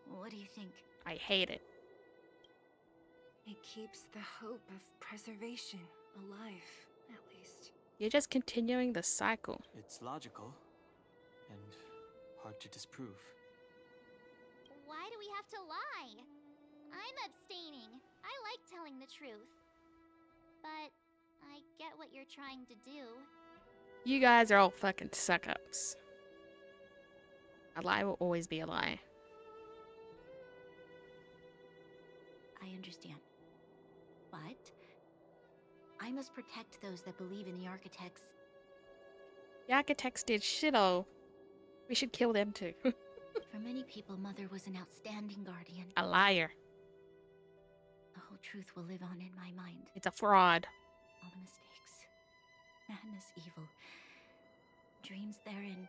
What do you think?
I hate it.
It keeps the hope of preservation alive, at least.
You're just continuing the cycle.
It's logical and hard to disprove.
Why do we have to lie? I'm abstaining. I like telling the truth. But I get what you're trying to do.
You guys are all fucking suck-ups. A lie will always be a lie.
I understand. But I must protect those that believe in the architects.
The architects did shit all. We should kill them too.
For many people, Mother was an outstanding guardian.
A liar.
The whole truth will live on in my mind.
It's a fraud.
All the mistakes. Madness, evil. Dreams therein.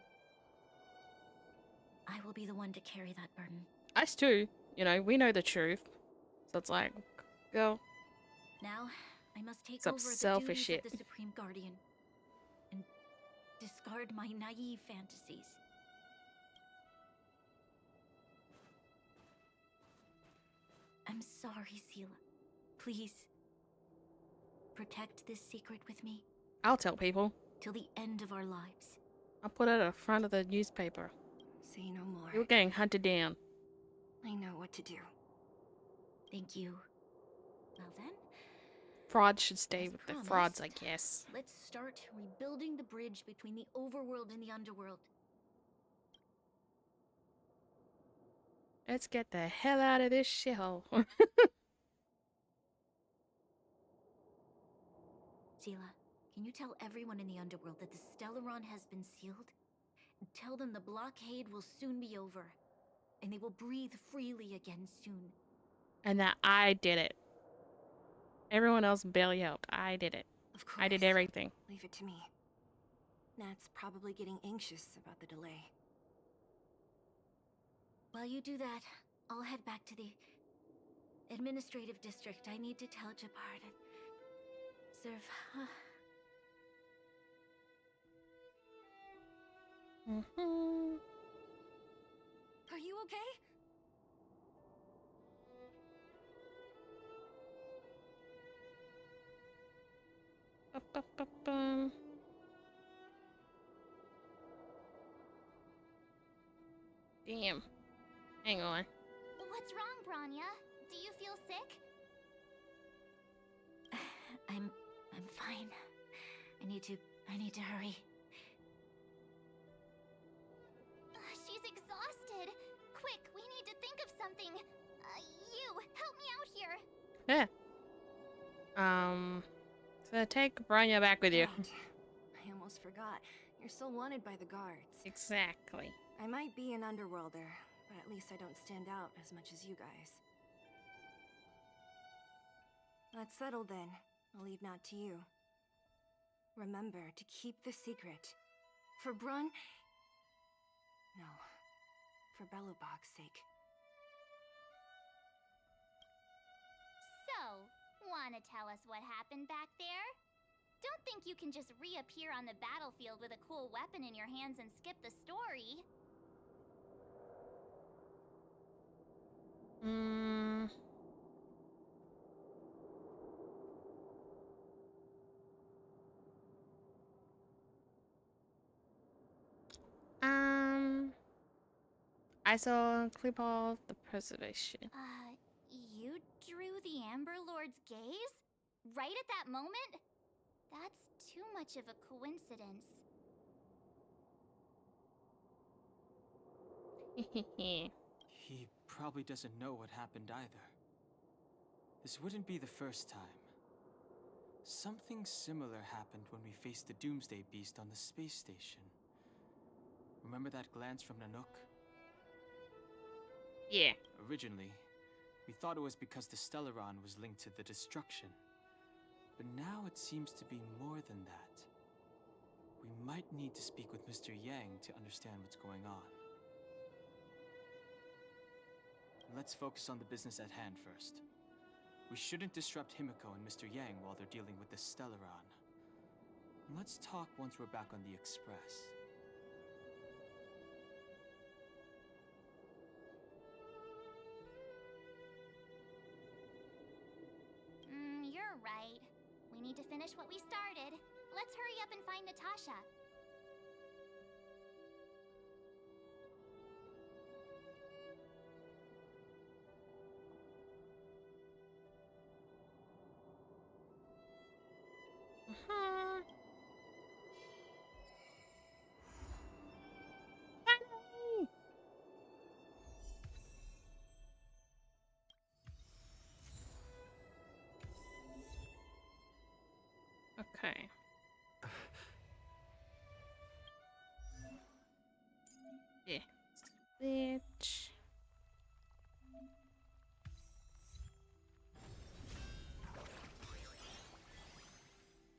I will be the one to carry that burden.
Us too. You know, we know the truth. So it's like, go.
Now, I must take
Some
over the
selfish
duties
shit.
of the Supreme Guardian. And discard my naive fantasies. I'm sorry, Seele. Please. Protect this secret with me.
I'll tell people.
Till the end of our lives.
I'll put it at the front of the newspaper.
Say no more.
You were getting hunted down.
I know what to do.
Thank you. Well then,
Frauds should stay
as
with the
promised,
frauds, I guess.
let's start rebuilding the bridge between the overworld and the underworld.
Let's get the hell out of this shithole.
Seele, can you tell everyone in the underworld that the Stellaron has been sealed? And tell them the blockade will soon be over, and they will breathe freely again soon.
And that I did it. Everyone else barely helped. I did it.
Of course.
I did everything.
Leave it to me. Nat's probably getting anxious about the delay.
While you do that, I'll head back to the administrative district. I need to tell Japard and serve.
Are you okay?
Damn. Hang on.
What's wrong, Bronya? Do you feel sick?
I'm fine. I need to hurry.
She's exhausted. Quick, we need to think of something. You, help me out here.
Yeah. So take Bronya back with you.
Right. I almost forgot. You're still wanted by the guards.
Exactly.
I might be an underworlder, but at least I don't stand out as much as you guys. Let's settle then. I'll leave Nat to you. Remember to keep the secret. For Brun... No. For Belobog's sake.
So, wanna tell us what happened back there? Don't think you can just reappear on the battlefield with a cool weapon in your hands and skip the story.
I saw a clip of the preservation.
You drew the Amber Lord's gaze? Right at that moment? That's too much of a coincidence.
He probably doesn't know what happened either. This wouldn't be the first time. Something similar happened when we faced the Doomsday Beast on the space station. Remember that glance from Nanook?
Yeah.
Originally, we thought it was because the Stellaron was linked to the destruction. But now it seems to be more than that. We might need to speak with Mr. Yang to understand what's going on. Let's focus on the business at hand first. We shouldn't disrupt Himiko and Mr. Yang while they're dealing with the Stellaron. Let's talk once we're back on the Express.
You're right. We need to finish what we started. Let's hurry up and find Natasha.
Okay. Yeah. Switch.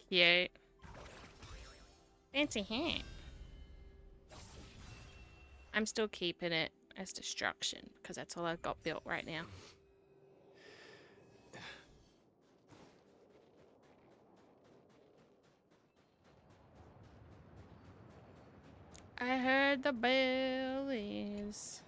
Cute. Fancy hat. I'm still keeping it as destruction because that's all I've got built right now. I heard the bell is.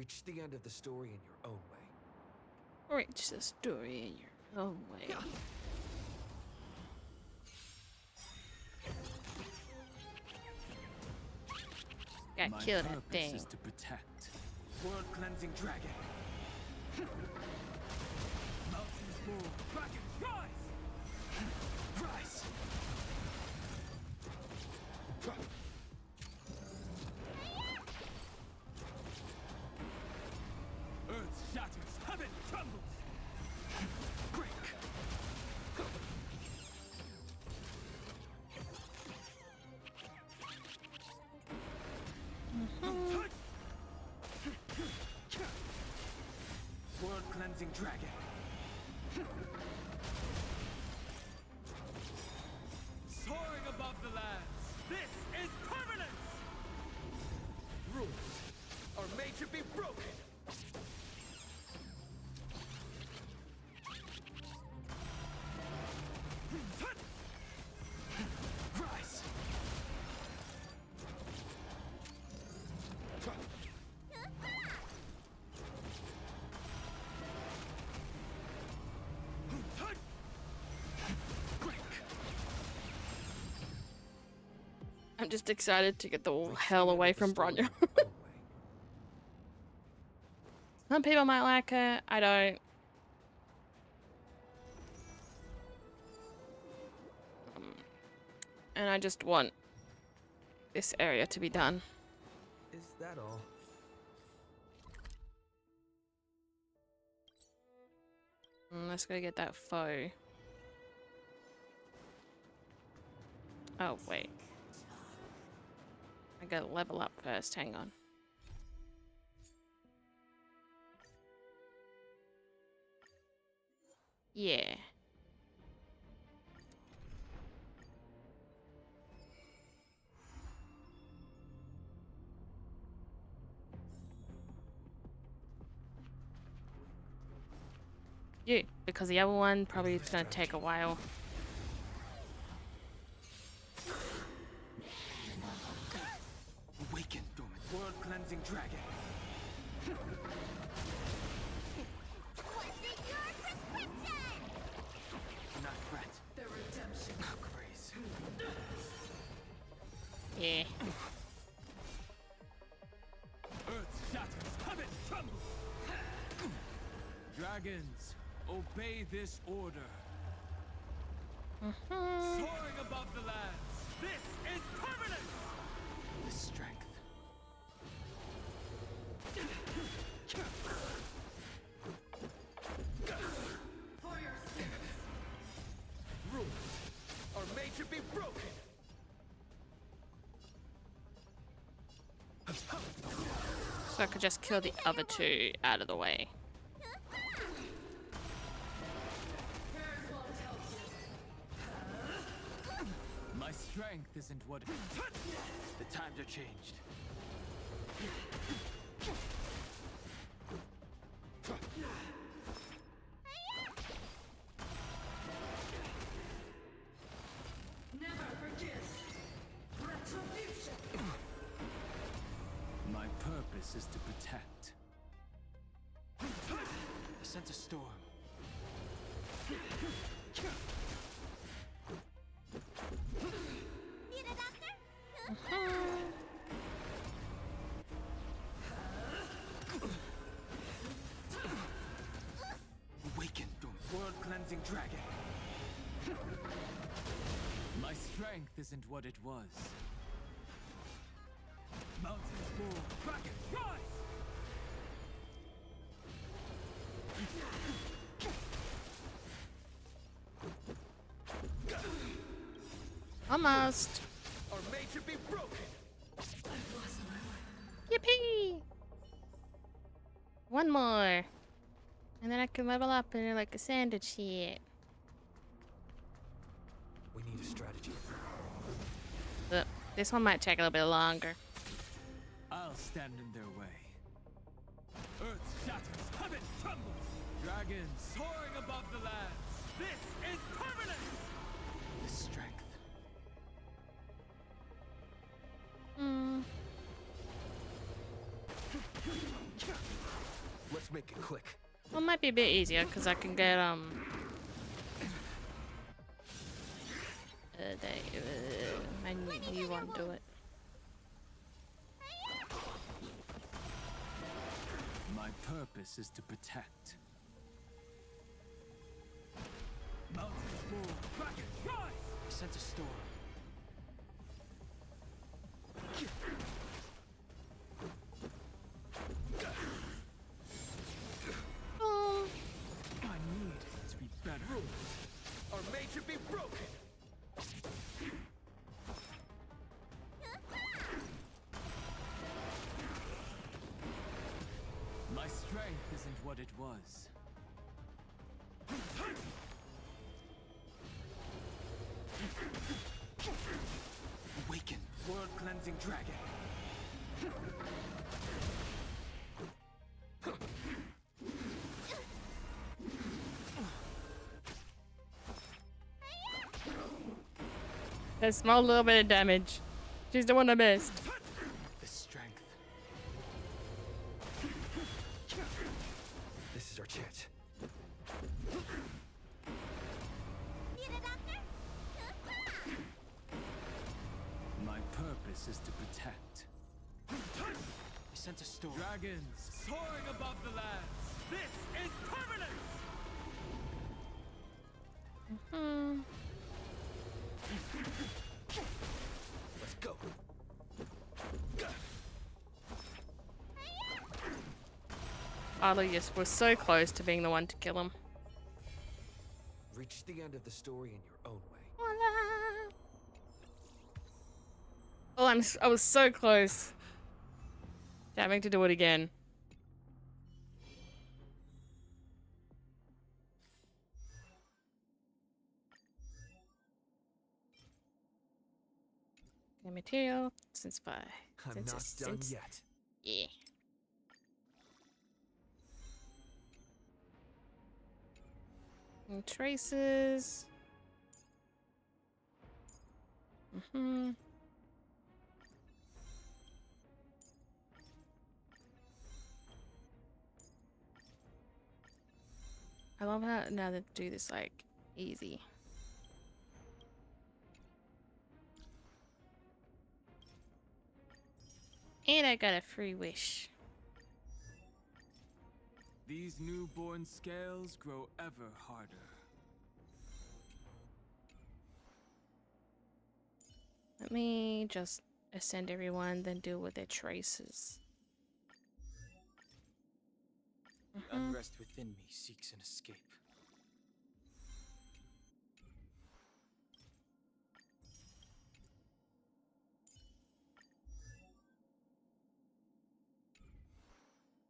Reach the end of the story in your own way.
Reach the story in your own way. Got
My
killed that
purpose
thing.
is to protect. World cleansing dragon. Mountains move. Dragon, rise! Rise! Earth shatters. Heaven trembles. Break. World cleansing dragon. Soaring above the lands. This is permanence. Rules are made to be broken. Rise.
I'm just excited to get the hell away from Bronya. Some people might like her, I don't. And I just want this area to be done.
Is that all?
Let's go get that foe. Oh, wait. I gotta level up first, hang on. Yeah. Yeah, because the other one probably is gonna take a while.
Awaken, dormant. World cleansing dragon. Not threat. The redemption. Grace.
Yeah.
Earth shatters. Heaven trembles. Dragons, obey this order. Soaring above the lands. This is permanent. The strength. For your sins. Rules are made to be broken.
So I could just kill the other two out of the way.
My strength isn't what it is. The times are changed.
Never forgive. Retribution.
My purpose is to protect. I sense a storm.
Need a doctor?
Awaken, world cleansing dragon. My strength isn't what it was. Mountains move. Dragon, rise!
Almost.
Are made to be broken.
Yippee! One more. And then I can level up into like a sandwich shit.
We need a strategy.
This one might take a little bit longer.
I'll stand in their way. Earth shatters, heaven trembles. Dragons soaring above the lands. This is permanent. The strength. make it quick.
Well, it might be a bit easier because I can get you want to do it.
My purpose is to protect. Mountains move, dragon, rise!
I sent a storm.
I need it to be better.
Are made to be broken.
My strength isn't what it was. Awaken, world-cleansing dragon.
A small little bit of damage. She's the one I missed.
The strength. This is our chance. My purpose is to protect.
I sent a storm.
Dragons soaring above the lands. This is permanence. Let's go.
Arlius was so close to being the one to kill him.
Reach the end of the story in your own way.
Oh, I was so close to having to do it again. Okay, material, since 5.
I'm not done yet.
Yeah. And traces. I love how now they do this like easy. And I got a free wish.
These newborn scales grow ever harder.
Let me just ascend everyone, then deal with their traces.
The unrest within me seeks an escape.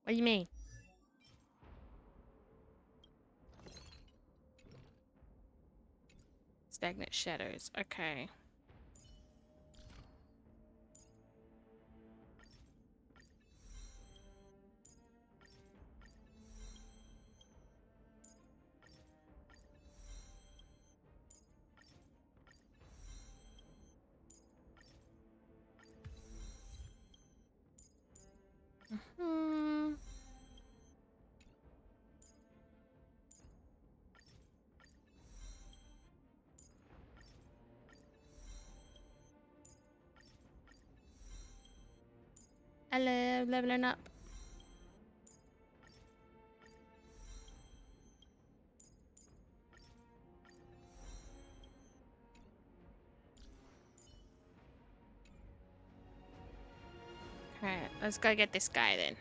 What do you mean? Stagnant shadows. Okay. Hello, leveling up. Alright, let's go get this guy then.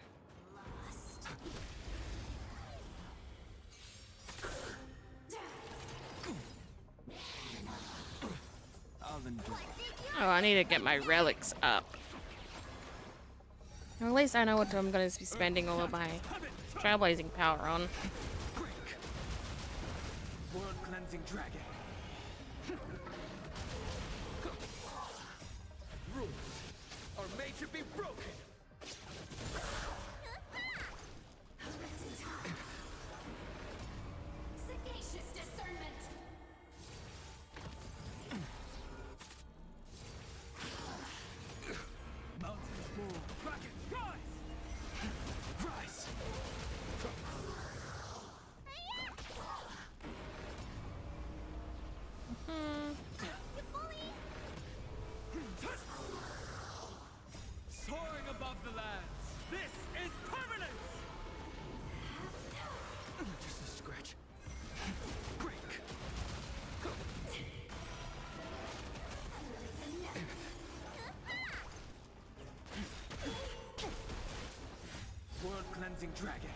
Oh, I need to get my relics up. Or at least I know what I'm going to be spending all of my trailblazing power on.
World cleansing dragon. Rules are made to be broken.
Sagacious discernment.
Mountains move, dragon rise. Rise. This is permanent!
Just a scratch. Break.
World cleansing dragon.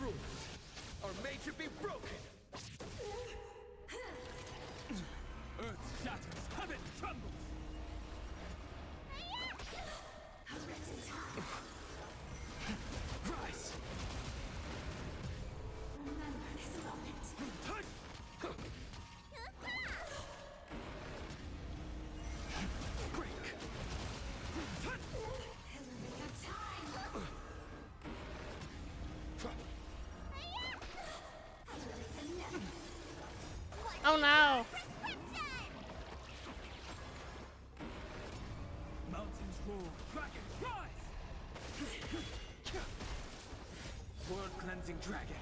Rules are made to be broken.
Earth shatters, heaven trembles.
Rise.
Remember this moment.
Break.
Element of time.
Oh no!
Mountains roar, dragons rise! World cleansing dragon.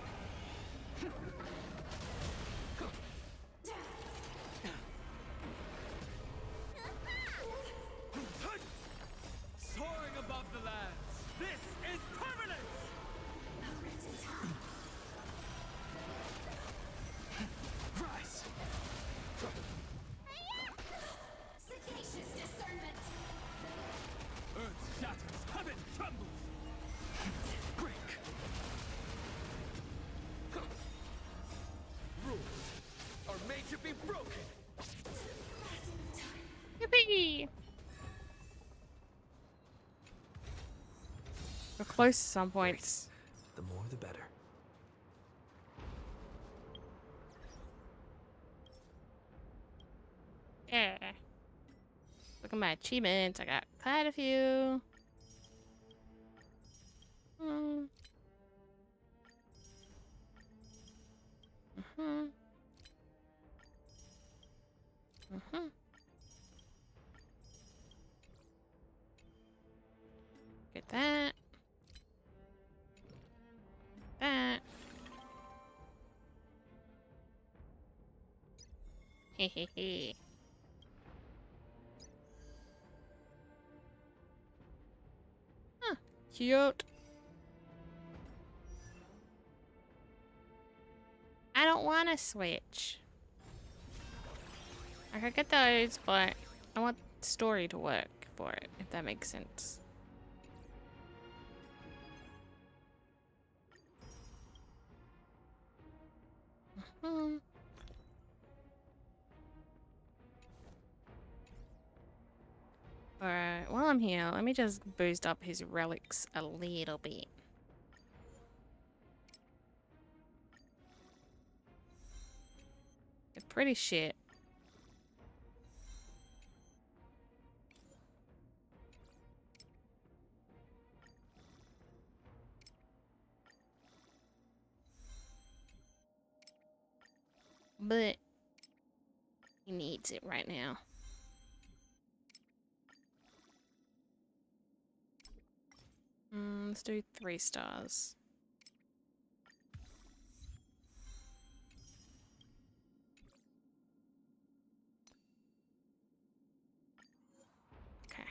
Soaring above the lands. This is permanent!
Rise.
Sagacious discernment.
Earth shatters, heaven trembles.
Break. Rules are made to be broken.
Yippee! We're close to some points.
The more the better.
Yeah. Look at my achievements. I got quite a few. Hmm. Mhm. Mhm. Get that. That. Hehehe. Huh. Cute. I don't want to switch. I could get those, but I want the story to work for it, if that makes sense. Mhm. Alright, while I'm here, let me just boost up his relics a little bit. They're pretty shit. But he needs it right now. Let's do 3 stars. Okay.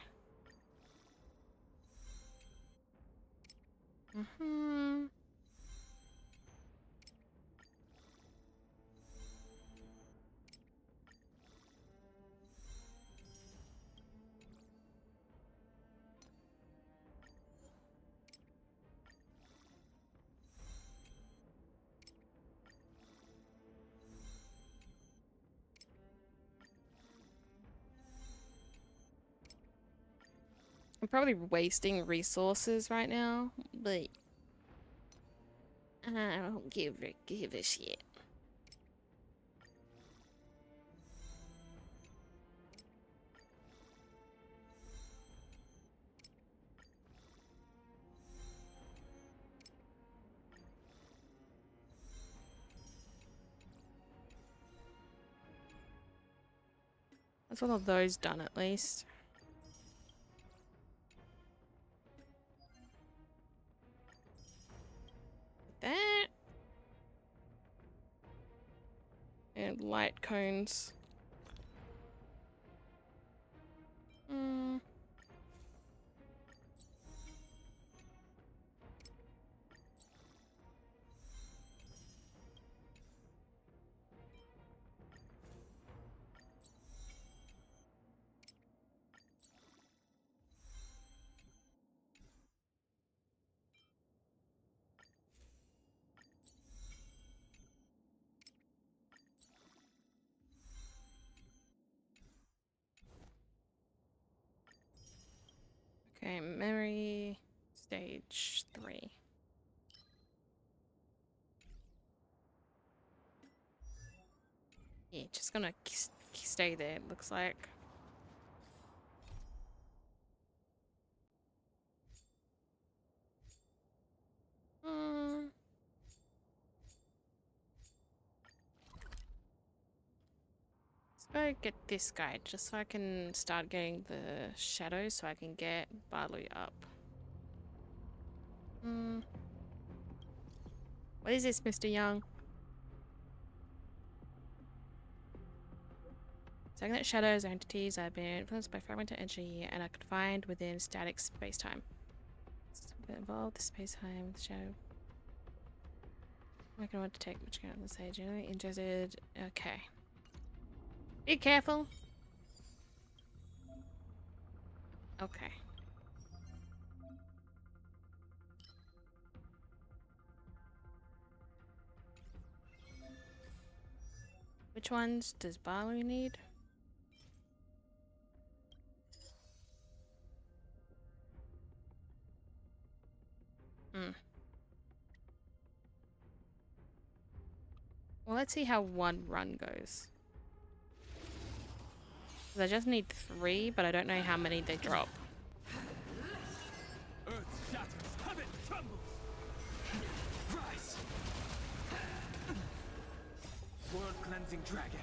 I'm probably wasting resources right now, but I don't give a shit. That's all of those done at least. That and light cones. Yeah, just gonna stay there, it looks like. Hmm. Let's go get this guy, just so I can start getting the shadows so I can get Balu up. Hmm. What is this, Mr. Young? Stagnant shadows or entities have been influenced by fragmented energy and are confined within static space-time. Involve the space-time shadow. I'm not gonna want to take much account of this age. Generally interested. Okay. Be careful. Okay. Which ones does Balu need? Hmm. Well, let's see how one run goes. 'Cause I just need 3, but I don't know how many they drop.
Earth shatters, heaven trembles. Rise. World cleansing dragon.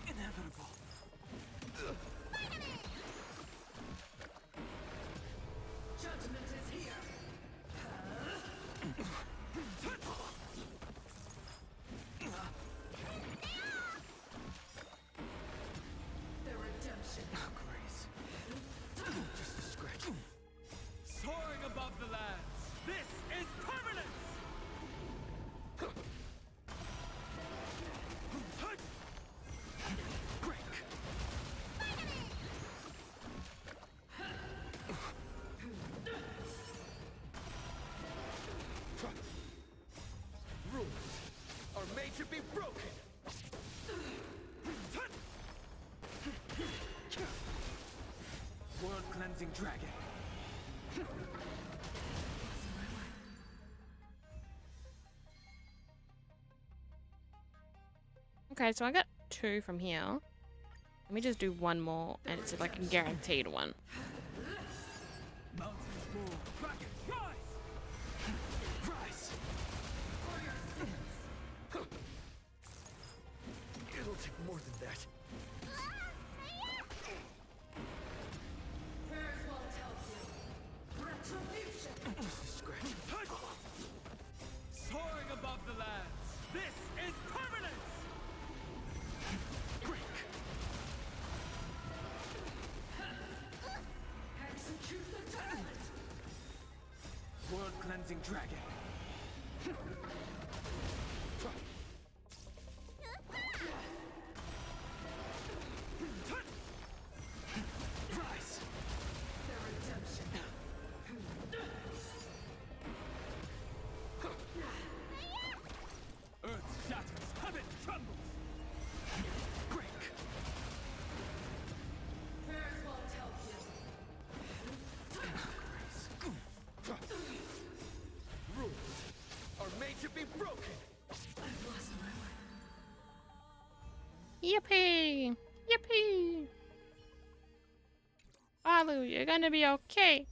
Inevitable.
Judgment is here. The redemption.
Grace. Just a scratch. Soaring above the lands. This is permanence. Break. Rules are made to be broken. World cleansing dragon.
Okay, so I got 2 from here. Let me just do one more, and it's like a guaranteed one.
Mountains roar. Dragons rise. Rise. It'll take more than that.
Prayers won't help you. Retribution.
Just a scratch. Soaring above the lands. This is permanence. Break.
Execute the judgment.
World cleansing dragon. Rise.
The redemption.
Earth shatters, heaven trembles. Break.
Prayers won't help you.
Rules are made to be broken.
I've lost my way.
Yippee! Yippee! Balu, you're gonna be okay.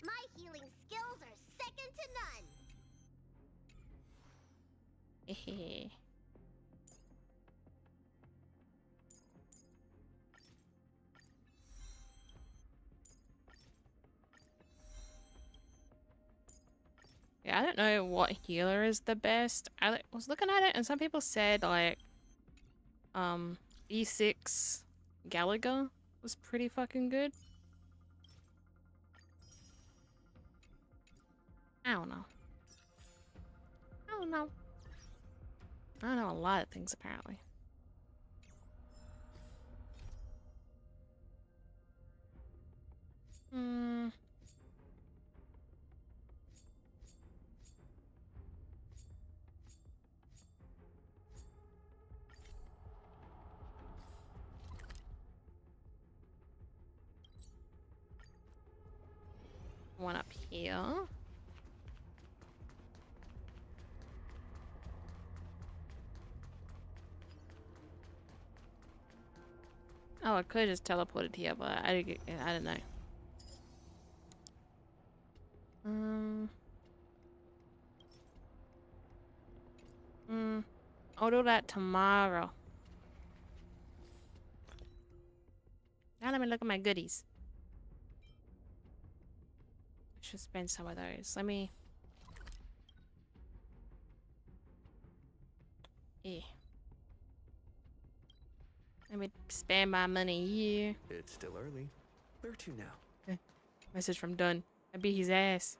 My healing skills are second to none.
Hehe. Yeah, I don't know what healer is the best. Was looking at it and some people said like E6 Gallagher was pretty fucking good. I don't know. I don't know. I don't know a lot of things apparently. Hmm. One up here. Oh, I could have just teleported here, but I don't know. I'll do that tomorrow. Now let me look at my goodies. I should spend some of those. Let me... Yeah. Let me spend my money here.
It's still early. Where to now?
Message from Dunn. I beat his ass.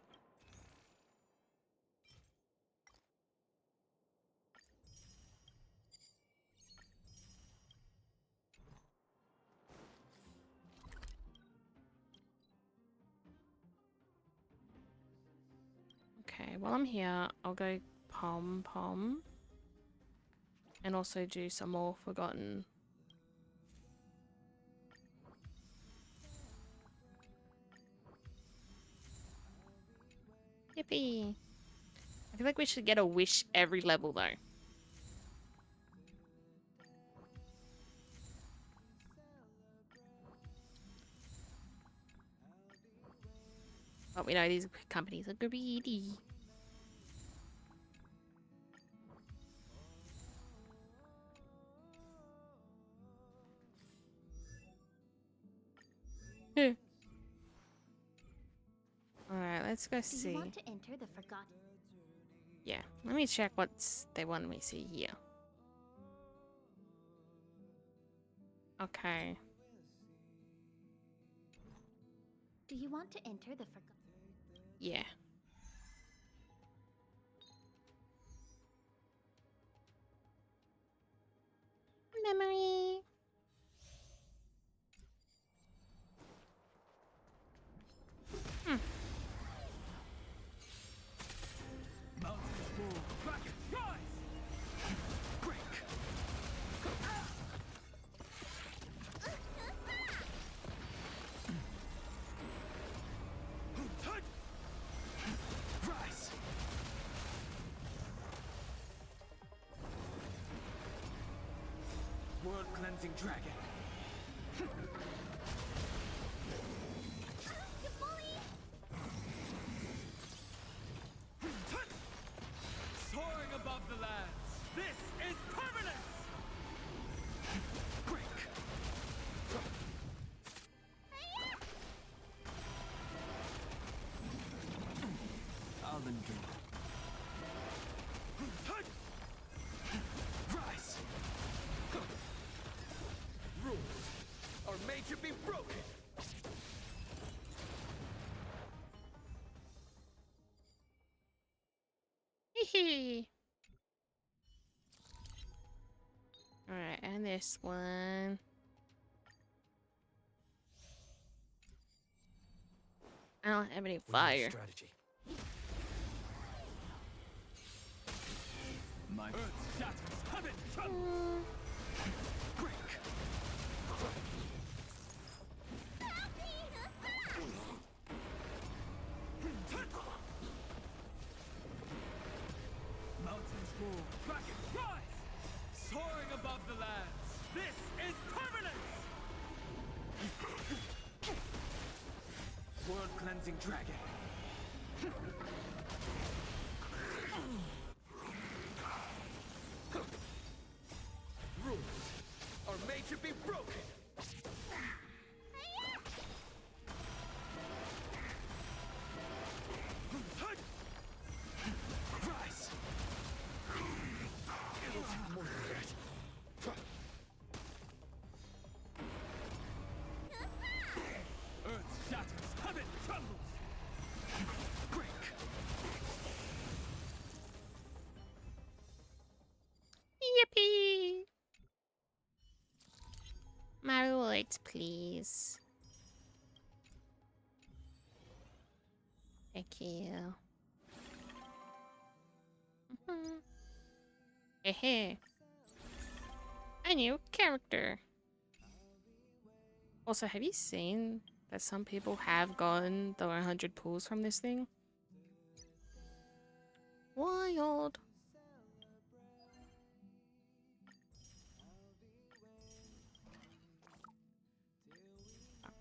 Okay, while I'm here, I'll go Pom Pom. And also do some more Forgotten. Yippee! I feel like we should get a wish every level though. But we know these companies are greedy. Alright, let's go see.
Do you want to enter the forgotten?
Yeah, let me check what's they want me to see here. Okay.
Do you want to enter the forgotten?
Yeah. Memory.
Mountains roll, dragons rise! Break! Rise! World cleansing dragon. Soaring above the lands. This is permanence! Break! I'll endure. Rise! Rules are made to be broken!
Hehe. Alright, and this one. I don't have any fire.
Strategy. My earth shatters, heaven trembles. Break. Mountains roar, dragons rise! Soaring above the lands. This is permanence! World cleansing dragon. Rules are made to be broken. Rise. It'll take more than that. Earth shatters, heaven trembles. Break.
Yippee! My rewards, please. Thank you. Hey, a new character. Also, have you seen that some people have gotten the 100 pulls from this thing. Wild.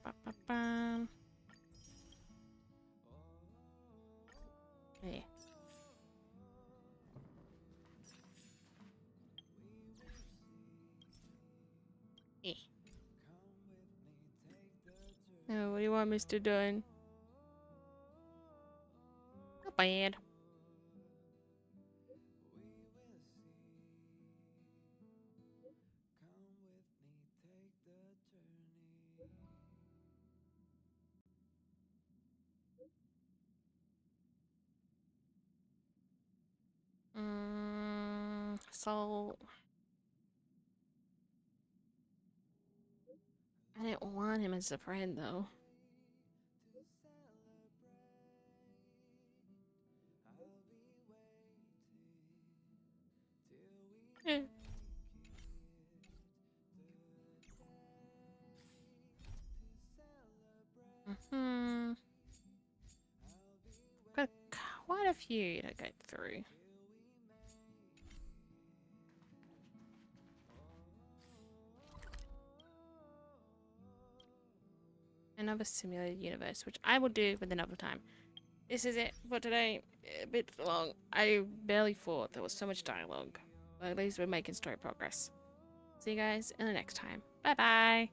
Ba-ba-ba-bam. Yeah. Eh. Oh, what do you want, Mr. Dunn? Not bad. So I didn't want him as a friend, though. Eh. Got quite a few to go through. Another simulated universe, which I will do with another time. This is it for today. A bit long. I barely thought there was so much dialogue. But at least we're making story progress. See you guys in the next time. Bye bye.